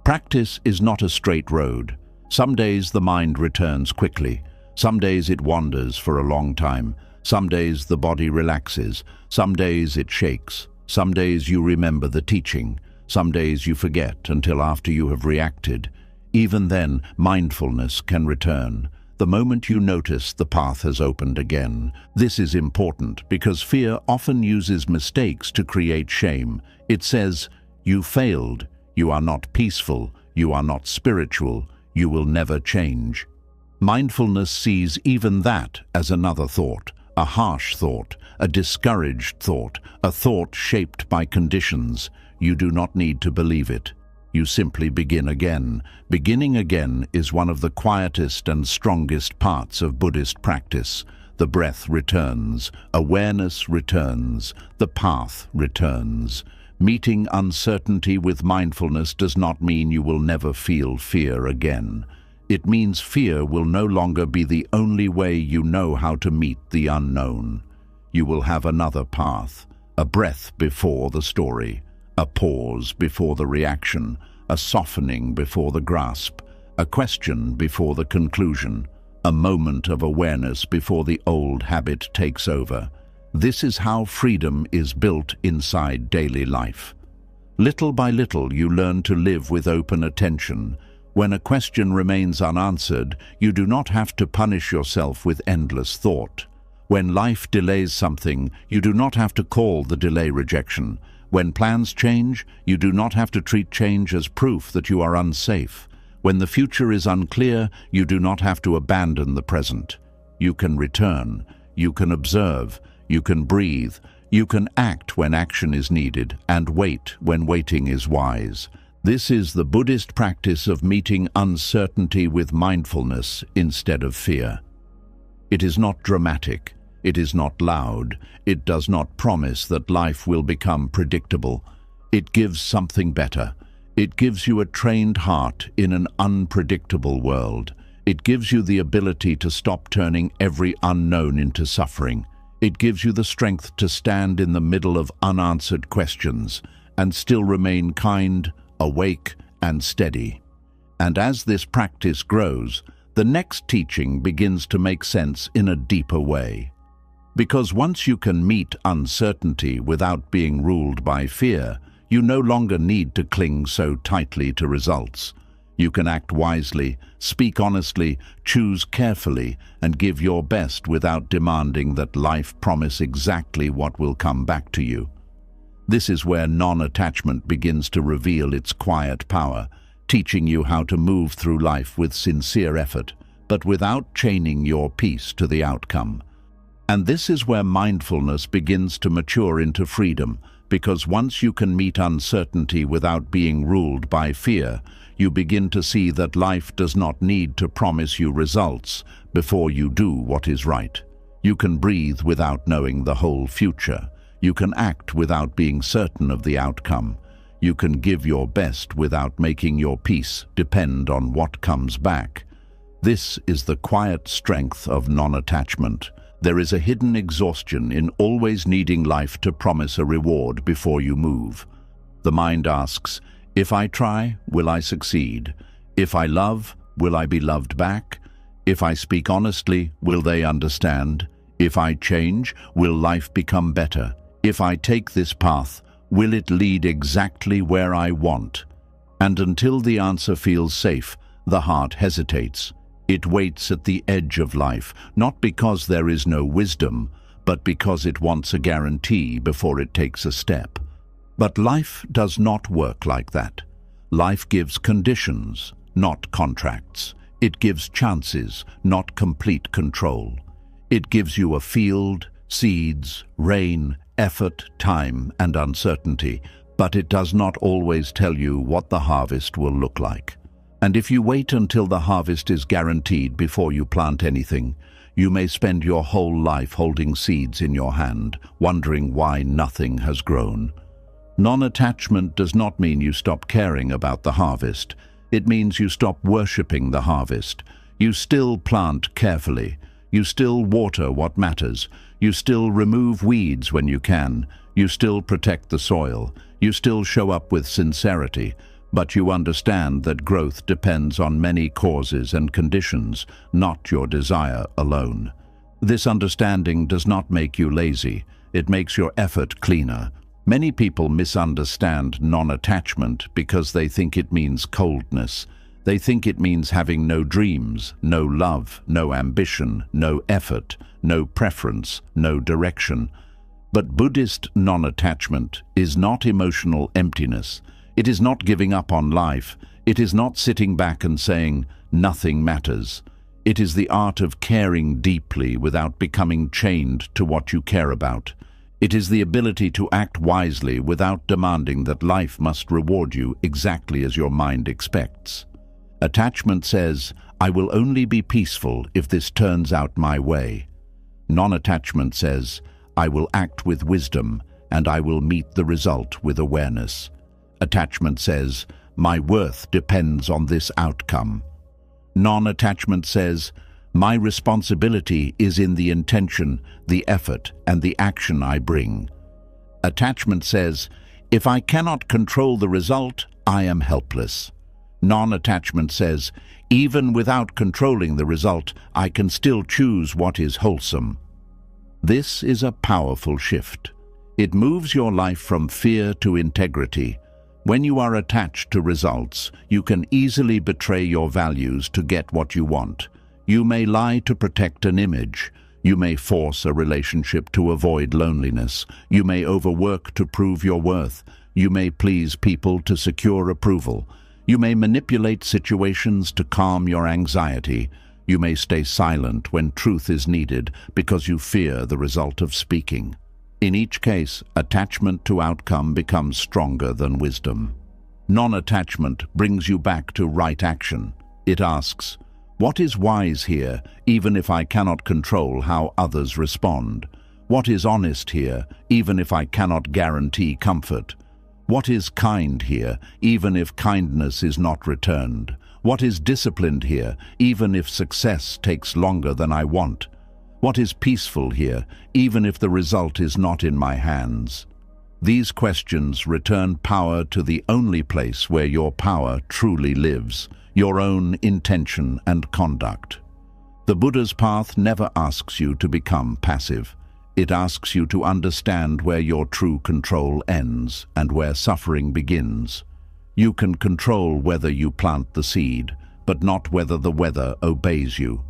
Speaker 1: Practice is not a straight road. Some days the mind returns quickly. Some days it wanders for a long time. Some days the body relaxes. Some days it shakes. Some days you remember the teaching. Some days you forget until after you have reacted. Even then, mindfulness can return. The moment you notice the path has opened again. This is important because fear often uses mistakes to create shame. It says, you failed, you are not peaceful, you are not spiritual, you will never change. Mindfulness sees even that as another thought, a harsh thought, a discouraged thought, a thought shaped by conditions. You do not need to believe it. You simply begin again. Beginning again is one of the quietest and strongest parts of Buddhist practice. The breath returns, awareness returns, the path returns. Meeting uncertainty with mindfulness does not mean you will never feel fear again. It means fear will no longer be the only way you know how to meet the unknown. You will have another path, a breath before the story, a pause before the reaction, a softening before the grasp, a question before the conclusion, a moment of awareness before the old habit takes over. This is how freedom is built inside daily life. Little by little, you learn to live with open attention. When a question remains unanswered, you do not have to punish yourself with endless thought. When life delays something, you do not have to call the delay rejection. When plans change, you do not have to treat change as proof that you are unsafe. When the future is unclear, you do not have to abandon the present. You can return, you can observe, you can breathe, you can act when action is needed, and wait when waiting is wise. This is the Buddhist practice of meeting uncertainty with mindfulness instead of fear. It is not dramatic. It is not loud. It does not promise that life will become predictable. It gives something better. It gives you a trained heart in an unpredictable world. It gives you the ability to stop turning every unknown into suffering. It gives you the strength to stand in the middle of unanswered questions and still remain kind, awake, and steady. And as this practice grows, the next teaching begins to make sense in a deeper way. Because once you can meet uncertainty without being ruled by fear, you no longer need to cling so tightly to results. You can act wisely, speak honestly, choose carefully, and give your best without demanding that life promise exactly what will come back to you. This is where non-attachment begins to reveal its quiet power, teaching you how to move through life with sincere effort, but without chaining your peace to the outcome. And this is where mindfulness begins to mature into freedom, because once you can meet uncertainty without being ruled by fear, you begin to see that life does not need to promise you results before you do what is right. You can breathe without knowing the whole future. You can act without being certain of the outcome. You can give your best without making your peace depend on what comes back. This is the quiet strength of non-attachment. There is a hidden exhaustion in always needing life to promise a reward before you move. The mind asks, if I try, will I succeed? If I love, will I be loved back? If I speak honestly, will they understand? If I change, will life become better? If I take this path, will it lead exactly where I want? And until the answer feels safe, the heart hesitates. It waits at the edge of life, not because there is no wisdom, but because it wants a guarantee before it takes a step. But life does not work like that. Life gives conditions, not contracts. It gives chances, not complete control. It gives you a field, seeds, rain, effort, time, and uncertainty, but it does not always tell you what the harvest will look like. And if you wait until the harvest is guaranteed before you plant anything, you may spend your whole life holding seeds in your hand, wondering why nothing has grown. Non-attachment does not mean you stop caring about the harvest. It means you stop worshipping the harvest. You still plant carefully. You still water what matters. You still remove weeds when you can. You still protect the soil. You still show up with sincerity. But you understand that growth depends on many causes and conditions, not your desire alone. This understanding does not make you lazy. It makes your effort cleaner. Many people misunderstand non-attachment because they think it means coldness. They think it means having no dreams, no love, no ambition, no effort, no preference, no direction. But Buddhist non-attachment is not emotional emptiness. It is not giving up on life. It is not sitting back and saying, nothing matters. It is the art of caring deeply without becoming chained to what you care about. It is the ability to act wisely without demanding that life must reward you exactly as your mind expects. Attachment says, I will only be peaceful if this turns out my way. Non-attachment says, I will act with wisdom and I will meet the result with awareness. Attachment says, my worth depends on this outcome. Non-attachment says, my responsibility is in the intention, the effort, and the action I bring. Attachment says, if I cannot control the result, I am helpless. Non-attachment says, even without controlling the result, I can still choose what is wholesome. This is a powerful shift. It moves your life from fear to integrity. When you are attached to results, you can easily betray your values to get what you want. You may lie to protect an image. You may force a relationship to avoid loneliness. You may overwork to prove your worth. You may please people to secure approval. You may manipulate situations to calm your anxiety. You may stay silent when truth is needed because you fear the result of speaking. In each case, attachment to outcome becomes stronger than wisdom. Non-attachment brings you back to right action. It asks, what is wise here, even if I cannot control how others respond? What is honest here, even if I cannot guarantee comfort? What is kind here, even if kindness is not returned? What is disciplined here, even if success takes longer than I want? What is peaceful here, even if the result is not in my hands? These questions return power to the only place where your power truly lives, your own intention and conduct. The Buddha's path never asks you to become passive. It asks you to understand where your true control ends and where suffering begins. You can control whether you plant the seed, but not whether the weather obeys you.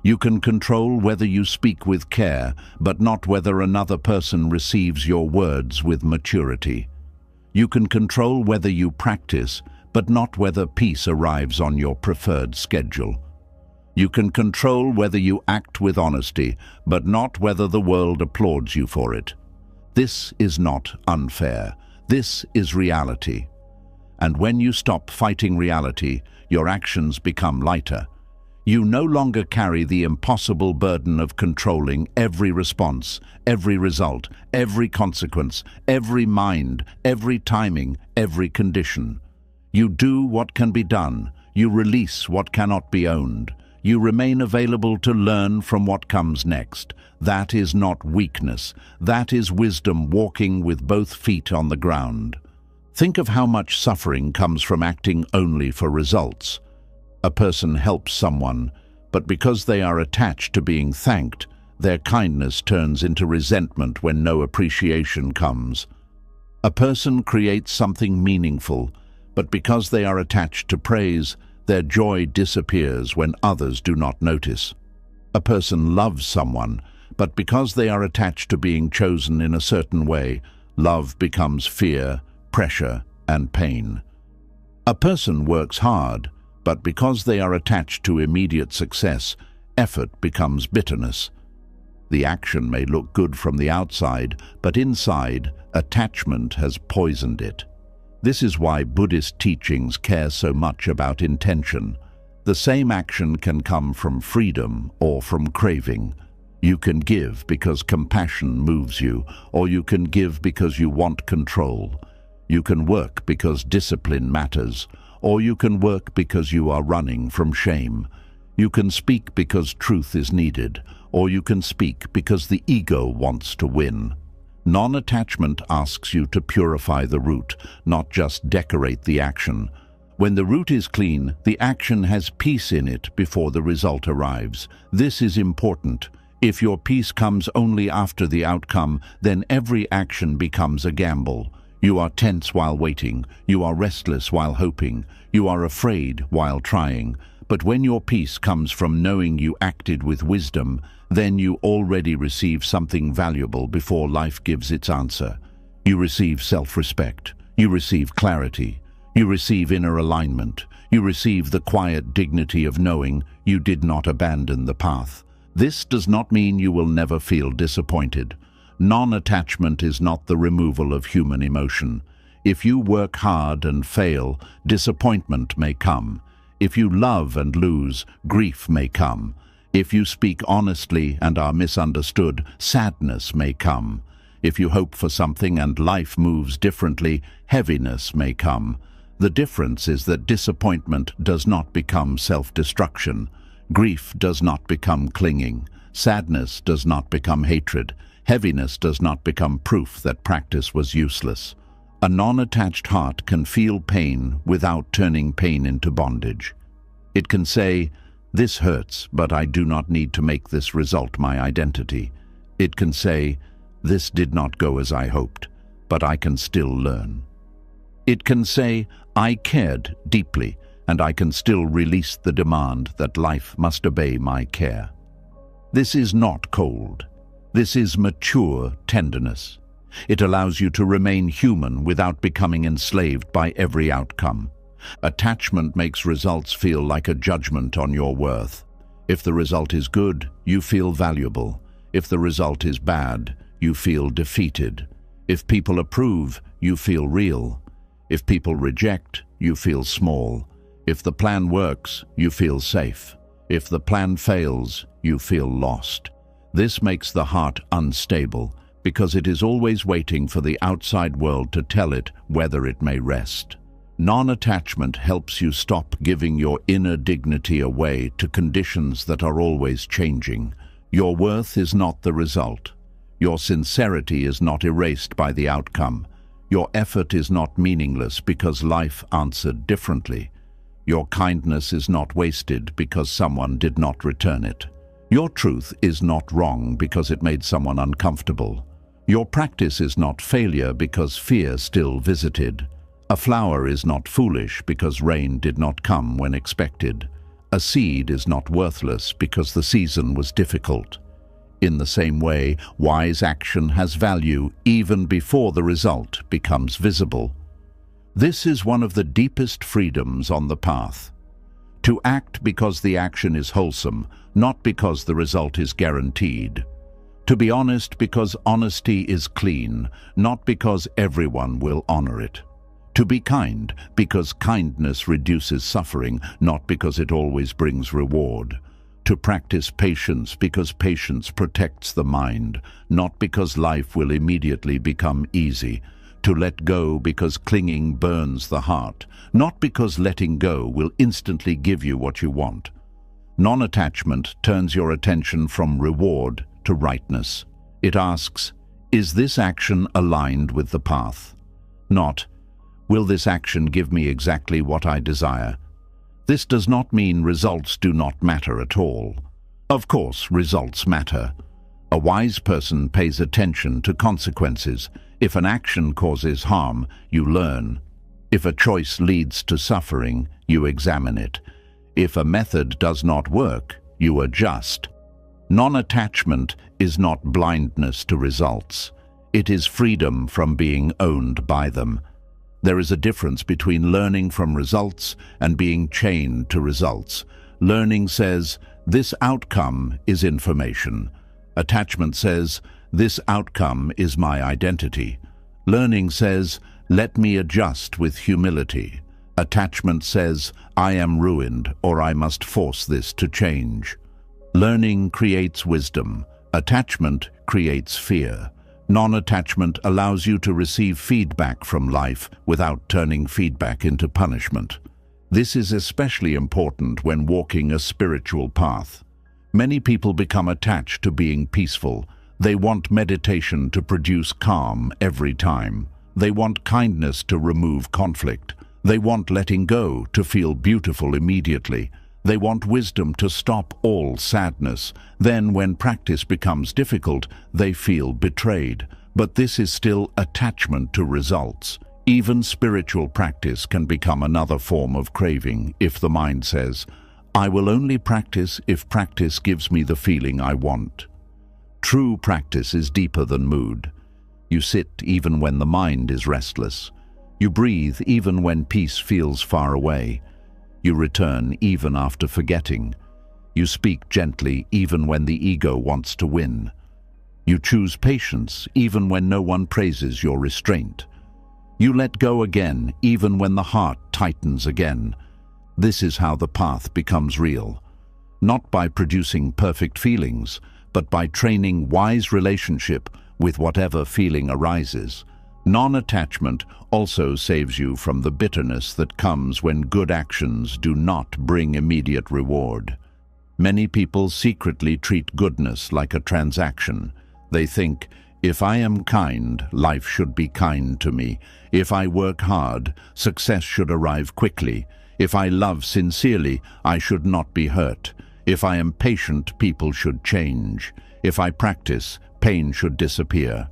Speaker 1: You can control whether you speak with care, but not whether another person receives your words with maturity. You can control whether you practice, but not whether peace arrives on your preferred schedule. You can control whether you act with honesty, but not whether the world applauds you for it. This is not unfair. This is reality. And when you stop fighting reality, your actions become lighter. You no longer carry the impossible burden of controlling every response, every result, every consequence, every mind, every timing, every condition. You do what can be done. You release what cannot be owned. You remain available to learn from what comes next. That is not weakness. That is wisdom walking with both feet on the ground. Think of how much suffering comes from acting only for results. A person helps someone, but because they are attached to being thanked, their kindness turns into resentment when no appreciation comes. A person creates something meaningful, but because they are attached to praise, their joy disappears when others do not notice. A person loves someone, but because they are attached to being chosen in a certain way, love becomes fear, pressure, and pain. A person works hard, but because they are attached to immediate success, effort becomes bitterness. The action may look good from the outside, but inside, attachment has poisoned it. This is why Buddhist teachings care so much about intention. The same action can come from freedom or from craving. You can give because compassion moves you, or you can give because you want control. You can work because discipline matters, or you can work because you are running from shame. You can speak because truth is needed, or you can speak because the ego wants to win. Non-attachment asks you to purify the root, not just decorate the action. When the root is clean, the action has peace in it before the result arrives. This is important. If your peace comes only after the outcome, then every action becomes a gamble. You are tense while waiting. You are restless while hoping. You are afraid while trying. But when your peace comes from knowing you acted with wisdom, then you already receive something valuable before life gives its answer. You receive self-respect. You receive clarity. You receive inner alignment. You receive the quiet dignity of knowing you did not abandon the path. This does not mean you will never feel disappointed. Non-attachment is not the removal of human emotion. If you work hard and fail, disappointment may come. If you love and lose, grief may come. If you speak honestly and are misunderstood, sadness may come. If you hope for something and life moves differently, heaviness may come. The difference is that disappointment does not become self-destruction. Grief does not become clinging. Sadness does not become hatred. Heaviness does not become proof that practice was useless. A non-attached heart can feel pain without turning pain into bondage. It can say, "This hurts, but I do not need to make this result my identity." It can say, "This did not go as I hoped, but I can still learn." It can say, "I cared deeply, and I can still release the demand that life must obey my care." This is not cold. This is mature tenderness. It allows you to remain human without becoming enslaved by every outcome. Attachment makes results feel like a judgment on your worth. If the result is good, you feel valuable. If the result is bad, you feel defeated. If people approve, you feel real. If people reject, you feel small. If the plan works, you feel safe. If the plan fails, you feel lost. This makes the heart unstable, because it is always waiting for the outside world to tell it whether it may rest. Non-attachment helps you stop giving your inner dignity away to conditions that are always changing. Your worth is not the result. Your sincerity is not erased by the outcome. Your effort is not meaningless because life answered differently. Your kindness is not wasted because someone did not return it. Your truth is not wrong because it made someone uncomfortable. Your practice is not failure because fear still visited. A flower is not foolish because rain did not come when expected. A seed is not worthless because the season was difficult. In the same way, wise action has value even before the result becomes visible. This is one of the deepest freedoms on the path. To act because the action is wholesome, not because the result is guaranteed. To be honest because honesty is clean, not because everyone will honor it. To be kind because kindness reduces suffering, not because it always brings reward. To practice patience because patience protects the mind, not because life will immediately become easy. To let go because clinging burns the heart, not because letting go will instantly give you what you want. Non-attachment turns your attention from reward to rightness. It asks, is this action aligned with the path? Not, will this action give me exactly what I desire? This does not mean results do not matter at all. Of course, results matter. A wise person pays attention to consequences. If an action causes harm, you learn. If a choice leads to suffering, you examine it. If a method does not work, you adjust. Non-attachment is not blindness to results. It is freedom from being owned by them. There is a difference between learning from results and being chained to results. Learning says, this outcome is information. Attachment says, this outcome is my identity. Learning says, let me adjust with humility. Attachment says, I am ruined, or I must force this to change. Learning creates wisdom. Attachment creates fear. Non-attachment allows you to receive feedback from life without turning feedback into punishment. This is especially important when walking a spiritual path. Many people become attached to being peaceful. They want meditation to produce calm every time. They want kindness to remove conflict. They want letting go to feel beautiful immediately. They want wisdom to stop all sadness. Then, when practice becomes difficult, they feel betrayed. But this is still attachment to results. Even spiritual practice can become another form of craving if the mind says, I will only practice if practice gives me the feeling I want. True practice is deeper than mood. You sit even when the mind is restless. You breathe even when peace feels far away. You return even after forgetting. You speak gently even when the ego wants to win. You choose patience even when no one praises your restraint. You let go again even when the heart tightens again. This is how the path becomes real. Not by producing perfect feelings, but by training wise relationship with whatever feeling arises. Non-attachment also saves you from the bitterness that comes when good actions do not bring immediate reward. Many people secretly treat goodness like a transaction. They think, If I am kind, life should be kind to me. If I work hard, success should arrive quickly. If I love sincerely, I should not be hurt. If I am patient, people should change. If I practice, pain should disappear.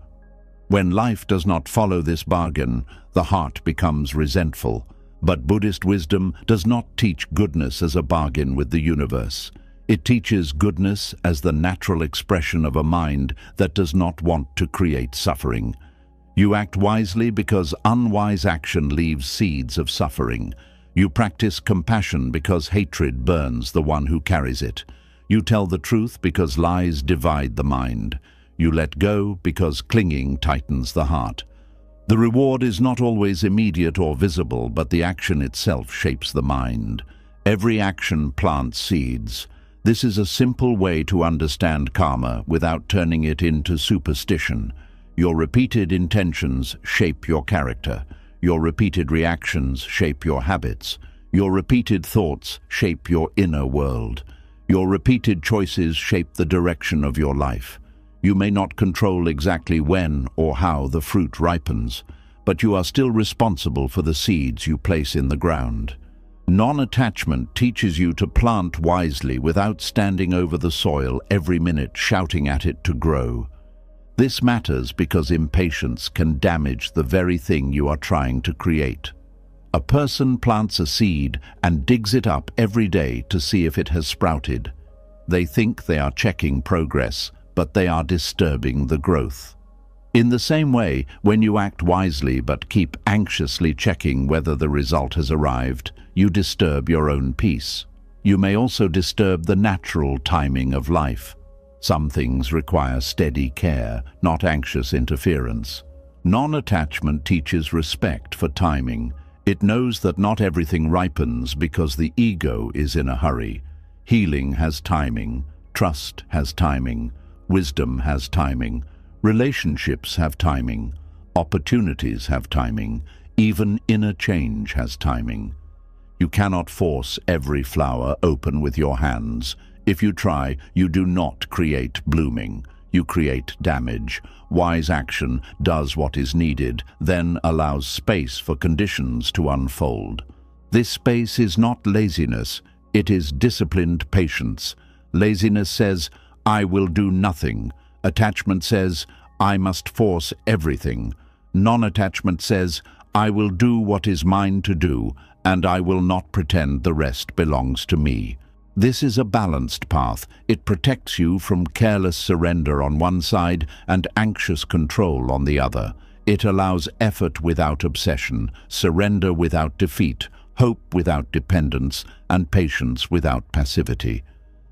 Speaker 1: When life does not follow this bargain, the heart becomes resentful. But Buddhist wisdom does not teach goodness as a bargain with the universe. It teaches goodness as the natural expression of a mind that does not want to create suffering. You act wisely because unwise action leaves seeds of suffering. You practice compassion because hatred burns the one who carries it. You tell the truth because lies divide the mind. You let go because clinging tightens the heart. The reward is not always immediate or visible, but the action itself shapes the mind. Every action plants seeds. This is a simple way to understand karma without turning it into superstition. Your repeated intentions shape your character. Your repeated reactions shape your habits. Your repeated thoughts shape your inner world. Your repeated choices shape the direction of your life. You may not control exactly when or how the fruit ripens, but you are still responsible for the seeds you place in the ground. Non-attachment teaches you to plant wisely without standing over the soil every minute shouting at it to grow. This matters because impatience can damage the very thing you are trying to create. A person plants a seed and digs it up every day to see if it has sprouted. They think they are checking progress, but they are disturbing the growth. In the same way, when you act wisely but keep anxiously checking whether the result has arrived, you disturb your own peace. You may also disturb the natural timing of life. Some things require steady care, not anxious interference. Non-attachment teaches respect for timing. It knows that not everything ripens because the ego is in a hurry. Healing has timing. Trust has timing. Wisdom has timing. Relationships have timing. Opportunities have timing. Even inner change has timing. You cannot force every flower open with your hands. If you try, you do not create blooming. You create damage. Wise action does what is needed, then allows space for conditions to unfold. This space is not laziness, it is disciplined patience. Laziness says, I will do nothing. Attachment says, I must force everything. Non-attachment says, I will do what is mine to do, and I will not pretend the rest belongs to me. This is a balanced path. It protects you from careless surrender on one side and anxious control on the other. It allows effort without obsession, surrender without defeat, hope without dependence, and patience without passivity.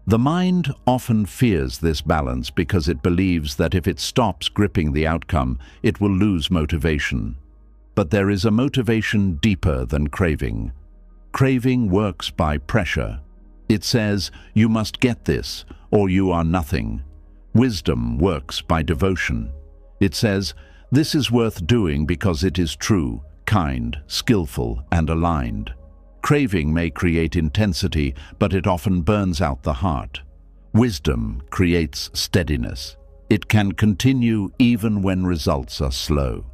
Speaker 1: The mind often fears this balance because it believes that if it stops gripping the outcome, it will lose motivation. But there is a motivation deeper than craving. Craving works by pressure. It says, you must get this, or you are nothing. Wisdom works by devotion. It says, this is worth doing because it is true, kind, skillful, and aligned. Craving may create intensity, but it often burns out the heart. Wisdom creates steadiness. It can continue even when results are slow.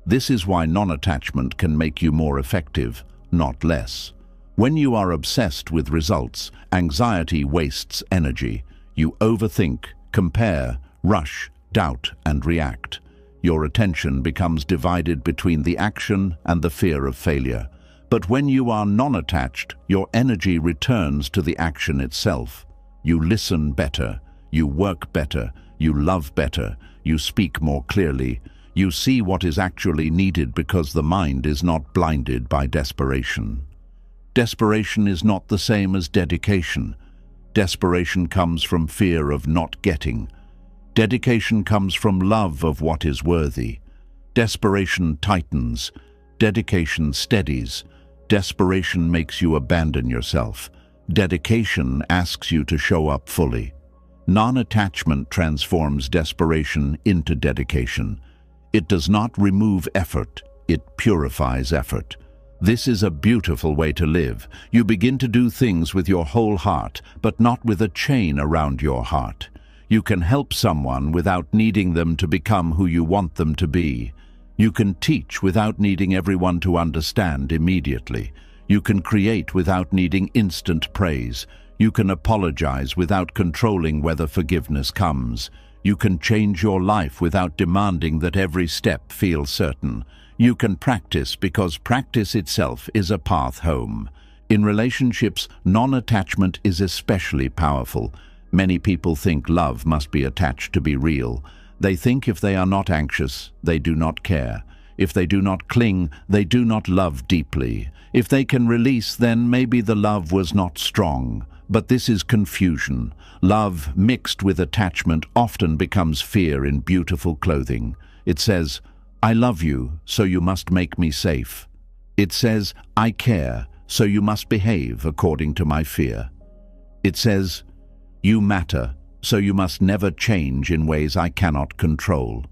Speaker 1: This is why non-attachment can make you more effective, not less. When you are obsessed with results, anxiety wastes energy. You overthink, compare, rush, doubt, and react. Your attention becomes divided between the action and the fear of failure. But when you are non-attached, your energy returns to the action itself. You listen better, you work better, you love better, you speak more clearly. You see what is actually needed because the mind is not blinded by desperation. Desperation is not the same as dedication. Desperation comes from fear of not getting. Dedication comes from love of what is worthy. Desperation tightens. Dedication steadies. Desperation makes you abandon yourself. Dedication asks you to show up fully. Non-attachment transforms desperation into dedication. It does not remove effort, it purifies effort. This is a beautiful way to live. You begin to do things with your whole heart, but not with a chain around your heart. You can help someone without needing them to become who you want them to be. You can teach without needing everyone to understand immediately. You can create without needing instant praise. You can apologize without controlling whether forgiveness comes. You can change your life without demanding that every step feel certain. You can practice because practice itself is a path home. In relationships, non-attachment is especially powerful. Many people think love must be attached to be real. They think if they are not anxious, they do not care. If they do not cling, they do not love deeply. If they can release, then maybe the love was not strong. But this is confusion. Love mixed with attachment often becomes fear in beautiful clothing. It says, "I love you, so you must make me safe." It says, "I care, so you must behave according to my fear." It says, "You matter, so you must never change in ways I cannot control."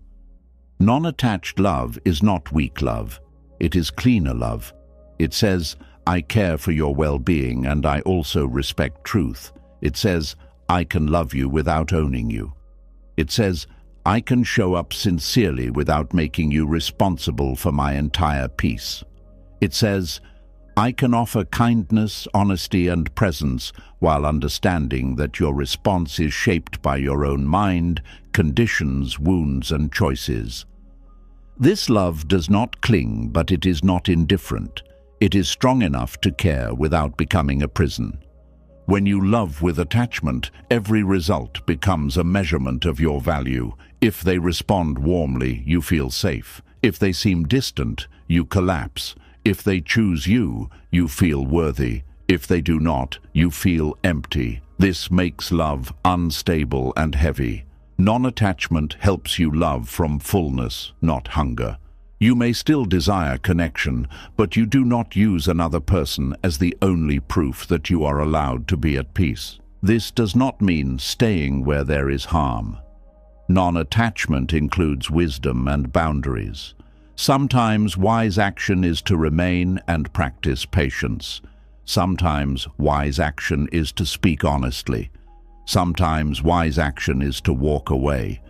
Speaker 1: Non-attached love is not weak love. It is cleaner love. It says, "I care for your well-being and I also respect truth." It says, "I can love you without owning you." It says, "I can show up sincerely without making you responsible for my entire peace." It says, "I can offer kindness, honesty, and presence while understanding that your response is shaped by your own mind, conditions, wounds, and choices." This love does not cling, but it is not indifferent. It is strong enough to care without becoming a prison. When you love with attachment, every result becomes a measurement of your value. If they respond warmly, you feel safe. If they seem distant, you collapse. If they choose you, you feel worthy. If they do not, you feel empty. This makes love unstable and heavy. Non-attachment helps you love from fullness, not hunger. You may still desire connection, but you do not use another person as the only proof that you are allowed to be at peace. This does not mean staying where there is harm. Non-attachment includes wisdom and boundaries. Sometimes wise action is to remain and practice patience. Sometimes wise action is to speak honestly. Sometimes wise action is to walk away.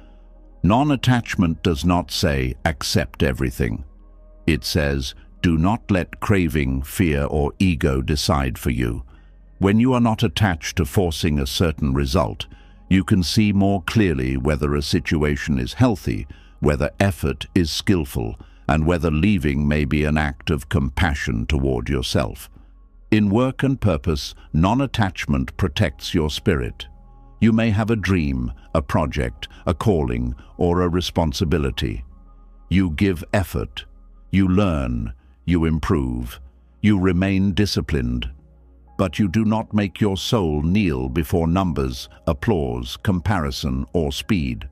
Speaker 1: Non-attachment does not say, accept everything. It says, do not let craving, fear, or ego decide for you. When you are not attached to forcing a certain result, you can see more clearly whether a situation is healthy, whether effort is skillful, and whether leaving may be an act of compassion toward yourself. In work and purpose, non-attachment protects your spirit. You may have a dream, a project, a calling, or a responsibility. You give effort. You learn. You improve. You remain disciplined. But you do not make your soul kneel before numbers, applause, comparison, or speed.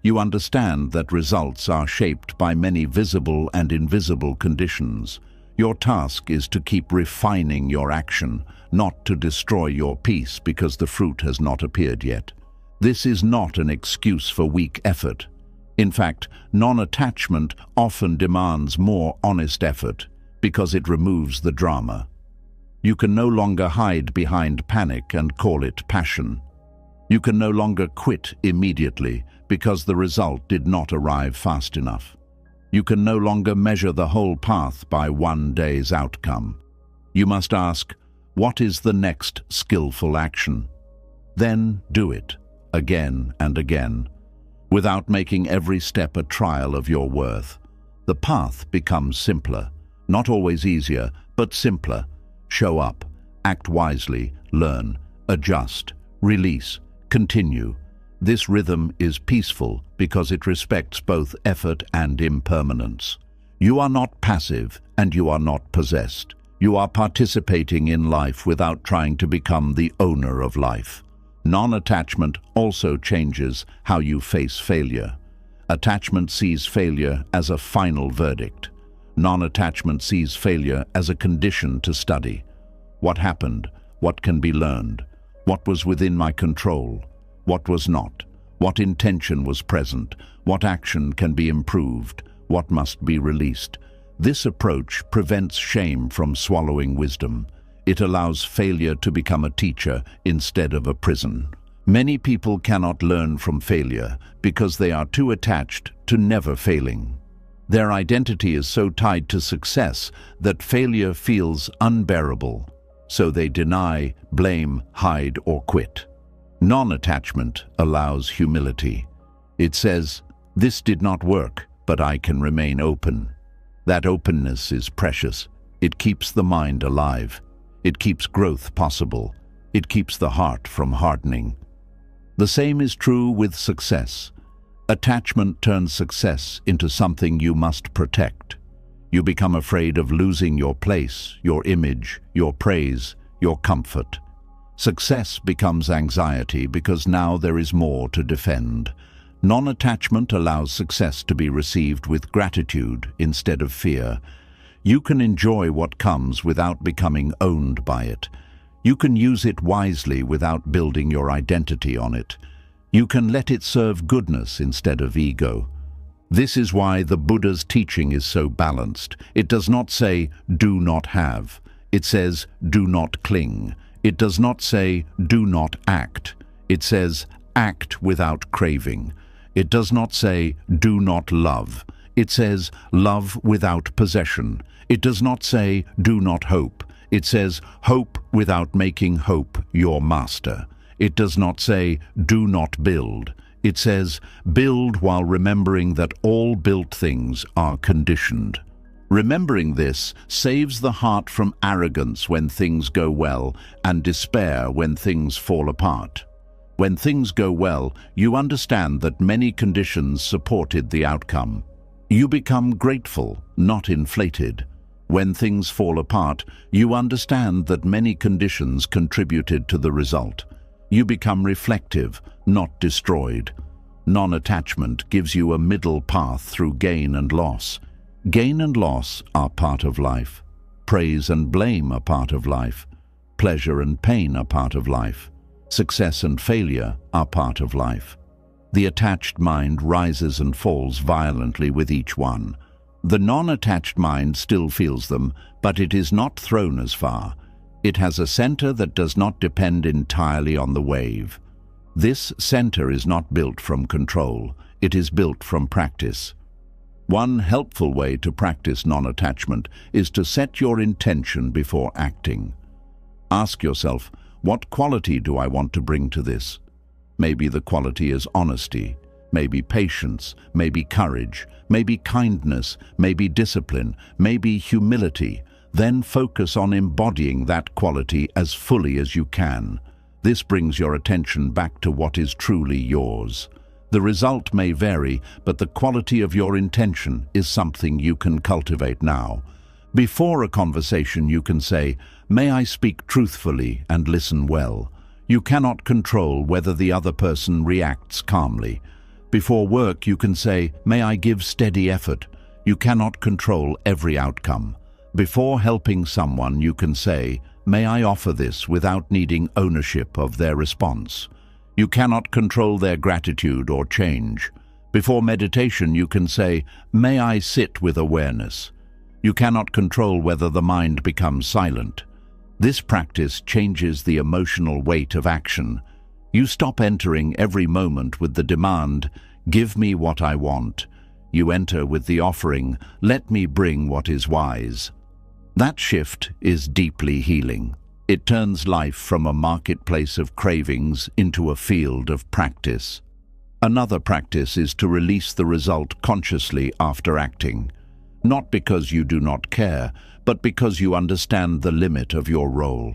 Speaker 1: You understand that results are shaped by many visible and invisible conditions. Your task is to keep refining your action, not to destroy your peace because the fruit has not appeared yet. This is not an excuse for weak effort. In fact, non-attachment often demands more honest effort because it removes the drama. You can no longer hide behind panic and call it passion. You can no longer quit immediately because the result did not arrive fast enough. You can no longer measure the whole path by one day's outcome. You must ask, what is the next skillful action? Then do it, again and again, without making every step a trial of your worth. The path becomes simpler, not always easier, but simpler. Show up, act wisely, learn, adjust, release, continue. This rhythm is peaceful because it respects both effort and impermanence. You are not passive and you are not possessed. You are participating in life without trying to become the owner of life. Non-attachment also changes how you face failure. Attachment sees failure as a final verdict. Non-attachment sees failure as a condition to study. What happened? What can be learned? What was within my control? What was not? What intention was present? What action can be improved? What must be released? This approach prevents shame from swallowing wisdom. It allows failure to become a teacher instead of a prison. Many people cannot learn from failure because they are too attached to never failing. Their identity is so tied to success that failure feels unbearable, so they deny, blame, hide, or quit. Non-attachment allows humility. It says, "This did not work, but I can remain open." That openness is precious. It keeps the mind alive. It keeps growth possible. It keeps the heart from hardening. The same is true with success. Attachment turns success into something you must protect. You become afraid of losing your place, your image, your praise, your comfort. Success becomes anxiety because now there is more to defend. Non-attachment allows success to be received with gratitude instead of fear. You can enjoy what comes without becoming owned by it. You can use it wisely without building your identity on it. You can let it serve goodness instead of ego. This is why the Buddha's teaching is so balanced. It does not say, "do not have." It says, "do not cling." It does not say, "do not act." It says, "act without craving." It does not say, "do not love." It says, "love without possession." It does not say, "do not hope." It says, "hope without making hope your master." It does not say, "do not build." It says, "build while remembering that all built things are conditioned." Remembering this saves the heart from arrogance when things go well and despair when things fall apart. When things go well, you understand that many conditions supported the outcome. You become grateful, not inflated. When things fall apart, you understand that many conditions contributed to the result. You become reflective, not destroyed. Non-attachment gives you a middle path through gain and loss. Gain and loss are part of life. Praise and blame are part of life. Pleasure and pain are part of life. Success and failure are part of life. The attached mind rises and falls violently with each one. The non-attached mind still feels them, but it is not thrown as far. It has a center that does not depend entirely on the wave. This center is not built from control. It is built from practice. One helpful way to practice non-attachment is to set your intention before acting. Ask yourself, what quality do I want to bring to this? Maybe the quality is honesty, maybe patience, maybe courage, maybe kindness, maybe discipline, maybe humility. Then focus on embodying that quality as fully as you can. This brings your attention back to what is truly yours. The result may vary, but the quality of your intention is something you can cultivate now. Before a conversation, you can say, "May I speak truthfully and listen well." You cannot control whether the other person reacts calmly. Before work, you can say, "May I give steady effort." You cannot control every outcome. Before helping someone, you can say, "May I offer this without needing ownership of their response." You cannot control their gratitude or change. Before meditation, you can say, "May I sit with awareness." You cannot control whether the mind becomes silent. This practice changes the emotional weight of action. You stop entering every moment with the demand, "Give me what I want." You enter with the offering, "Let me bring what is wise." That shift is deeply healing. It turns life from a marketplace of cravings into a field of practice. Another practice is to release the result consciously after acting. Not because you do not care, but because you understand the limit of your role.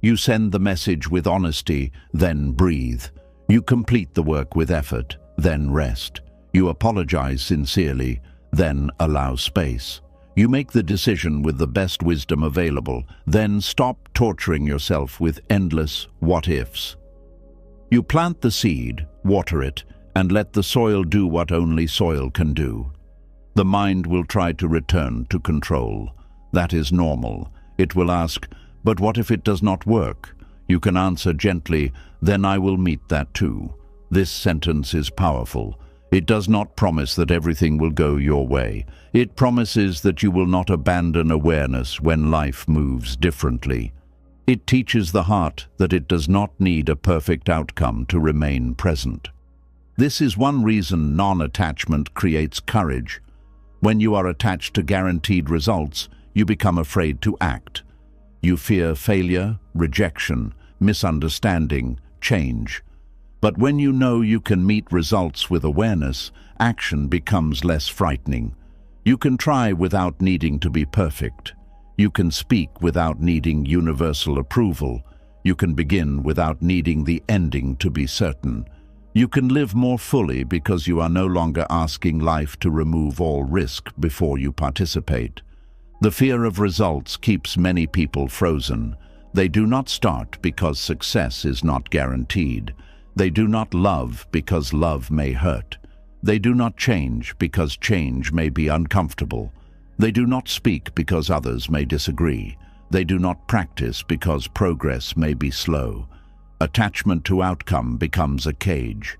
Speaker 1: You send the message with honesty, then breathe. You complete the work with effort, then rest. You apologize sincerely, then allow space. You make the decision with the best wisdom available, then stop torturing yourself with endless what-ifs. You plant the seed, water it, and let the soil do what only soil can do. The mind will try to return to control. That is normal. It will ask, "But what if it does not work?" You can answer gently, "Then I will meet that too." This sentence is powerful. It does not promise that everything will go your way. It promises that you will not abandon awareness when life moves differently. It teaches the heart that it does not need a perfect outcome to remain present. This is one reason non-attachment creates courage. When you are attached to guaranteed results, you become afraid to act. You fear failure, rejection, misunderstanding, change. But when you know you can meet results with awareness, action becomes less frightening. You can try without needing to be perfect. You can speak without needing universal approval. You can begin without needing the ending to be certain. You can live more fully because you are no longer asking life to remove all risk before you participate. The fear of results keeps many people frozen. They do not start because success is not guaranteed. They do not love because love may hurt. They do not change because change may be uncomfortable. They do not speak because others may disagree. They do not practice because progress may be slow. Attachment to outcome becomes a cage.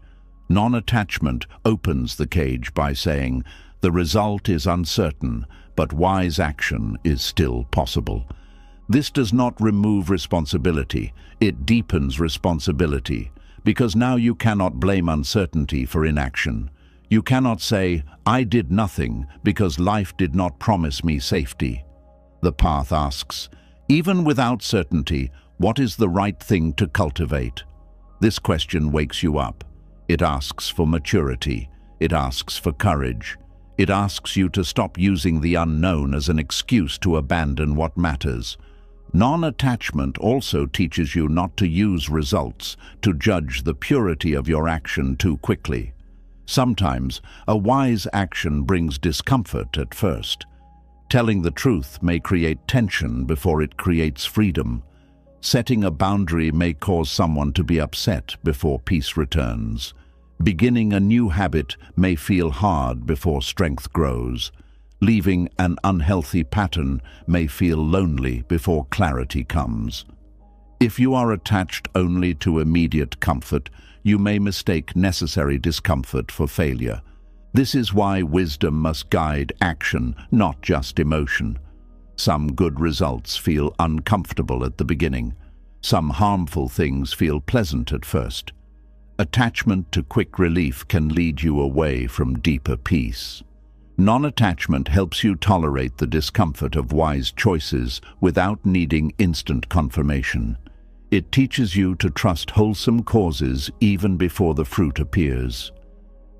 Speaker 1: Non-attachment opens the cage by saying, "The result is uncertain, but wise action is still possible." This does not remove responsibility, it deepens responsibility, because now you cannot blame uncertainty for inaction. You cannot say, "I did nothing because life did not promise me safety." The path asks, even without certainty, what is the right thing to cultivate? This question wakes you up. It asks for maturity. It asks for courage. It asks you to stop using the unknown as an excuse to abandon what matters. Non-attachment also teaches you not to use results to judge the purity of your action too quickly. Sometimes, a wise action brings discomfort at first. Telling the truth may create tension before it creates freedom. Setting a boundary may cause someone to be upset before peace returns. Beginning a new habit may feel hard before strength grows. Leaving an unhealthy pattern may feel lonely before clarity comes. If you are attached only to immediate comfort, you may mistake necessary discomfort for failure. This is why wisdom must guide action, not just emotion. Some good results feel uncomfortable at the beginning. Some harmful things feel pleasant at first. Attachment to quick relief can lead you away from deeper peace. Non-attachment helps you tolerate the discomfort of wise choices without needing instant confirmation. It teaches you to trust wholesome causes even before the fruit appears.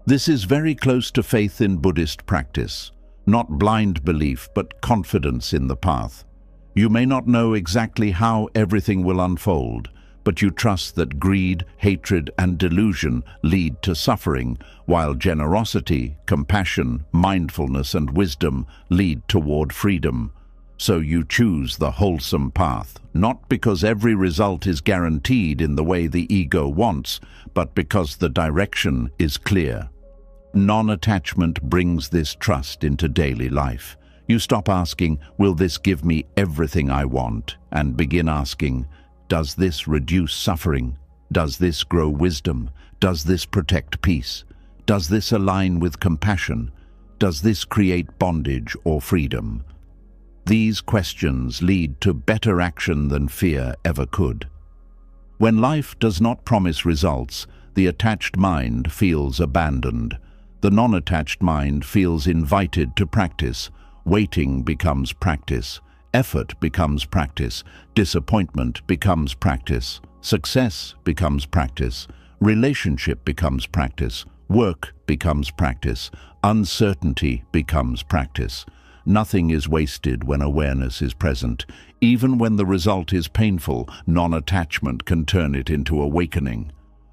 Speaker 1: This is very close to faith in Buddhist practice, not blind belief but confidence in the path. You may not know exactly how everything will unfold, but you trust that greed, hatred, and delusion lead to suffering, while generosity, compassion, mindfulness, and wisdom lead toward freedom. So you choose the wholesome path, not because every result is guaranteed in the way the ego wants, but because the direction is clear. Non-attachment brings this trust into daily life. You stop asking, "Will this give me everything I want?" and begin asking, "Does this reduce suffering? Does this grow wisdom? Does this protect peace? Does this align with compassion? Does this create bondage or freedom?" These questions lead to better action than fear ever could. When life does not promise results, the attached mind feels abandoned. The non-attached mind feels invited to practice. Waiting becomes practice. Effort becomes practice. Disappointment becomes practice. Success becomes practice. Relationship becomes practice. Work becomes practice. Uncertainty becomes practice. Nothing is wasted when awareness is present. Even when the result is painful, non-attachment can turn it into awakening.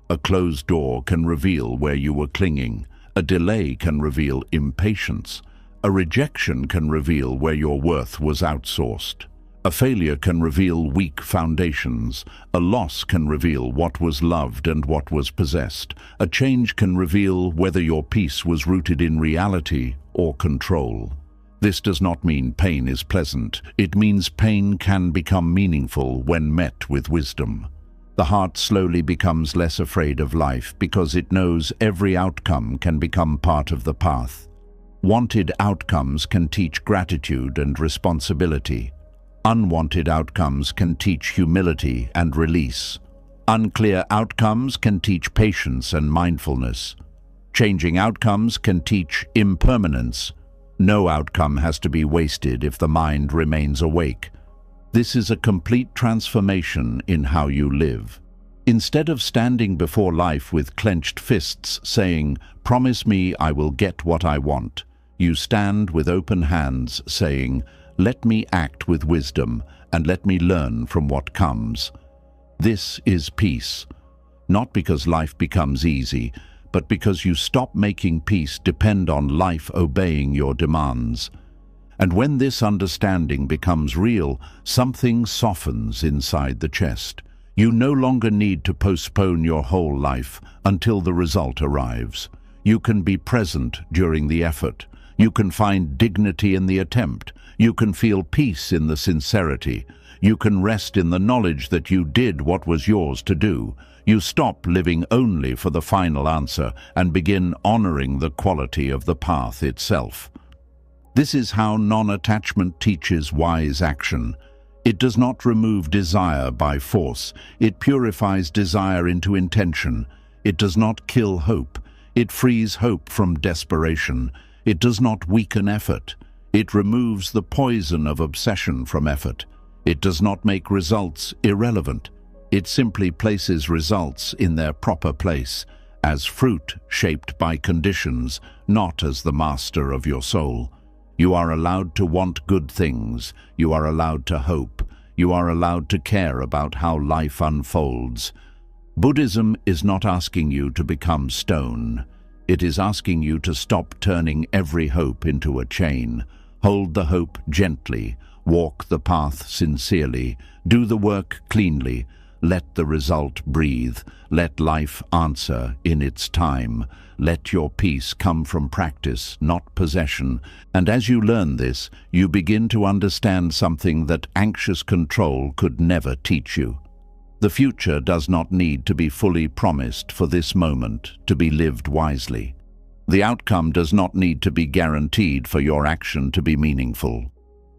Speaker 1: A closed door can reveal where you were clinging. A delay can reveal impatience. A rejection can reveal where your worth was outsourced. A failure can reveal weak foundations. A loss can reveal what was loved and what was possessed. A change can reveal whether your peace was rooted in reality or control. This does not mean pain is pleasant. It means pain can become meaningful when met with wisdom. The heart slowly becomes less afraid of life because it knows every outcome can become part of the path. Wanted outcomes can teach gratitude and responsibility. Unwanted outcomes can teach humility and release. Unclear outcomes can teach patience and mindfulness. Changing outcomes can teach impermanence. No outcome has to be wasted if the mind remains awake. This is a complete transformation in how you live. Instead of standing before life with clenched fists saying, "Promise me I will get what I want," you stand with open hands saying, "Let me act with wisdom and let me learn from what comes." This is peace, not because life becomes easy, but because you stop making peace depend on life obeying your demands. And when this understanding becomes real, something softens inside the chest. You no longer need to postpone your whole life until the result arrives. You can be present during the effort. You can find dignity in the attempt. You can feel peace in the sincerity. You can rest in the knowledge that you did what was yours to do. You stop living only for the final answer and begin honoring the quality of the path itself. This is how non-attachment teaches wise action. It does not remove desire by force. It purifies desire into intention. It does not kill hope. It frees hope from desperation. It does not weaken effort. It removes the poison of obsession from effort. It does not make results irrelevant. It simply places results in their proper place, as fruit shaped by conditions, not as the master of your soul. You are allowed to want good things. You are allowed to hope. You are allowed to care about how life unfolds. Buddhism is not asking you to become stone. It is asking you to stop turning every hope into a chain. Hold the hope gently. Walk the path sincerely. Do the work cleanly. Let the result breathe. Let life answer in its time. Let your peace come from practice, not possession. And as you learn this, you begin to understand something that anxious control could never teach you. The future does not need to be fully promised for this moment to be lived wisely. The outcome does not need to be guaranteed for your action to be meaningful.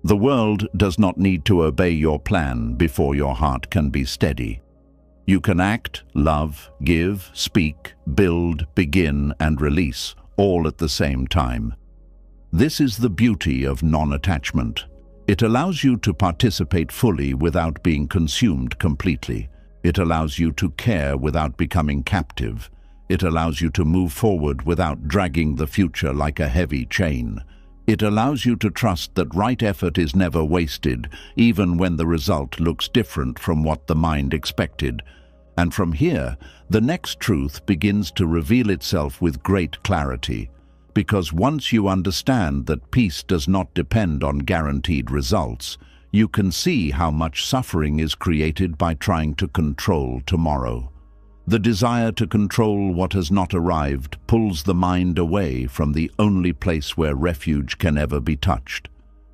Speaker 1: The world does not need to obey your plan before your heart can be steady. You can act, love, give, speak, build, begin, and release, all at the same time. This is the beauty of non-attachment. It allows you to participate fully without being consumed completely. It allows you to care without becoming captive. It allows you to move forward without dragging the future like a heavy chain. It allows you to trust that right effort is never wasted, even when the result looks different from what the mind expected. And from here, the next truth begins to reveal itself with great clarity. Because once you understand that peace does not depend on guaranteed results, you can see how much suffering is created by trying to control tomorrow. The desire to control what has not arrived pulls the mind away from the only place where refuge can ever be touched.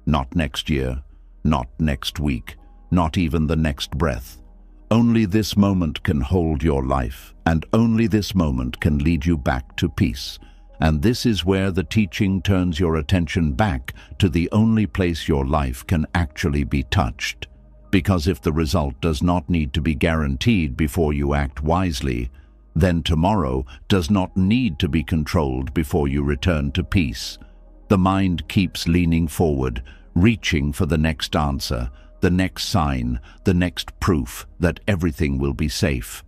Speaker 1: Not next year, not next week, not even the next breath. Only this moment can hold your life, and only this moment can lead you back to peace. And this is where the teaching turns your attention back to the only place your life can actually be touched. Because if the result does not need to be guaranteed before you act wisely, then tomorrow does not need to be controlled before you return to peace. The mind keeps leaning forward, reaching for the next answer, the next sign, the next proof that everything will be safe.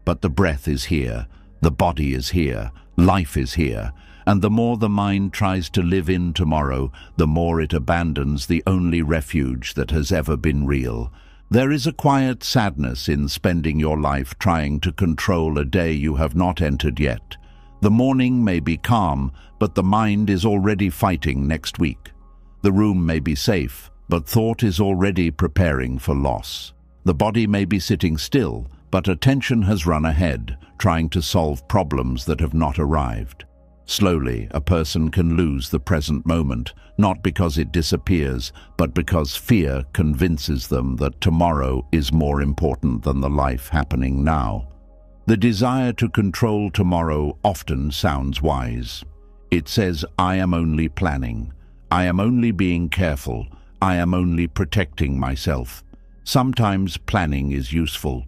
Speaker 1: But the breath is here, the body is here, life is here, and the more the mind tries to live in tomorrow, the more it abandons the only refuge that has ever been real. There is a quiet sadness in spending your life trying to control a day you have not entered yet. The morning may be calm, but the mind is already fighting next week. The room may be safe, but thought is already preparing for loss. The body may be sitting still, but attention has run ahead, trying to solve problems that have not arrived. Slowly, a person can lose the present moment, not because it disappears, but because fear convinces them that tomorrow is more important than the life happening now. The desire to control tomorrow often sounds wise. It says, "I am only planning. I am only being careful. I am only protecting myself. Sometimes planning is useful.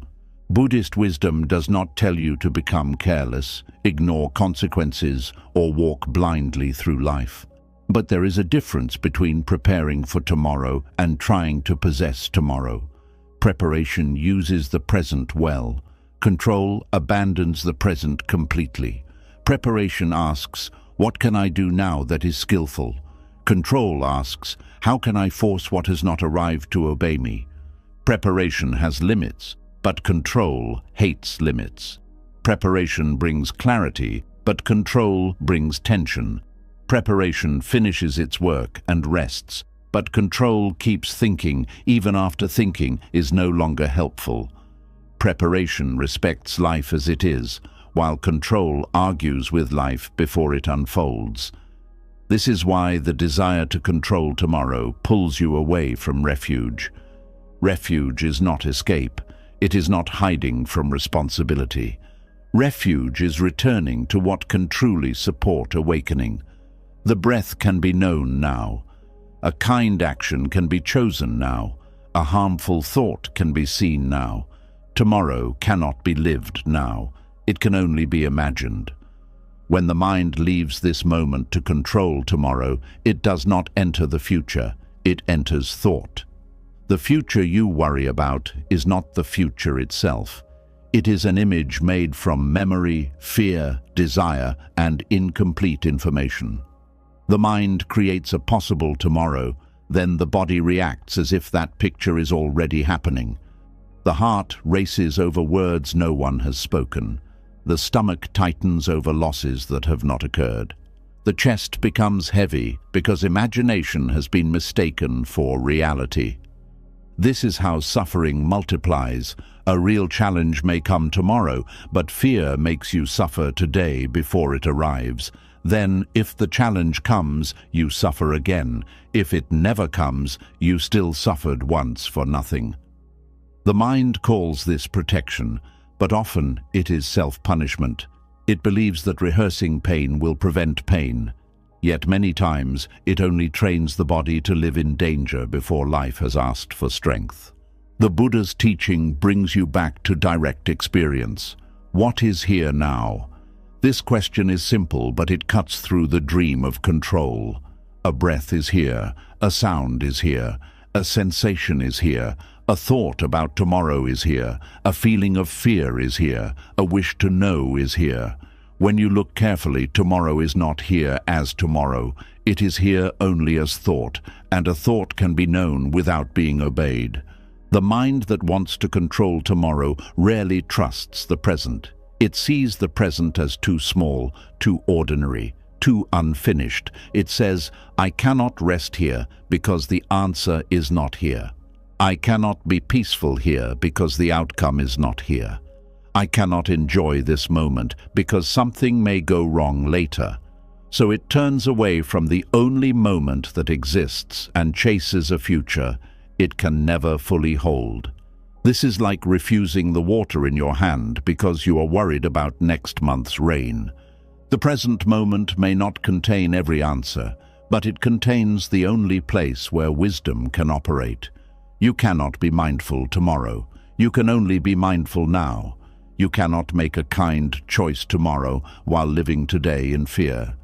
Speaker 1: Buddhist wisdom does not tell you to become careless, ignore consequences, or walk blindly through life. But there is a difference between preparing for tomorrow and trying to possess tomorrow. Preparation uses the present well. Control abandons the present completely. Preparation asks, what can I do now that is skillful? Control asks, how can I force what has not arrived to obey me? Preparation has limits, but control hates limits. Preparation brings clarity, but control brings tension. Preparation finishes its work and rests, but control keeps thinking even after thinking is no longer helpful. Preparation respects life as it is, while control argues with life before it unfolds. This is why the desire to control tomorrow pulls you away from refuge. Refuge is not escape. It is not hiding from responsibility. Refuge is returning to what can truly support awakening. The breath can be known now. A kind action can be chosen now. A harmful thought can be seen now. Tomorrow cannot be lived now. It can only be imagined. When the mind leaves this moment to control tomorrow, it does not enter the future. It enters thought. The future you worry about is not the future itself. It is an image made from memory, fear, desire, and incomplete information. The mind creates a possible tomorrow, then the body reacts as if that picture is already happening. The heart races over words no one has spoken. The stomach tightens over losses that have not occurred. The chest becomes heavy because imagination has been mistaken for reality. This is how suffering multiplies. A real challenge may come tomorrow, but fear makes you suffer today before it arrives. Then, if the challenge comes, you suffer again. If it never comes, you still suffered once for nothing. The mind calls this protection, but often it is self-punishment. It believes that rehearsing pain will prevent pain. Yet many times, it only trains the body to live in danger before life has asked for strength. The Buddha's teaching brings you back to direct experience. What is here now? This question is simple, but it cuts through the dream of control. A breath is here, a sound is here, a sensation is here, a thought about tomorrow is here, a feeling of fear is here, a wish to know is here. When you look carefully, tomorrow is not here as tomorrow. It is here only as thought, and a thought can be known without being obeyed. The mind that wants to control tomorrow rarely trusts the present. It sees the present as too small, too ordinary, too unfinished. It says, I cannot rest here because the answer is not here. I cannot be peaceful here because the outcome is not here. I cannot enjoy this moment because something may go wrong later. So it turns away from the only moment that exists and chases a future it can never fully hold. This is like refusing the water in your hand because you are worried about next month's rain. The present moment may not contain every answer, but it contains the only place where wisdom can operate. You cannot be mindful tomorrow. You can only be mindful now. You cannot make a kind choice tomorrow while living today in fear.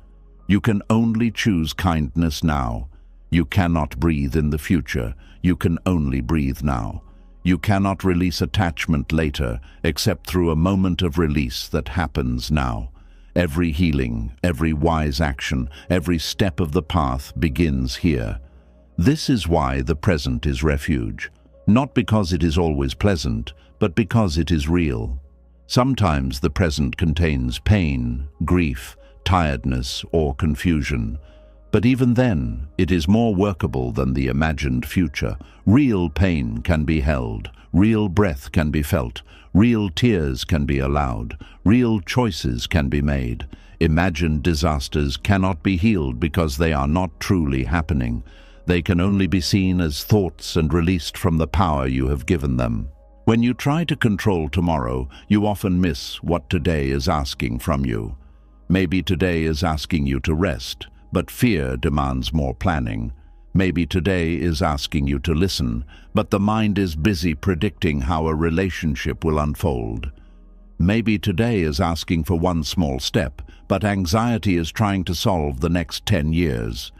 Speaker 1: You can only choose kindness now. You cannot breathe in the future. You can only breathe now. You cannot release attachment later except through a moment of release that happens now. Every healing, every wise action, every step of the path begins here. This is why the present is refuge. Not because it is always pleasant, but because it is real. Sometimes the present contains pain, grief, tiredness, or confusion. But even then, it is more workable than the imagined future. Real pain can be held. Real breath can be felt. Real tears can be allowed. Real choices can be made. Imagined disasters cannot be healed because they are not truly happening. They can only be seen as thoughts and released from the power you have given them. When you try to control tomorrow, you often miss what today is asking from you. Maybe today is asking you to rest, but fear demands more planning. Maybe today is asking you to listen, but the mind is busy predicting how a relationship will unfold. Maybe today is asking for one small step, but anxiety is trying to solve the next 10 years.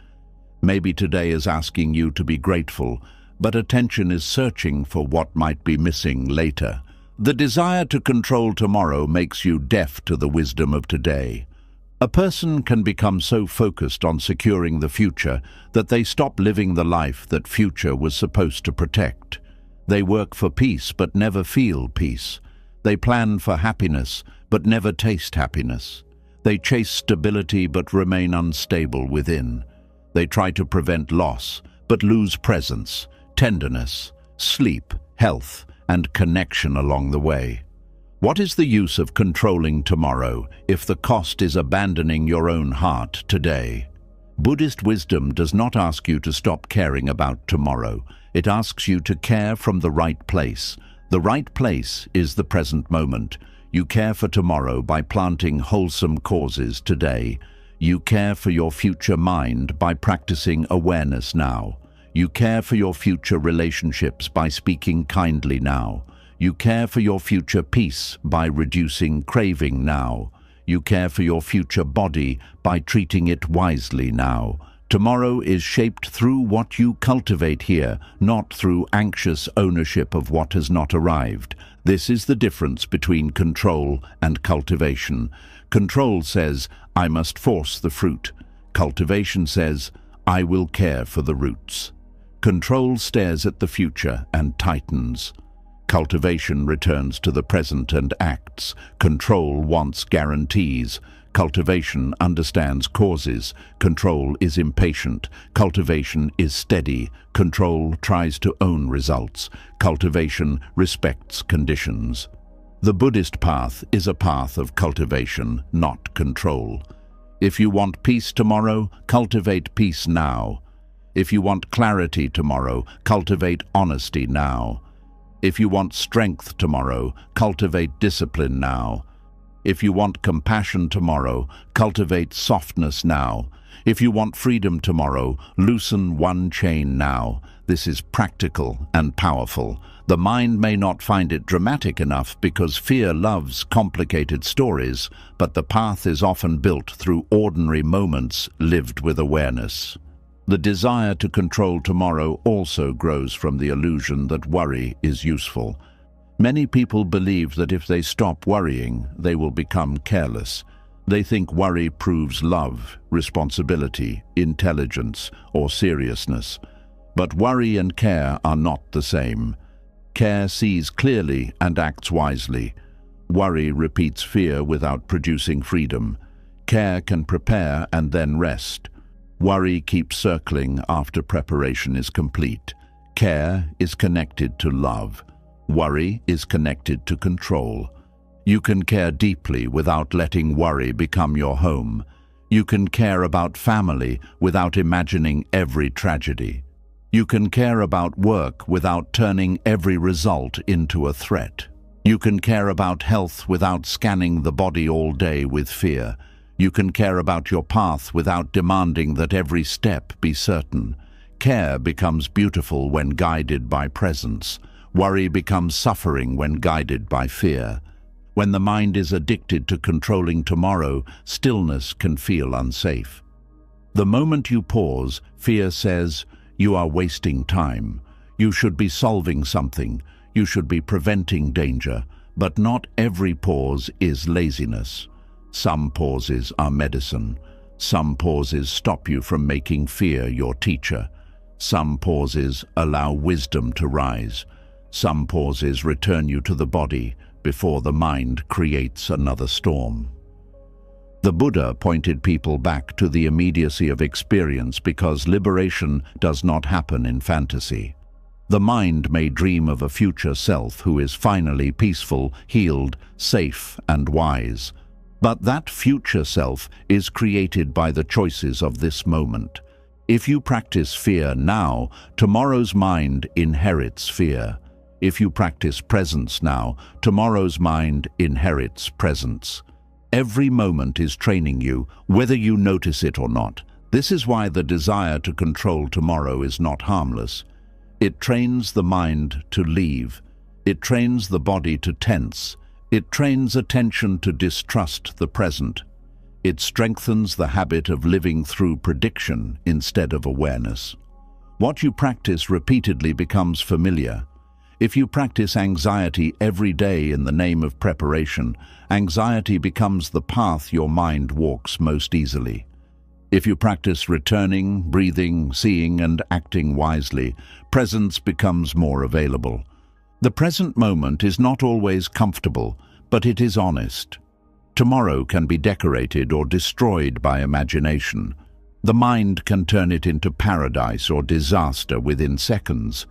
Speaker 1: Maybe today is asking you to be grateful, but attention is searching for what might be missing later. The desire to control tomorrow makes you deaf to the wisdom of today. A person can become so focused on securing the future that they stop living the life that future was supposed to protect. They work for peace but never feel peace. They plan for happiness but never taste happiness. They chase stability but remain unstable within. They try to prevent loss but lose presence, tenderness, sleep, health, and connection along the way. What is the use of controlling tomorrow if the cost is abandoning your own heart today? Buddhist wisdom does not ask you to stop caring about tomorrow. It asks you to care from the right place. The right place is the present moment. You care for tomorrow by planting wholesome causes today. You care for your future mind by practicing awareness now. You care for your future relationships by speaking kindly now. You care for your future peace by reducing craving now. You care for your future body by treating it wisely now. Tomorrow is shaped through what you cultivate here, not through anxious ownership of what has not arrived. This is the difference between control and cultivation. Control says, I must force the fruit. Cultivation says, I will care for the roots. Control stares at the future and tightens. Cultivation returns to the present and acts. Control wants guarantees. Cultivation understands causes. Control is impatient. Cultivation is steady. Control tries to own results. Cultivation respects conditions. The Buddhist path is a path of cultivation, not control. If you want peace tomorrow, cultivate peace now. If you want clarity tomorrow, cultivate honesty now. If you want strength tomorrow, cultivate discipline now. If you want compassion tomorrow, cultivate softness now. If you want freedom tomorrow, loosen one chain now. This is practical and powerful. The mind may not find it dramatic enough because fear loves complicated stories, but the path is often built through ordinary moments lived with awareness. The desire to control tomorrow also grows from the illusion that worry is useful. Many people believe that if they stop worrying, they will become careless. They think worry proves love, responsibility, intelligence, or seriousness. But worry and care are not the same. Care sees clearly and acts wisely. Worry repeats fear without producing freedom. Care can prepare and then rest. Worry keeps circling after preparation is complete. Care is connected to love. Worry is connected to control. You can care deeply without letting worry become your home. You can care about family without imagining every tragedy. You can care about work without turning every result into a threat. You can care about health without scanning the body all day with fear. You can care about your path without demanding that every step be certain. Care becomes beautiful when guided by presence. Worry becomes suffering when guided by fear. When the mind is addicted to controlling tomorrow, stillness can feel unsafe. The moment you pause, fear says, you are wasting time. You should be solving something. You should be preventing danger. But not every pause is laziness. Some pauses are medicine. Some pauses stop you from making fear your teacher. Some pauses allow wisdom to rise. Some pauses return you to the body before the mind creates another storm. The Buddha pointed people back to the immediacy of experience because liberation does not happen in fantasy. The mind may dream of a future self who is finally peaceful, healed, safe, and wise. But that future self is created by the choices of this moment. If you practice fear now, tomorrow's mind inherits fear. If you practice presence now, tomorrow's mind inherits presence. Every moment is training you, whether you notice it or not. This is why the desire to control tomorrow is not harmless. It trains the mind to leave. It trains the body to tense. It trains attention to distrust the present. It strengthens the habit of living through prediction instead of awareness. What you practice repeatedly becomes familiar. If you practice anxiety every day in the name of preparation, anxiety becomes the path your mind walks most easily. If you practice returning, breathing, seeing, and acting wisely, presence becomes more available. The present moment is not always comfortable, but it is honest. Tomorrow can be decorated or destroyed by imagination. The mind can turn it into paradise or disaster within seconds,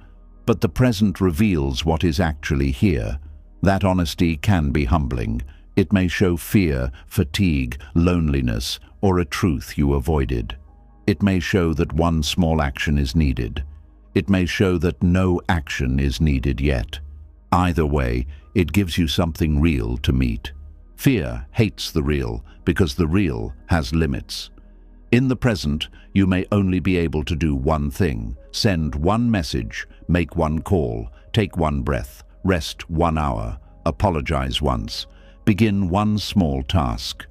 Speaker 1: but the present reveals what is actually here. That honesty can be humbling. It may show fear, fatigue, loneliness, or a truth you avoided. It may show that one small action is needed. It may show that no action is needed yet. Either way, it gives you something real to meet. Fear hates the real because the real has limits. In the present, you may only be able to do one thing, send one message, make one call, take one breath, rest 1 hour, apologize once, begin one small task.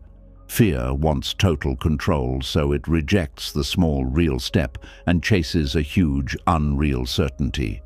Speaker 1: Fear wants total control, so it rejects the small real step and chases a huge unreal certainty.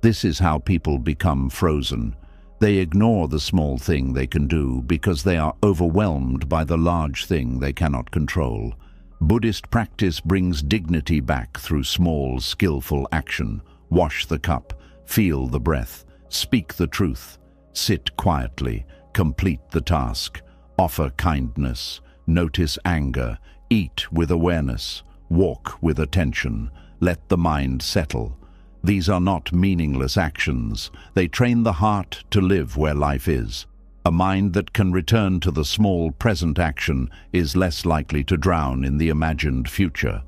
Speaker 1: This is how people become frozen. They ignore the small thing they can do because they are overwhelmed by the large thing they cannot control. Buddhist practice brings dignity back through small, skillful action. Wash the cup, feel the breath, speak the truth, sit quietly, complete the task, offer kindness, notice anger, eat with awareness, walk with attention, let the mind settle. These are not meaningless actions. They train the heart to live where life is. A mind that can return to the small present action is less likely to drown in the imagined future.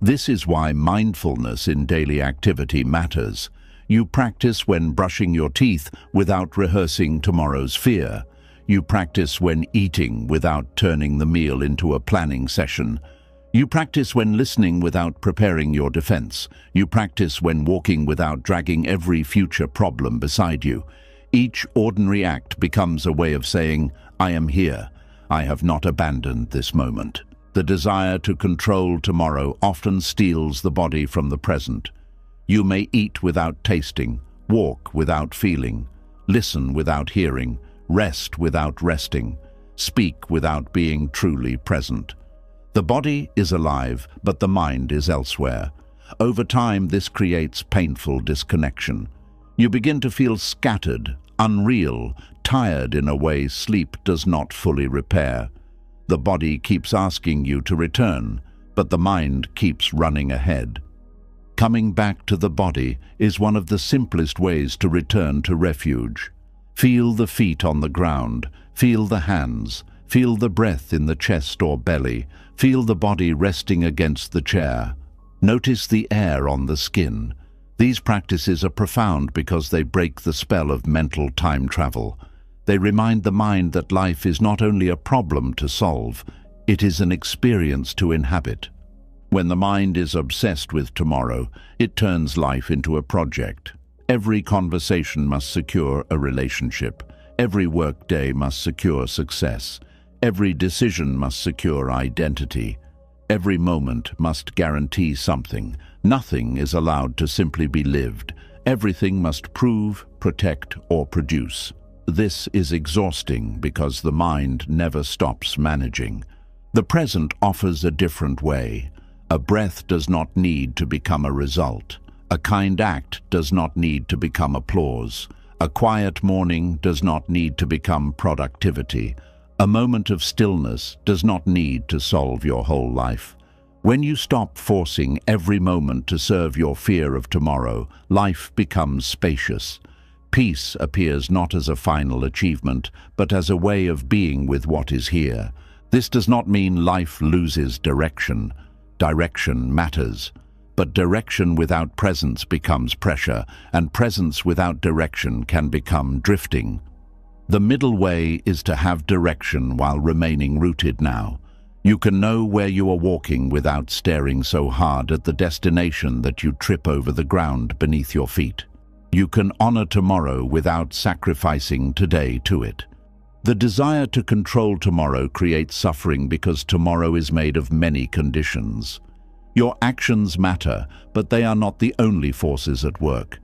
Speaker 1: This is why mindfulness in daily activity matters. You practice when brushing your teeth without rehearsing tomorrow's fear. You practice when eating without turning the meal into a planning session. You practice when listening without preparing your defense. You practice when walking without dragging every future problem beside you. Each ordinary act becomes a way of saying, I am here. I have not abandoned this moment. The desire to control tomorrow often steals the body from the present. You may eat without tasting, walk without feeling, listen without hearing, rest without resting, speak without being truly present. The body is alive, but the mind is elsewhere. Over time, this creates painful disconnection. You begin to feel scattered, unreal, tired in a way sleep does not fully repair. The body keeps asking you to return, but the mind keeps running ahead. Coming back to the body is one of the simplest ways to return to refuge. Feel the feet on the ground, feel the hands, feel the breath in the chest or belly, feel the body resting against the chair. Notice the air on the skin. These practices are profound because they break the spell of mental time travel. They remind the mind that life is not only a problem to solve, it is an experience to inhabit. When the mind is obsessed with tomorrow, it turns life into a project. Every conversation must secure a relationship. Every workday must secure success. Every decision must secure identity. Every moment must guarantee something. Nothing is allowed to simply be lived. Everything must prove, protect, or produce. This is exhausting because the mind never stops managing. The present offers a different way. A breath does not need to become a result. A kind act does not need to become applause. A quiet morning does not need to become productivity. A moment of stillness does not need to solve your whole life. When you stop forcing every moment to serve your fear of tomorrow, life becomes spacious. Peace appears not as a final achievement, but as a way of being with what is here. This does not mean life loses direction. Direction matters. But direction without presence becomes pressure, and presence without direction can become drifting. The middle way is to have direction while remaining rooted now. You can know where you are walking without staring so hard at the destination that you trip over the ground beneath your feet. You can honor tomorrow without sacrificing today to it. The desire to control tomorrow creates suffering because tomorrow is made of many conditions. Your actions matter, but they are not the only forces at work.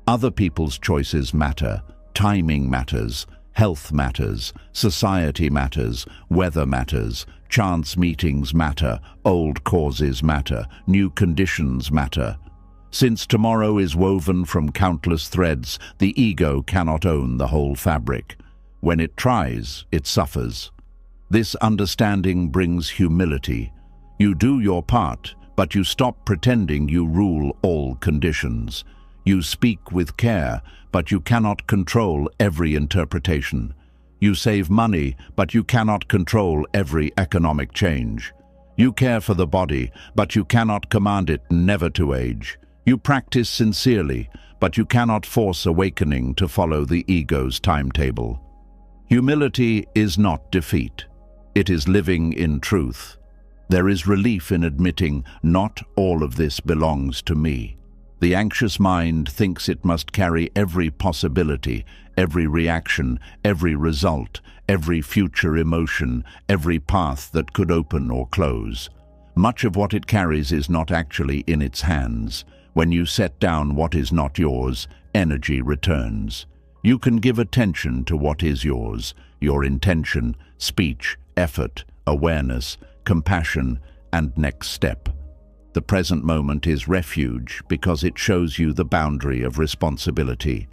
Speaker 1: Other people's choices matter, timing matters, health matters, society matters, weather matters, chance meetings matter, old causes matter, new conditions matter. Since tomorrow is woven from countless threads, the ego cannot own the whole fabric. When it tries, it suffers. This understanding brings humility. You do your part, but you stop pretending you rule all conditions. You speak with care, but you cannot control every interpretation. You save money, but you cannot control every economic change. You care for the body, but you cannot command it never to age. You practice sincerely, but you cannot force awakening to follow the ego's timetable. Humility is not defeat. It is living in truth. There is relief in admitting, not all of this belongs to me. The anxious mind thinks it must carry every possibility, every reaction, every result, every future emotion, every path that could open or close. Much of what it carries is not actually in its hands. When you set down what is not yours, energy returns. You can give attention to what is yours, your intention, speech, effort, awareness, compassion, and next step. The present moment is refuge because it shows you the boundary of responsibility.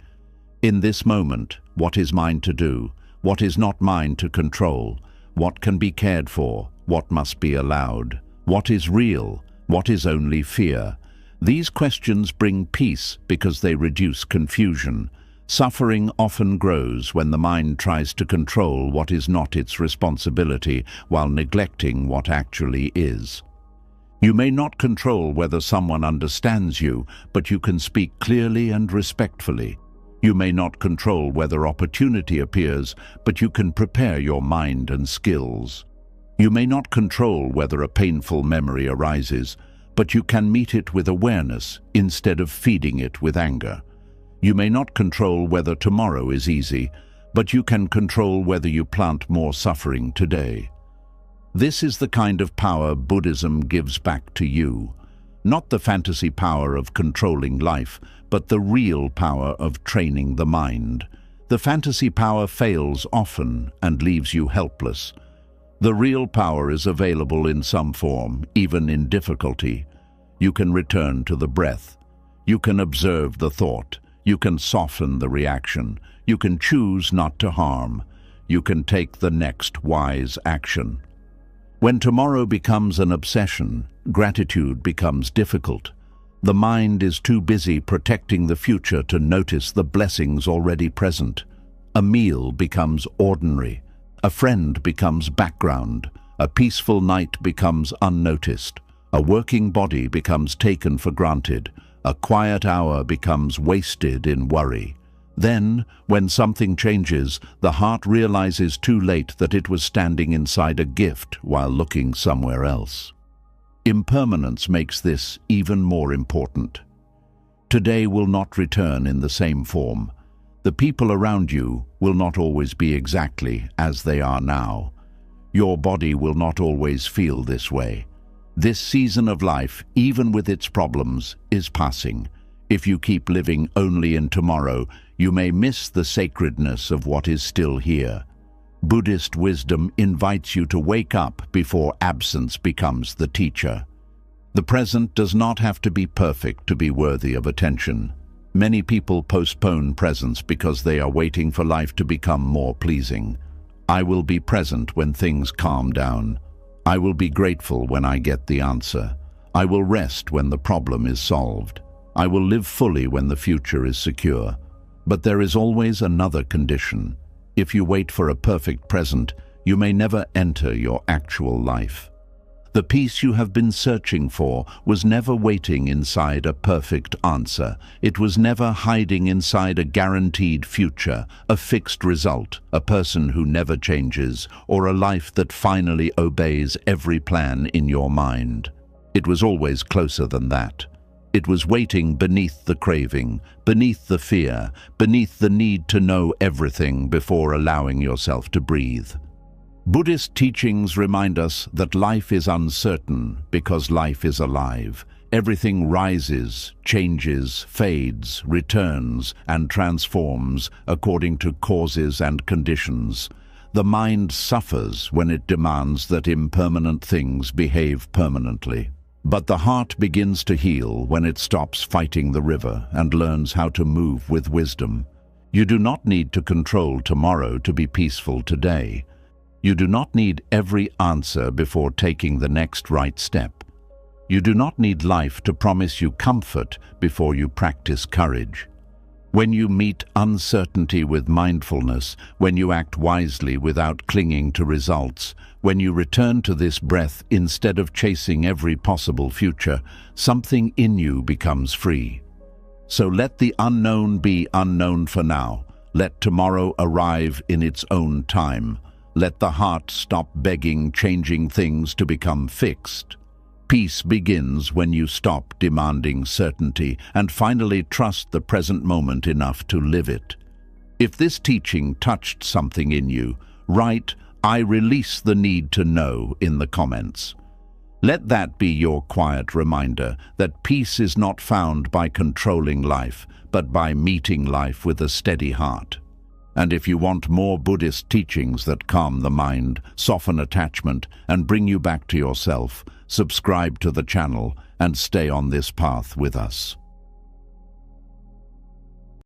Speaker 1: In this moment, what is mine to do? What is not mine to control? What can be cared for? What must be allowed? What is real? What is only fear? These questions bring peace because they reduce confusion. Suffering often grows when the mind tries to control what is not its responsibility while neglecting what actually is. You may not control whether someone understands you, but you can speak clearly and respectfully. You may not control whether opportunity appears, but you can prepare your mind and skills. You may not control whether a painful memory arises, but you can meet it with awareness instead of feeding it with anger. You may not control whether tomorrow is easy, but you can control whether you plant more suffering today. This is the kind of power Buddhism gives back to you. Not the fantasy power of controlling life, but the real power of training the mind. The fantasy power fails often and leaves you helpless. The real power is available in some form, even in difficulty. You can return to the breath. You can observe the thought. You can soften the reaction. You can choose not to harm. You can take the next wise action. When tomorrow becomes an obsession, gratitude becomes difficult. The mind is too busy protecting the future to notice the blessings already present. A meal becomes ordinary. A friend becomes background. A peaceful night becomes unnoticed. A working body becomes taken for granted. A quiet hour becomes wasted in worry. Then, when something changes, the heart realizes too late that it was standing inside a gift while looking somewhere else. Impermanence makes this even more important. Today will not return in the same form. The people around you will not always be exactly as they are now. Your body will not always feel this way. This season of life, even with its problems, is passing. If you keep living only in tomorrow, you may miss the sacredness of what is still here. Buddhist wisdom invites you to wake up before absence becomes the teacher. The present does not have to be perfect to be worthy of attention. Many people postpone presence because they are waiting for life to become more pleasing. I will be present when things calm down. I will be grateful when I get the answer. I will rest when the problem is solved. I will live fully when the future is secure. But there is always another condition. If you wait for a perfect present, you may never enter your actual life. The peace you have been searching for was never waiting inside a perfect answer. It was never hiding inside a guaranteed future, a fixed result, a person who never changes, or a life that finally obeys every plan in your mind. It was always closer than that. It was waiting beneath the craving, beneath the fear, beneath the need to know everything before allowing yourself to breathe. Buddhist teachings remind us that life is uncertain because life is alive. Everything rises, changes, fades, returns, and transforms according to causes and conditions. The mind suffers when it demands that impermanent things behave permanently. But the heart begins to heal when it stops fighting the river and learns how to move with wisdom. You do not need to control tomorrow to be peaceful today. You do not need every answer before taking the next right step. You do not need life to promise you comfort before you practice courage. When you meet uncertainty with mindfulness, when you act wisely without clinging to results, when you return to this breath instead of chasing every possible future, something in you becomes free. So let the unknown be unknown for now. Let tomorrow arrive in its own time. Let the heart stop begging changing things to become fixed. Peace begins when you stop demanding certainty and finally trust the present moment enough to live it. If this teaching touched something in you, write, "I release the need to know" in the comments. Let that be your quiet reminder that peace is not found by controlling life, but by meeting life with a steady heart. And if you want more Buddhist teachings that calm the mind, soften attachment, and bring you back to yourself, subscribe to the channel and stay on this path with us.